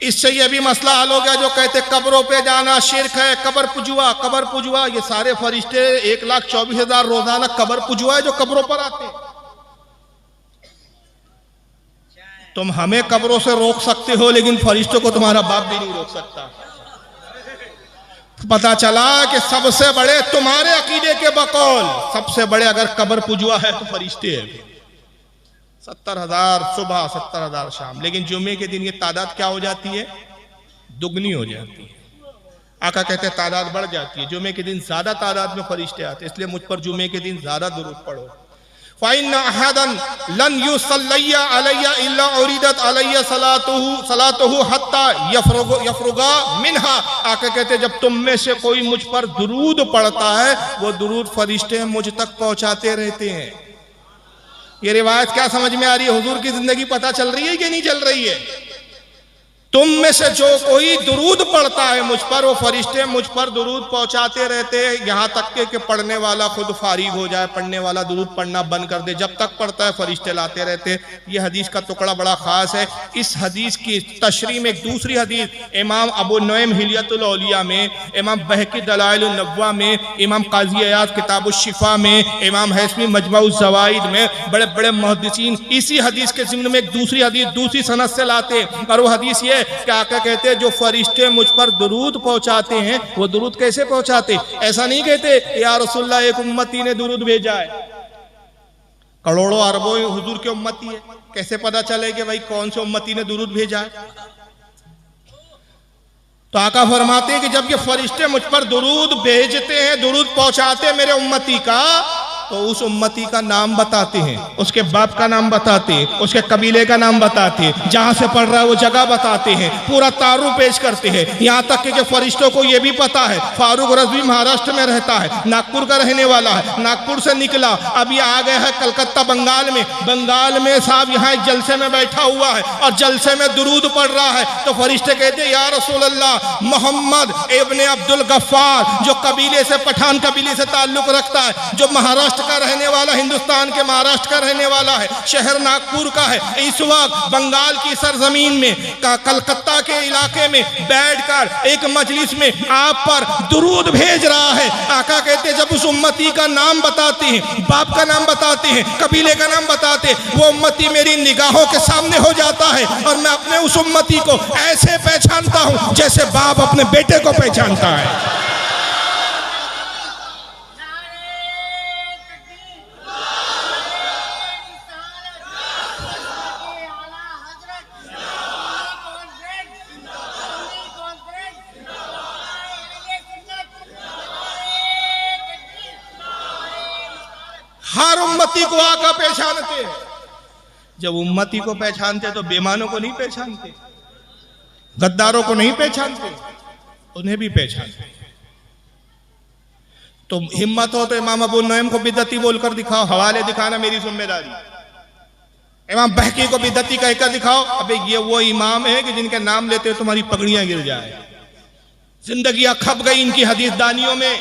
A: इससे यह भी मसला हल हो गया जो कहते कब्रों पे जाना शिर्क है, कब्र पुजवा, ये सारे फरिश्ते 1,24,000 रोजाना कब्र पुजवा है जो कब्रों पर आते हैं। तुम हमें कब्रों से रोक सकते हो लेकिन फरिश्तों को तुम्हारा बाप भी नहीं रोक सकता। पता चला कि सबसे बड़े तुम्हारे अकीदे के बकौल सबसे बड़े अगर कब्र पुजवा है तो फरिश्ते हैं। 70,000 सुबह 70,000 शाम, लेकिन जुमे के दिन ये तादाद क्या हो जाती है, दुगनी हो जाती है। आका कहते हैं तादाद बढ़ जाती है, जुमे के दिन ज्यादा तादाद में फरिश्ते आते, इसलिए मुझ पर जुमे के दिन ज्यादा दुरूद पढ़ो। फ़इन्न अहदन लन युसल्लिया अलैया इल्ला उरिदत अलैया सलातुहु हत्ता यफरुगा मिनहा। आका कहते जब तुम में से कोई मुझ पर दुरूद पढ़ता है वो दुरूद फरिश्ते मुझ तक पहुंचाते रहते हैं। ये रिवायत क्या समझ में आ रही है? हुजूर की जिंदगी पता चल रही है कि नहीं चल रही है? तुम में से जो कोई दुरूद पढ़ता है मुझ पर, वो फरिश्ते मुझ पर दुरूद पहुंचाते रहते हैं, यहाँ तक के पढ़ने वाला खुद फारिग हो जाए, पढ़ने वाला दुरूद पढ़ना बंद कर दे, जब तक पढ़ता है फरिश्ते लाते रहते हैं। ये हदीस का टुकड़ा बड़ा खास है। इस हदीस की तशरीह में एक दूसरी हदीस इमाम अबू नुएम हिलियतुल औलिया में, इमाम बहकी दलाइलुन नबवा में, इमाम काजी अयाज किताबुश शिफा में, इमाम हैसमी मजमुउज़ ज़वाइद में, बड़े बड़े मुहद्दिसीन इसी हदीस के ज़िम्न में एक दूसरी हदीस दूसरी सनद से लाते हैं। और वो हदीस ये क्या आका कहते हैं जो फरिश्ते मुझ पर दुरूद पहुंचाते हैं वो दुरूद कैसे पहुंचाते? ऐसा नहीं कहते या रसूलल्लाह एक उम्मती ने दुरूद भेजा है, करोड़ों अरबों हुजूर के उम्मती है, कैसे पता चले कि भाई कौन से उम्मती ने दुरूद भेजा है? तो आका फरमाते हैं कि जब ये फरिश्ते मुझ पर दुरूद भेजते हैं, दुरूद पहुंचाते हैं मेरे उम्मती का, तो उस उम्मती का नाम बताते हैं, उसके बाप का नाम बताते हैं, उसके कबीले का नाम बताते हैं, जहां से पढ़ रहा है वो जगह बताते हैं, पूरा तारुफ पेश करते हैं। यहाँ तक कि फरिश्तों को ये भी पता है फारूक रज़वी महाराष्ट्र में रहता है, नागपुर का रहने वाला है, नागपुर से निकला अब ये आ गया है कलकत्ता बंगाल में साहब यहाँ एक जलसे में बैठा हुआ है और जलसे में दुरूद पढ़ रहा है। तो फरिश्ते कहते हैं या रसूल अल्लाह मोहम्मद इब्ने अब्दुल गफ्फार, जो कबीले से पठान कबीले से ताल्लुक रखता है, जो महाराष्ट्र का रहने वाला, हिंदुस्तान के महाराष्ट्र का रहने वाला है, शहर नागपुर का है, इस वक्त बंगाल की सरजमीन में कलकत्ता के इलाके में बैठकर एक मजलिस में आप पर दुरूद भेज रहा है। आका कहते जब उस उम्मती का नाम बताते हैं, बाप का नाम बताते हैं, कबीले का नाम बताते हैं, वो उम्मती मेरी निगाहों के सामने हो जाता है और मैं अपने उस उम्मती को ऐसे पहचानता हूं जैसे बाप अपने बेटे को पहचानता है। हर उम्मती को आका पहचानते। जब उम्मती को पहचानते तो बेईमानों को नहीं पहचानते, गद्दारों को नहीं पहचानते, उन्हें भी पहचानते। तो हिम्मत हो तो इमाम अबू नईम को बिदती बोलकर दिखाओ, हवाले दिखाना मेरी जिम्मेदारी। इमाम बहकी को बिदती कहकर दिखाओ, अबे ये वो इमाम है कि जिनके नाम लेते हो तुम्हारी पगड़ियां गिर जाए। जिंदगियां खप गई इनकी हदीस दानियों में।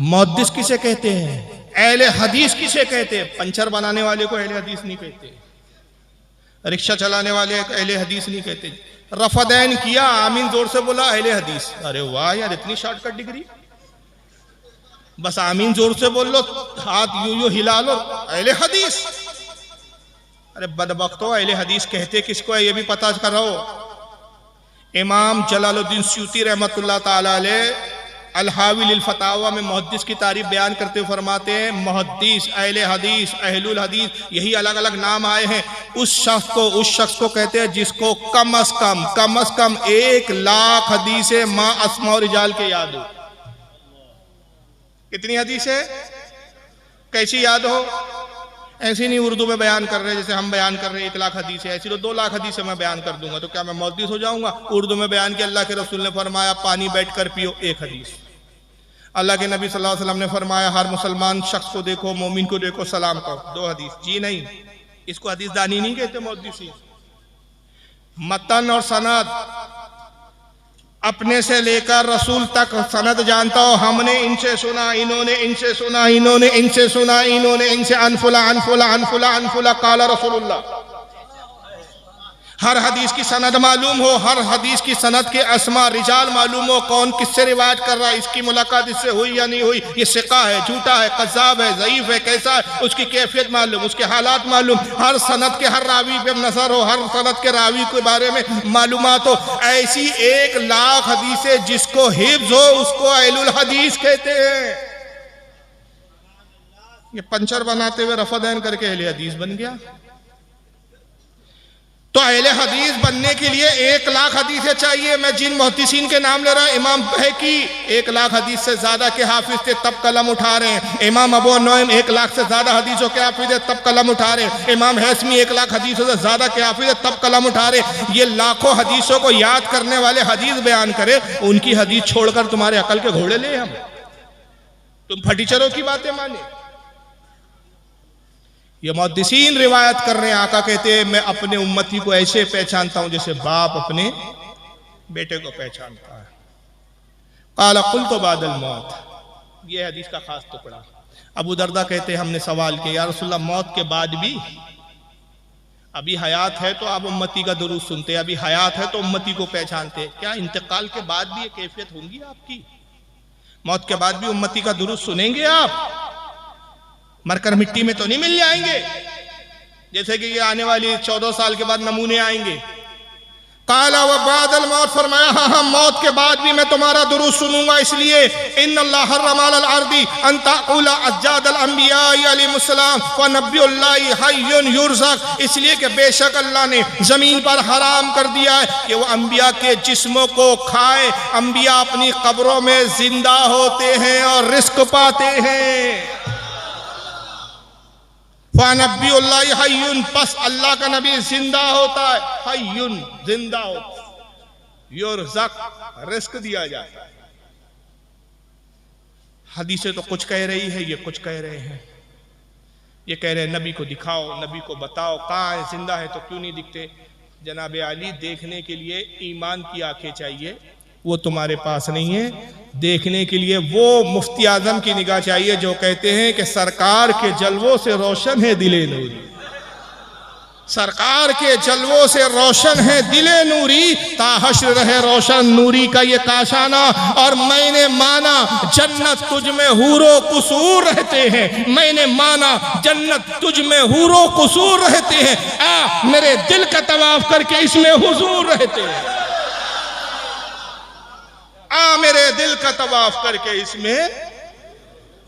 A: मुहद्दिस किसे कहते हैं, अहले हदीस किसे कहते हैं? पंचर बनाने वाले को अहले हदीस नहीं कहते, रिक्शा चलाने वाले को अहले हदीस नहीं कहते। रफदैन किया, आमीन जोर से बोला, अहले हदीस। अरे वाह यार, इतनी शॉर्टकट डिग्री, बस आमीन जोर से बोल लो, हाथ यूं यूं हिला लो, अहले हदीस। अरे बदबख्तो, अहले हदीस कहते किसको है ये भी पता करो। इमाम जलालुद्दीन स्यूती रहमतुल्लाह ताला अलैह अल-हावी लिल फतावा में मुहद्दिस की तारीफ बयान करते हुए फरमाते हैं, मुहद्दिस, अहले हदीस, अहलुल हदीस, यही अलग अलग नाम आए हैं। उस शख्स को कहते हैं जिसको कम अज कम 1 लाख हदीसें मां अस्मा और रिजाल के याद हो। कितनी हदीस है, कैसी याद हो? ऐसी नहीं उर्दू में बयान कर रहे जैसे हम बयान कर रहे हैं 1 लाख हदीस है, ऐसी तो 2 लाख हदीस मैं बयान कर दूंगा तो क्या मैं मुहद्दिस हो जाऊंगा? उर्दू में बयान किया, अल्लाह के रसूल ने फरमाया पानी बैठकर पियो, 1 हदीस। अल्लाह के नबी सल्लल्लाहु अलैहि वसल्लम ने फरमाया हर मुसलमान शख्स को देखो, मोमिन को देखो, सलाम करो, 2 हदीस। जी नहीं, इसको हदीस दानी नहीं कहते मुहद्दिस। मतन और सनद अपने से लेकर रसूल तक सनद जानता हो, हमने इनसे सुना, इन्होंने इनसे सुना, इन्होंने इनसे सुना, इन्होंने इनसे, अनफुला अनफुला अनफुला अनफुला काला रसूलुल्लाह। हर हदीस की सनद मालूम हो, हर हदीस की सनद के अस्मा रिजाल मालूम हो, कौन किससे रिवायत कर रहा है, इसकी मुलाकात इससे हुई या नहीं हुई, ये सिका है, झूठा है, कज़्ज़ाब है, ज़ईफ़ है, कैसा है, उसकी कैफियत मालूम, उसके हालात मालूम, हर सनद के हर रावी पे नजर हो, हर सनद के रावी के बारे में मालूमात हो। ऐसी 1 लाख हदीसें जिसको हिफ्ज़ हो उसको अहलुल हदीस कहते हैं। ये पंचर बनाते हुए रफ़ादैन करके अहले हदीस बन गया। तो अहले हदीस बनने के लिए 1 लाख हदीसें चाहिए। मैं जिन मुहद्दिसीन के नाम ले रहा हूं, इमाम बहकी 1 लाख हदीस से ज्यादा के हाफिज थे तब कलम उठा रहे हैं। इमाम अबू नईम 1 लाख से ज्यादा हदीसों के हाफिज है तब कलम उठा रहे हैं। इमाम हैसमी 1 लाख हदीसों से ज्यादा के हाफिज है तब कलम उठा रहे हैं। ये लाखों हदीसों को याद करने वाले हदीस बयान करे, उनकी हदीस छोड़कर तुम्हारे अकल के घोड़े ले हम, तुम फटीचरों की बातें माने। ये मुहद्दिसीन रिवायत कर रहे हैं, आका कहते हैं मैं अपने उम्मती को ऐसे पहचानता हूं जैसे बाप अपने बेटे को पहचानता है। काला कुल तो बादल मौत, ये हदीस का खास टुकड़ा। अबू दरदा कहते हैं हमने सवाल किया या रसूलल्लाह मौत के बाद भी, अभी हयात है तो आप उम्मती का दुरूद सुनते, अभी हयात है तो उम्मती को पहचानते, क्या इंतकाल के बाद भी ये कैफियत होंगी आपकी? मौत के बाद भी उम्मती का दुरूद सुनेंगे आप? मरकर मिट्टी में तो नहीं मिल जाएंगे जैसे कि ये आने वाली 14 साल के बाद नमूने आएंगे। काला व बादल मौत, फरमाया हाँ हाँ मौत के बाद भी मैं तुम्हारा दुरूद सुनूंगा। इसलिए इन्नल्लाह हर्रमा अलल अर्दी अन ताकुला अज्जादल अंबिया अलैहिस्सलाम व नबियुल्लाहि हय्युन युरज़क, इसलिए कि बेशक अल्लाह ने जमीन पर हराम कर दिया है कि वो अंबिया के जिस्मों को खाए। अंबिया अपनी कब्रों में जिंदा होते हैं और रिस्क पाते हैं। फ़नबियुल्लाहि हय्युन, बस अल्लाह का नबी जिंदा होता है, हय्युन जिंदा होता है, युरज़क रिस्क दिया जाता है। हदीसें तो कुछ कह रही है, ये कुछ कह रहे हैं। ये कह रहे हैं नबी को दिखाओ, नबी को बताओ कहाँ है, जिंदा है तो क्यों नहीं दिखते? जनाब अली देखने के लिए ईमान की आंखें चाहिए, वो तुम्हारे पास नहीं है। देखने के लिए वो मुफ्ती आजम की निगाह चाहिए जो कहते हैं कि सरकार के जलवों से रोशन है दिले नूरी, सरकार के जलवों से रोशन है दिले नूरी, ताहश्र रहे रोशन नूरी का ये काशाना। और मैंने माना जन्नत तुझ में हूरो कुसूर रहते हैं, मैंने माना जन्नत तुझ में हूरो कुसूर रहते हैं। आ मेरे दिल का तवाफ करके इसमें हुजूर रहते हैं, आ मेरे दिल का तवाफ करके इसमें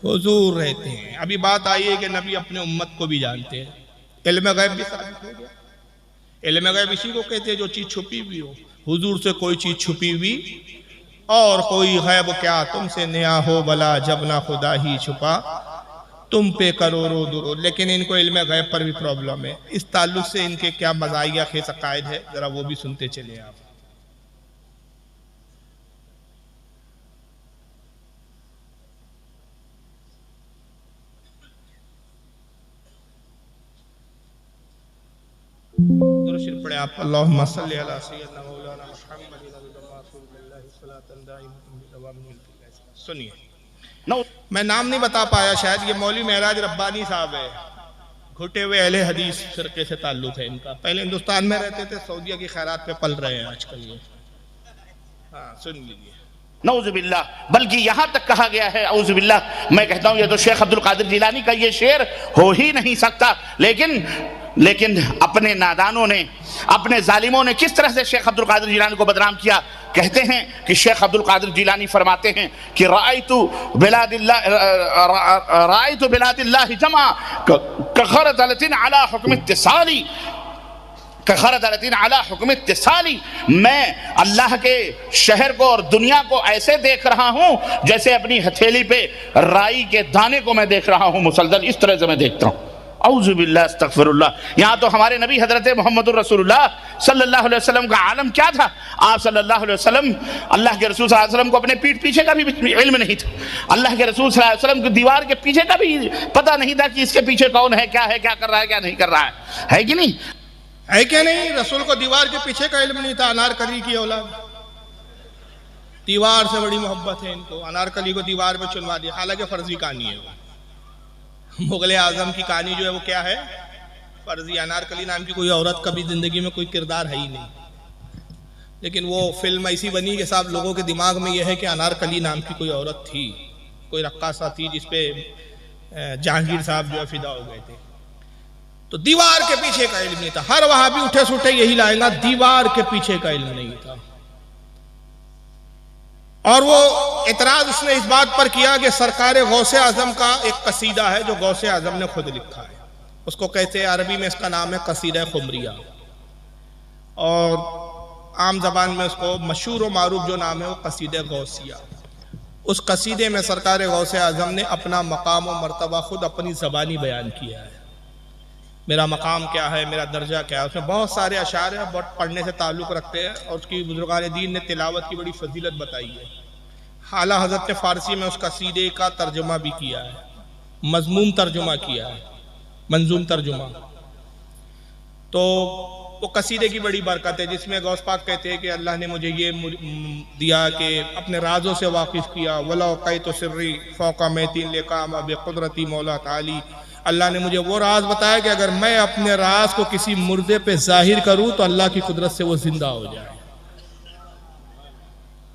A: हुजूर रहते हैं। अभी बात आई है कि नबी अपने उम्मत को भी जानते हैं। इल्म गैब भी साबित हो गया। इल्म गैब इसी को कहते हैं जो चीज छुपी हुई हो। हुजूर से कोई चीज छुपी हुई और कोई गैब क्या तुमसे नया हो भला, जब ना खुदा ही छुपा तुम पे करोड़ों दुरूद। लेकिन इनको इल्म गैब पर भी प्रॉब्लम है। इस ताल्लुक से इनके क्या मज़ाहिया खेस अकायद है, जरा वो भी सुनते चले आप। दुरूद शरीफ पढ़े आप। अल्लाहुम्मा सल्ली अला सय्यिदना मौलाना मुहम्मदिन रसूलिल्लाहि सल्लल्लाहु अलैहि वसल्लम। सुनिए, मैं नाम नहीं बता पाया शायद, ये मौलवी महराज रब्बानी साहब है, घुटे हुए अहले हदीस फिरके से ताल्लुक है इनका। पहले हिंदुस्तान में रहते थे, सऊदीया की खैरात पे पल रहे हैं आजकल ये। हाँ, सुन लीजिए।
E: नऊजुबिल्लाह, बल्कि यहां तक कहा गया है, औजुबिल्लाह, मैं कहता हूं ये तो शेख अब्दुल कादिर जिलानी का ये शेर हो ही नहीं सकता। लेकिन अपने नादानों ने, अपने जालिमों ने किस तरह से शेख अब्दुल कादिर जिलानी को बदनाम किया। कहते हैं कि शेख अब्दुल कादिर जिलानी फरमाते हैं कि रायतु बिलादिल्लाह जमा कखरदलतिन अला हुक्म इत्तिसाली, कखरदलतिन अला हुक्म इत्तिसाली, मैं अल्लाह के शहर को और दुनिया को ऐसे देख रहा हूं जैसे अपनी हथेली पे राई के दाने को मैं देख रहा हूं मुसलसल, इस तरह से मैं देखता हूं। औजुबिल्लाह, अस्तगफिरुल्लाह। यहाँ तो हमारे नबी हजरत मोहम्मद रसूलुल्लाह सल्लल्लाहु अलैहि वसल्लम का आलम क्या था। आप सल्लल्लाहु अलैहि वसल्लम, अल्लाह के रसूल सल्लल्लाहु अलैहि वसल्लम को अपने पीठ पीछे का भी इल्म नहीं था। अल्लाह के रसूल सल्लल्लाहु अलैहि वसल्लम को दीवार के पीछे का भी पता नहीं था कि इसके पीछे कौन है, क्या कर रहा है, क्या नहीं कर रहा है कि नहीं,
A: है क्या नहीं। रसूल को दीवार के पीछे का इल्म नहीं था। अनारकली की औलाद, दीवार से बड़ी मोहब्बत है इनको, अनारकली को दीवार पे चुनवा दिया, हालांकि फर्जी कहानी है वो। मुगल आजम की कहानी जो है वो क्या है, फर्जी। अनारकली नाम की कोई औरत कभी जिंदगी में कोई किरदार है ही नहीं, लेकिन वो फिल्म ऐसी बनी कि साहब लोगों के दिमाग में यह है कि अनारकली नाम की कोई औरत थी, कोई रक्कासा थी जिसपे जहांगीर साहब जो है फिदा हो गए थे। तो दीवार के पीछे का इल्म नहीं था। हर वहां भी उठे सुठे यही लाएगा, दीवार के पीछे का इल्म नहीं था। और वो इतराज उसने इस बात पर किया कि सरकार गौसे आजम का एक कसीदा है जो गौसे आजम ने खुद लिखा है, उसको कहते हैं, अरबी में इसका नाम है कसीदा खुमरिया, और आम जबान में उसको मशहूर व मारूफ जो नाम है वो कसीदा गौसिया। उस कसीदे में सरकार गौसे आजम ने अपना मकाम व मर्तबा खुद अपनी ज़बानी बयान किया है। मेरा मकाम क्या है, मेरा दर्जा क्या है। उसमें बहुत सारे अशार हैं, बहुत पढ़ने से ताल्लुक़ रखते हैं, और उसकी बुजुर्गान दीन ने तिलावत की बड़ी फजीलत बताई है। आला हज़रत ने फ़ारसी में उस कसीदे का तर्जुमा भी किया है, मज़मूम तर्जुमा किया है, मंजूम तर्जुमा। तो वो कसीदे की बड़ी बरकत है, जिसमें गौस पाक कहते हैं कि अल्लाह ने मुझे ये दिया कि अपने राजों से वाकिफ़ किया। वला क़ैतु सिर्री फ़ौक़ा मैतीन लिक़ामा बिक़ुदरती मौला ताली, अल्लाह ने मुझे वो राज बताया कि अगर मैं अपने राज को किसी मुर्दे पे जाहिर करूं तो अल्लाह की कुदरत से वो जिंदा हो जाए।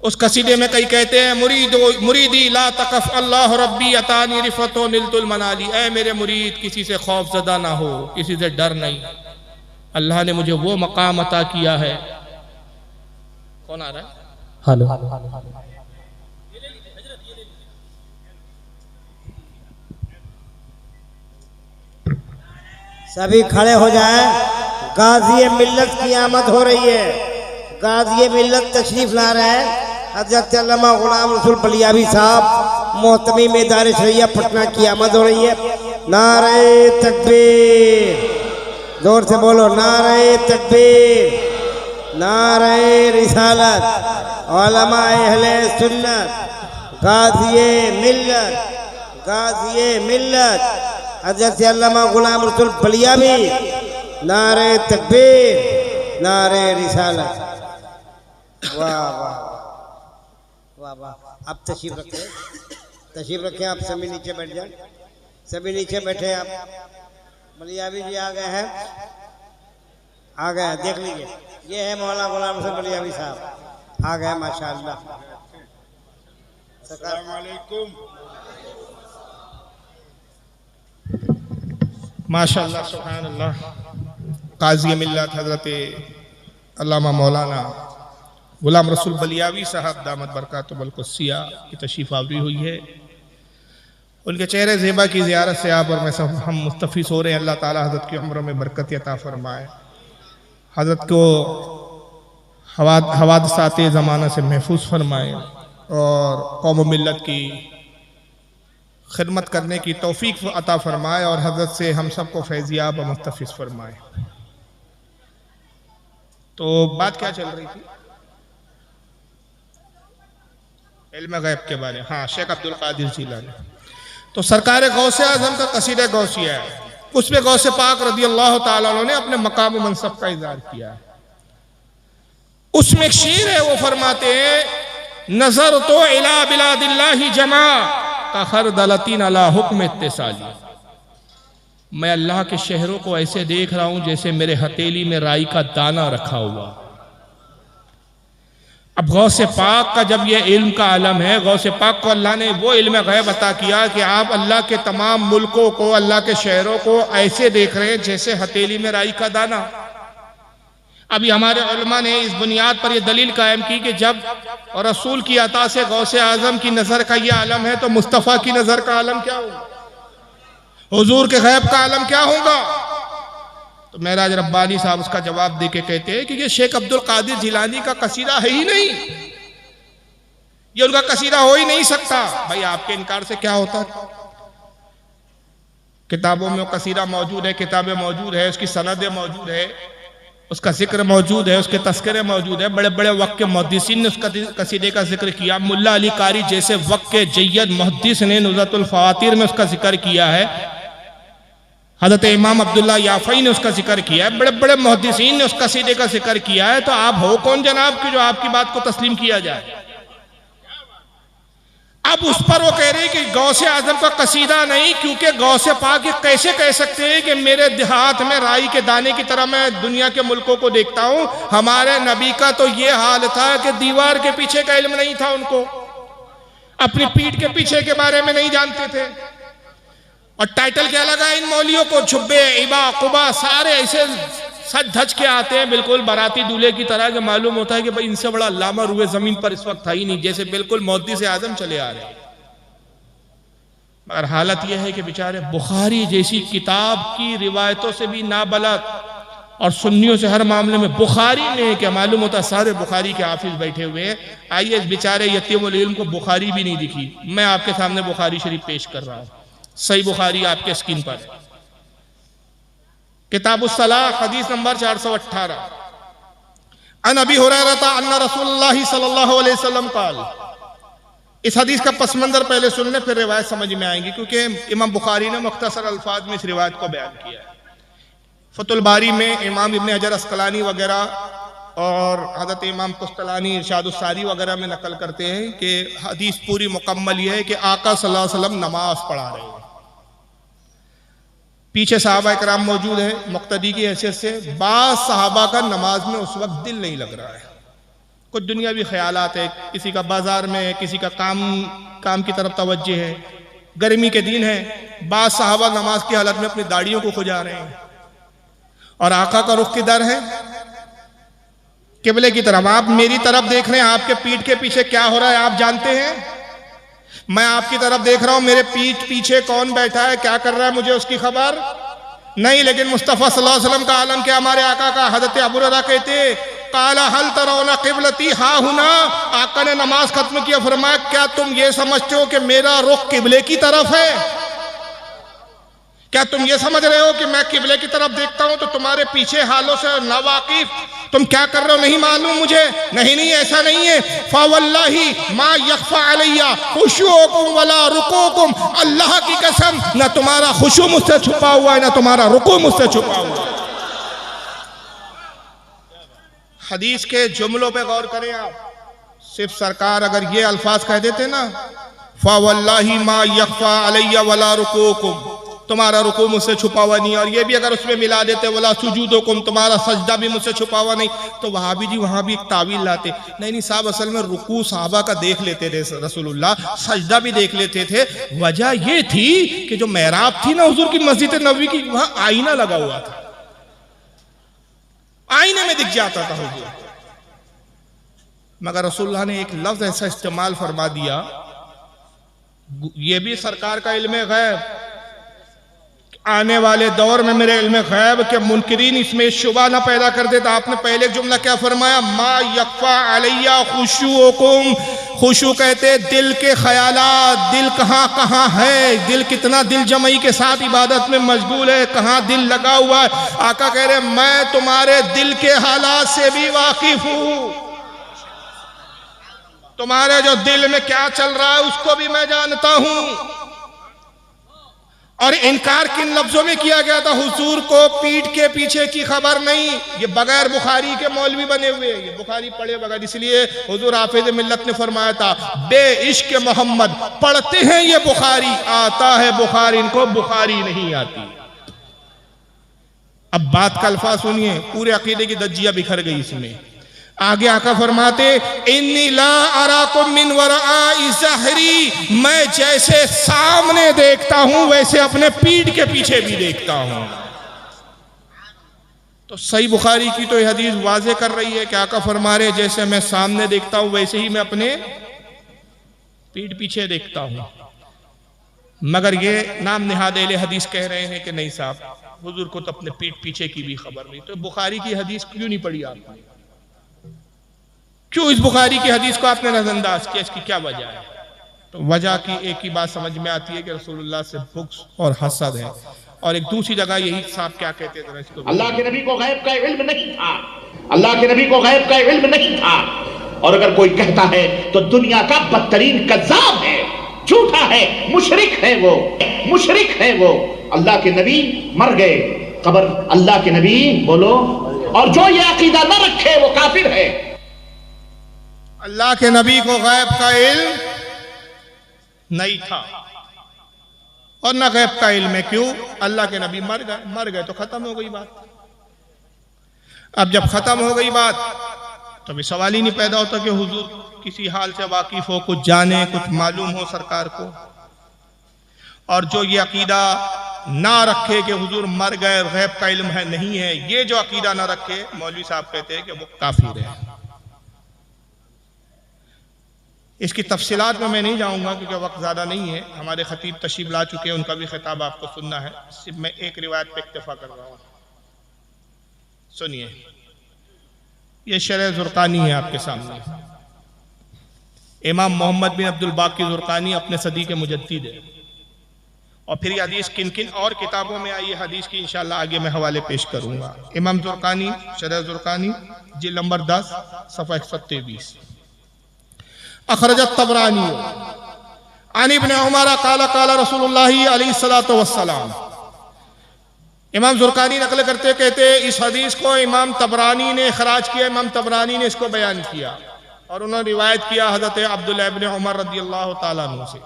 A: उस कसीदे में कई कहते हैं, मुरीदी ला तकफ अल्लाह रब्बी अतानी रिफतो निलतुल मनाली, ऐ मेरे मुरीद किसी से खौफ ज़दा ना हो, किसी से डर नहीं, अल्लाह ने मुझे वो मकाम अता किया है। कौन आ रहा है? हेलो,
K: सभी खड़े हो जाएं। गाजी मिल्लत की आमद हो रही है। गाजी मिल्लत तशरीफ ला रहे हैं हज़रत अल्लामा गुलाम रसूल बलियावी साहब, मोहतमी में दार शरिया पटना की आमद हो रही है। नारे तकबीर, जोर से बोलो, नारे तकबीर, नारे रिसालत, उलमा अहले सुन्नत, गाजी मिल्लत, गाजी मिल्लत हज़रत अल्लामा गुलाम रसूल बलियावी, नारे तकबीर, नारे रिसालत। वाह वाह वाह वाह। आप तशरीफ रखें, आप सभी नीचे बैठ जाएं, सभी नीचे बैठे। आप बलियावी जी आ गए हैं, आ गए हैं, देख लीजिए, ये है मौलाना गुलाम रसूल बलियावी साहब आ गए, माशाअल्लाह। अस्सलाम वालेकुम।
A: माशाअल्लाह, सुभानअल्लाह। काज़ी मिल्लत हज़रत अल्लामा मौलाना गुलाम रसूल बलियावी साहब दामत बरकातुहुल क़ुद्सिया की तशरीफ़ आवरी हुई है। उनके चेहरे ज़ेबा की ज़ियारत से आप और मैं सब हम मुस्तफ़िज़ हो रहे हैं। अल्लाह ताला हज़रत की उम्र में बरकत अता फ़रमाए, हज़रत को हवादसात ज़माना से महफूज फरमाए, और कौम मिल्लत की खिदमत करने की तौफीक अता फरमाए, और हज़रत से हम सबको फैज़ियाब व मुस्तफ़िज़ फरमाए। तो बात क्या चल रही थी? इल्म गैब के बारे। हाँ, शेख अब्दुल कादिर जिलानी। तो सरकार गौसे आज़म का कसीदा गौसिया है। उसमें गौसे पाक रज़ी अल्लाह ताला अन्हु ने अपने मकाम व मनसब का इज़हार किया। उसमें एक शेर है, वो फरमाते हैं नजर तो इला बिलादिल्लाहि जमा का खरदलतीन अला हुक्म इत्तिसाली। मैं अल्लाह के शहरों को ऐसे देख रहा हूं जैसे मेरे हथेली में राई का दाना रखा हुआ। अब गौसे पाक का जब यह इल्म का आलम है, गौसे पाक को अल्लाह ने वो इल्म गैब अता किया कि आप अल्लाह के तमाम मुल्कों को, अल्लाह के शहरों को ऐसे देख रहे हैं जैसे हथेली में राई का दाना। अभी हमारे उलमा ने इस बुनियाद पर यह दलील कायम की कि जब रसूल की अता से गौसे आजम की नजर का यह आलम है तो मुस्तफ़ा की नजर का आलम क्या होगा, हुजूर के गैब का आलम क्या होगा। तो महराज रब्बानी साहब उसका जवाब दे के कहते हैं कि ये शेख अब्दुल कादिर जिलानी का कसीदा है ही नहीं, ये उनका कसीदा हो ही नहीं सकता। भाई आपके इनकार से क्या होता? किताबों में वो कसीदा मौजूद है, किताबें मौजूद है, उसकी सनदें मौजूद है, उसका जिक्र मौजूद है, उसके तस्करे मौजूद है। बड़े बड़े वक्त के मुहद्दिसीन ने उसका कसीदे का जिक्र किया। मुल्ला अली कारी जैसे वक्त के जय्यद मुहद्दिस ने नुज़्रतुल फ़वातीर में उसका जिक्र किया है। हज़रत इमाम अब्दुल्ला याफ़ई ने उसका जिक्र किया है। बड़े बड़े मुहद्दिसीन ने उस कसीदे का जिक्र किया है। तो आप हो कौन जनाब कि जो आपकी बात को तस्लीम किया जाए? अब उस पर वो कह रहे हैं कि गौसे आजम का कसीदा नहीं, क्योंकि गौसे पाक कैसे कह सकते हैं कि मेरे हाथ में राई के दाने की तरह मैं दुनिया के मुल्कों को देखता हूं। हमारे नबी का तो ये हाल था कि दीवार के पीछे का इल्म नहीं था उनको, अपनी पीठ के पीछे के बारे में नहीं जानते थे। और टाइटल क्या लगा इन मौलियों को, जुब्बे इबा कुबा सारे ऐसे सज धज के आते हैं बिल्कुल बाराती दूल्हे की तरह के। मालूम होता है कि भाई इनसे बड़ा अल्लामा रूए जमीन पर इस वक्त था ही नहीं, जैसे बिल्कुल मुहद्दिस आजम चले आ रहे हैं। मगर हालत यह है कि बेचारे बुखारी जैसी किताब की रिवायतों से भी नाबलद और सुन्नियों से हर मामले में बुखारी ने क्या मालूम होता, सारे बुखारी के हाफिज बैठे हुए हैं। आइए इस बेचारे यतीमुल इल्म को बुखारी भी नहीं दिखी। मैं आपके सामने बुखारी शरीफ पेश कर रहा हूं, सही बुखारी आपके स्क्रीन पर, किताबुस सलाह हदीस नंबर 418। अन अबी हुरैरा अन्ना रसूलुल्लाह सल्लल्लाहु अलैहि वसल्लम क़ाल। इस हदीस का पस मंजर पहले सुन लें, फिर रिवायत समझ में आएंगी, क्योंकि इमाम बुखारी ने मुख्तसर अल्फाज में इस रिवायत को बयान किया है। फतुल बारी में इमाम इब्न हजर अस्कलानी वगैरह और हज़रत इमाम कुस्तलानी इरशादुस सारी वगैरह में नकल करते हैं कि हदीस पूरी मुकम्मल यह है कि आका सल्लल्लाहु अलैहि वसल्लम नमाज पढ़ा रहे हैं, पीछे सहाबा इकराम मौजूद है मुक्तदी की हैसियत से। बाज़ सहाबा का नमाज में उस वक्त दिल नहीं लग रहा है, कुछ दुनियावी ख्यालात है, किसी का बाजार में है, किसी का काम की तरफ तवज्जो है, गर्मी के दिन है। बाज़ सहाबा नमाज की हालत में अपनी दाढ़ियों को खुजा रहे हैं और आका का रुख किधर है? किबले की तरफ। आप मेरी तरफ देख रहे हैं, आपके पीठ के पीछे क्या हो रहा है आप जानते हैं? मैं आपकी तरफ देख रहा हूं, मेरे पीठ पीछे कौन बैठा है, क्या कर रहा है, मुझे उसकी खबर नहीं। लेकिन मुस्तफ़ा सल्लल्लाहु अलैहि वसल्लम का आलम क्या, हमारे आका का। हज़रत अबू हुरैरा कहते काला हल तरौना क़िबलती हा हुना। आका ने नमाज खत्म किया, फरमाया क्या तुम ये समझते हो कि मेरा रुख किबले की तरफ है? क्या तुम ये समझ रहे हो कि मैं किबले की तरफ देखता हूं तो तुम्हारे पीछे हालों से नावाकिफ तुम क्या कर रहे हो नहीं मालूम मुझे? नहीं नहीं, ऐसा नहीं है। फ़वल्लाहि मा यख़फ़ा अलैया खुशूकुम वला रुकूकुम। अल्लाह की कसम, ना तुम्हारा खुशू मुझसे छुपा हुआ है, ना तुम्हारा रुकू मुझसे छुपा हुआ है। हदीस के जुमलों पे गौर करें आप। सिर्फ सरकार अगर ये अल्फाज कह देते ना, फ़वल्लाहि मा यख़फ़ा अलैया वला रुकूकुम, तुम्हारा रुकू मुझसे छुपा हुआ नहीं, और ये भी अगर उसमें मिला देते वला सुजूदुकुम, तुम्हारा सजदा भी मुझसे छुपा हुआ नहीं, तो वहां भी जी वहां भी एक तावील लाते। नहीं नहीं साहब, असल में रुकू साहबा का देख लेते थे रसूलुल्लाह, सजदा भी देख लेते थे। वजह ये थी कि जो मेहराब थी ना हुजूर की मस्जिद नबवी की, वहां आईना लगा हुआ था, आईने में दिख जाता था हुजूर। मगर रसूलुल्लाह ने एक लफ्ज ऐसा इस्तेमाल फरमा दिया, ये भी सरकार का इल्म गैब, आने वाले दौर में मेरे इल्म गैब के मुनकिरीन इसमें शुबा ना पैदा कर देता। आपने पहले जुमला क्या फरमाया, मा यक़फ़ा अलैया खुशूकुम। खुशू कहते दिल के ख्यालात, दिल कहाँ कहाँ है, दिल कितना दिल जमई के साथ इबादत में मशगूल है, कहाँ दिल लगा हुआ है। आका कह रहे मैं तुम्हारे दिल के हालात से भी वाकिफ हूं, तुम्हारे जो दिल में क्या चल रहा है उसको भी मैं जानता हूं। और इनकार किन लफ्जों में किया गया था? हुजूर को पीठ के पीछे की खबर नहीं। ये बगैर बुखारी के मौलवी बने हुए, ये बुखारी पढ़े बगैर। इसलिए हुजूर हाफिज मिल्लत ने फरमाया था, बे इश्क मोहम्मद पढ़ते हैं ये बुखारी, आता है बुखारी, इनको बुखारी नहीं आती। अब बात का अल्फाज सुनिए, पूरे अकीदे की दज्जिया बिखर गई इसमें। आगे आका फरमाते, इन्नी ला अराकुम मिन वराई ज़हरी, मैं जैसे सामने देखता हूं वैसे अपने पीठ के पीछे भी देखता हूं। तो सही बुखारी की तो यह हदीस वाज़े कर रही है कि आका फरमा रहे, जैसे मैं सामने देखता हूं वैसे ही मैं अपने पीठ पीछे देखता हूं। मगर ये नाम निहाद हदीस कह रहे हैं कि नहीं साहब, हुजूर को तो अपने पीठ पीछे की भी खबर नहीं। तो बुखारी की हदीस क्यों नहीं पढ़ी आपने? क्यों इस बुखारी की हदीस को आपने नजरअंदाज किया? इसकी क्या वजह है? तो वजह की एक ही बात समझ में आती है कि रसूलुल्लाह से बुग़्ज़ और हसद है। और एक दूसरी जगह यही साहब क्या कहते थे, इसको
E: अल्लाह के नबी को गैब का इल्म नहीं था, अल्लाह के नबी को गैब का इल्म नहीं था। और अगर कोई कहता है तो दुनिया का बदतरीन कज़्ज़ाब है, झूठा है, मुशरिक है वो, मुशरिक है वो। अल्लाह के नबी मर गए, कब्र अल्लाह के नबी बोलो, और जो ये अकीदा न रखे वो काफिर है।
A: अल्लाह के नबी को गैब का इल्म नहीं था और ना गैब का इल्म है। क्यों? अल्लाह के नबी मर गए तो खत्म हो गई बात। अब जब खत्म हो गई बात तो भी सवाल ही नहीं पैदा होता कि हुजूर किसी हाल से वाकिफ हो, कुछ जाने, कुछ मालूम हो सरकार को। और जो ये अकीदा ना रखे कि हुजूर मर गए, गैब का इल्म है नहीं है, ये जो अकीदा ना रखे, मौलवी साहब कहते हैं कि वो काफिर है। इसकी तफसीलात में मैं नहीं जाऊंगा क्योंकि वक्त ज़्यादा नहीं है। हमारे खतीब तशरीफ ला चुके हैं, उनका भी खिताब आपको सुनना है। सिर्फ मैं एक रिवायत पे इक्तफा कर रहा हूँ, सुनिए। ये शरह ज़ुरक़ानी है आपके सामने। इमाम मोहम्मद बिन अब्दुल बाकी ज़ुरक़ानी अपने सदी के मुजद्दिद है। और फिर ये हदीस किन किन और किताबों में आई है हदीस की इंशाअल्लाह आगे मैं हवाले पेश करूँगा। इमाम ज़ुरक़ानी, शरह ज़ुरक़ानी, जिल्द नंबर 10 सफ़ा 123। अखरजत तबरानी अन इब्न उमर क़ाल क़ाल रसूलुल्लाह अलैहिस्सलातु वस्सलाम। इमाम ज़ुरक़ानी नकल करते कहते इस हदीस को इमाम तबरानी ने खराज किया, इमाम तबरानी ने इसको बयान किया और उन्होंने रिवायत किया हज़रत अब्दुल्लाह इब्न उमर रज़ियल्लाहु ताला अन्हु से।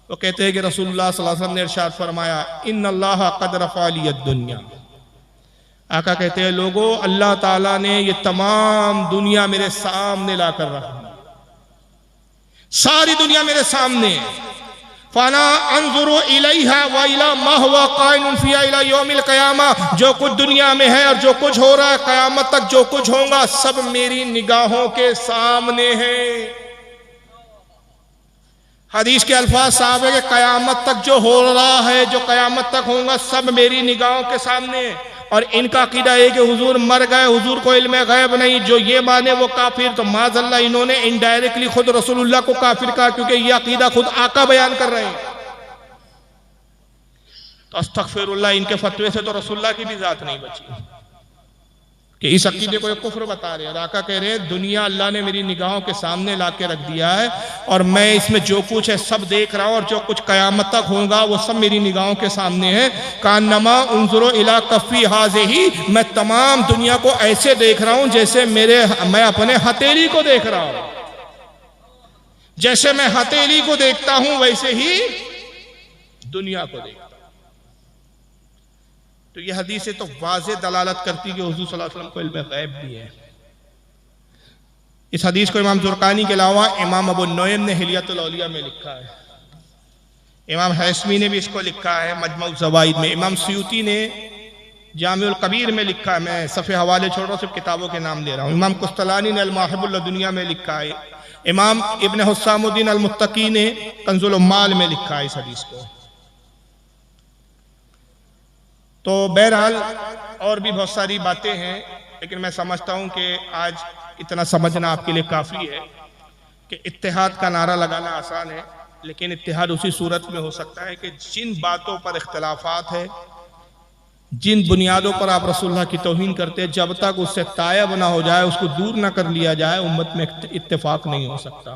A: वो कहते हैं कि रसूलुल्लाह सल्लल्लाहु अलैहि वसल्लम ने इरशाद फरमाया, इन्नल्लाह क़द रफ़अ लियद दुनिया। आका कहते हैं, लोगों, अल्लाह ताला ने ये तमाम दुनिया मेरे सामने लाकर रखी, सारी दुनिया मेरे सामने। फाना अंजुरु इलैहा व इला मा हुवा काइनुन फिहा इला यौमिल क़यामा। जो कुछ दुनिया में है और जो कुछ हो रहा है क़यामत तक जो कुछ होगा सब मेरी निगाहों के सामने है। हदीस के अल्फाज साहब है कि क़यामत तक जो हो रहा है, जो क़यामत तक होगा सब मेरी निगाहों के सामने। और इनका अकीदा है कि हुजूर मर गए, हुजूर को इल्म गैब नहीं। जो ये माने वो काफिर। तो माज़अल्लाह इन्होंने इनडायरेक्टली खुद रसूलुल्लाह को काफिर कहा, क्योंकि ये अकीदा खुद आका बयान कर रहे हैं। तो अस्तगफिरुल्लाह, इनके फतवे से तो रसूलुल्लाह की भी जात नहीं बची कि इस अकीदे को एक कुफ्र बता रहे हैं। आका कह रहे हैं दुनिया अल्लाह ने मेरी निगाहों के सामने ला के रख दिया है और मैं इसमें जो कुछ है सब देख रहा हूं और जो कुछ कयामत तक होगा वो सब मेरी निगाहों के सामने है। कान्नमा उन्जुरु इला कफ़ी हाज़िही, मैं तमाम दुनिया को ऐसे देख रहा हूं जैसे मैं अपने हथेली को देख रहा हूं। जैसे मैं हथेली को देखता हूं वैसे ही दुनिया को देखता हूं। तो यह हदीसें तो वाज़े दलालत करती कि हुज़ूर सल्लल्लाहु अलैहि वसल्लम को इल्म गैब भी है। इस हदीस को इमाम ज़ुरक़ानी के अलावा इमाम अबू नुएम ने हिलियतुल औलिया में लिखा है, इमाम हैसमी ने भी इसको लिखा है मजमू ज़वाइद में, इमाम सयूती ने जामिउल कबीर में लिखा है। मैं सफ़े हवाले छोड़ रहा हूँ, सिर्फ किताबों के नाम ले रहा हूँ। इमाम कुस्तलानी ने अल-मवाहिबुल लदुनिया में लिखा है। इमाम इब्न हुस्सामुद्दीन अल-मुत्तकी ने कंज़ुल उम्माल में लिखा है इस हदीस को। तो बहरहाल और भी बहुत सारी बातें हैं, लेकिन मैं समझता हूं कि आज इतना समझना आपके लिए काफ़ी है कि इत्तेहाद का नारा लगाना आसान है, लेकिन इत्तेहाद उसी सूरत में हो सकता है कि जिन बातों पर इख्तलाफात है, जिन बुनियादों पर आप रसूलुल्लाह की तौहीन करते हैं, जब तक उससे तायब ना हो जाए, उसको दूर ना कर लिया जाए, उम्मत में इत्तेफाक नहीं हो सकता।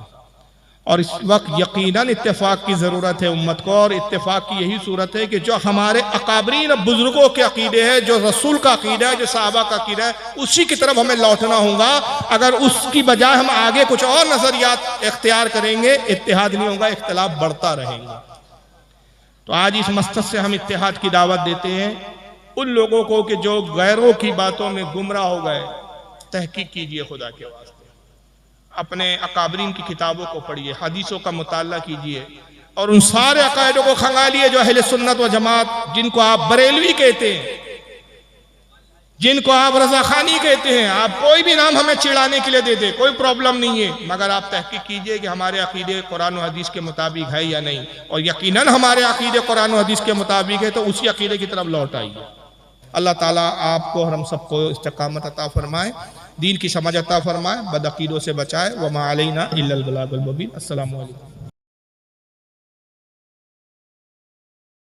A: और इस वक्त यकीनन इत्तेफाक की ज़रूरत है उम्मत को, और इत्तेफाक की यही सूरत है कि जो हमारे अकाबरीन बुजुर्गों के अकीदे है, जो रसूल का अकीदा है, जो सहाबा का अकीदा है, उसी की तरफ हमें लौटना होगा। अगर उसकी बजाय हम आगे कुछ और नज़रियात इख्तियार करेंगे, इत्तेहाद नहीं होगा, इख्तिलाफ बढ़ता रहेगा। तो आज इस मकसद से हम इत्तेहाद की दावत देते हैं उन लोगों को कि जो गैरों की बातों में गुमराह हो गए। तहकीक कीजिए खुदा के वास्ते, अपने अकाबरीन की किताबों को पढ़िए, हदीसों का मुताला कीजिए और उन सारे अकायदों को खंगालिए जो अहले सुन्नत व जमात, जिनको आप बरेलवी कहते हैं, जिनको आप रज़ाखानी कहते हैं, आप कोई भी नाम हमें चिढ़ाने के लिए दे दे, कोई प्रॉब्लम नहीं है, मगर आप तहकीक कीजिए कि हमारे अकीदे कुरान और हदीस के मुताबिक है या नहीं। और यकीनन हमारे अकीदे कुरान और हदीस के मुताबिक है तो उसी अकीदे की तरफ लौट आइए। अल्लाह ताला आपको और हम सबको इस्तिकामत अता फरमाए, दीन की समझ अता फरमाए, बदअकीदों से बचाए। वमा अलैना इल्लल बलागुल मुबीन। अस्सलामु अलैकुम।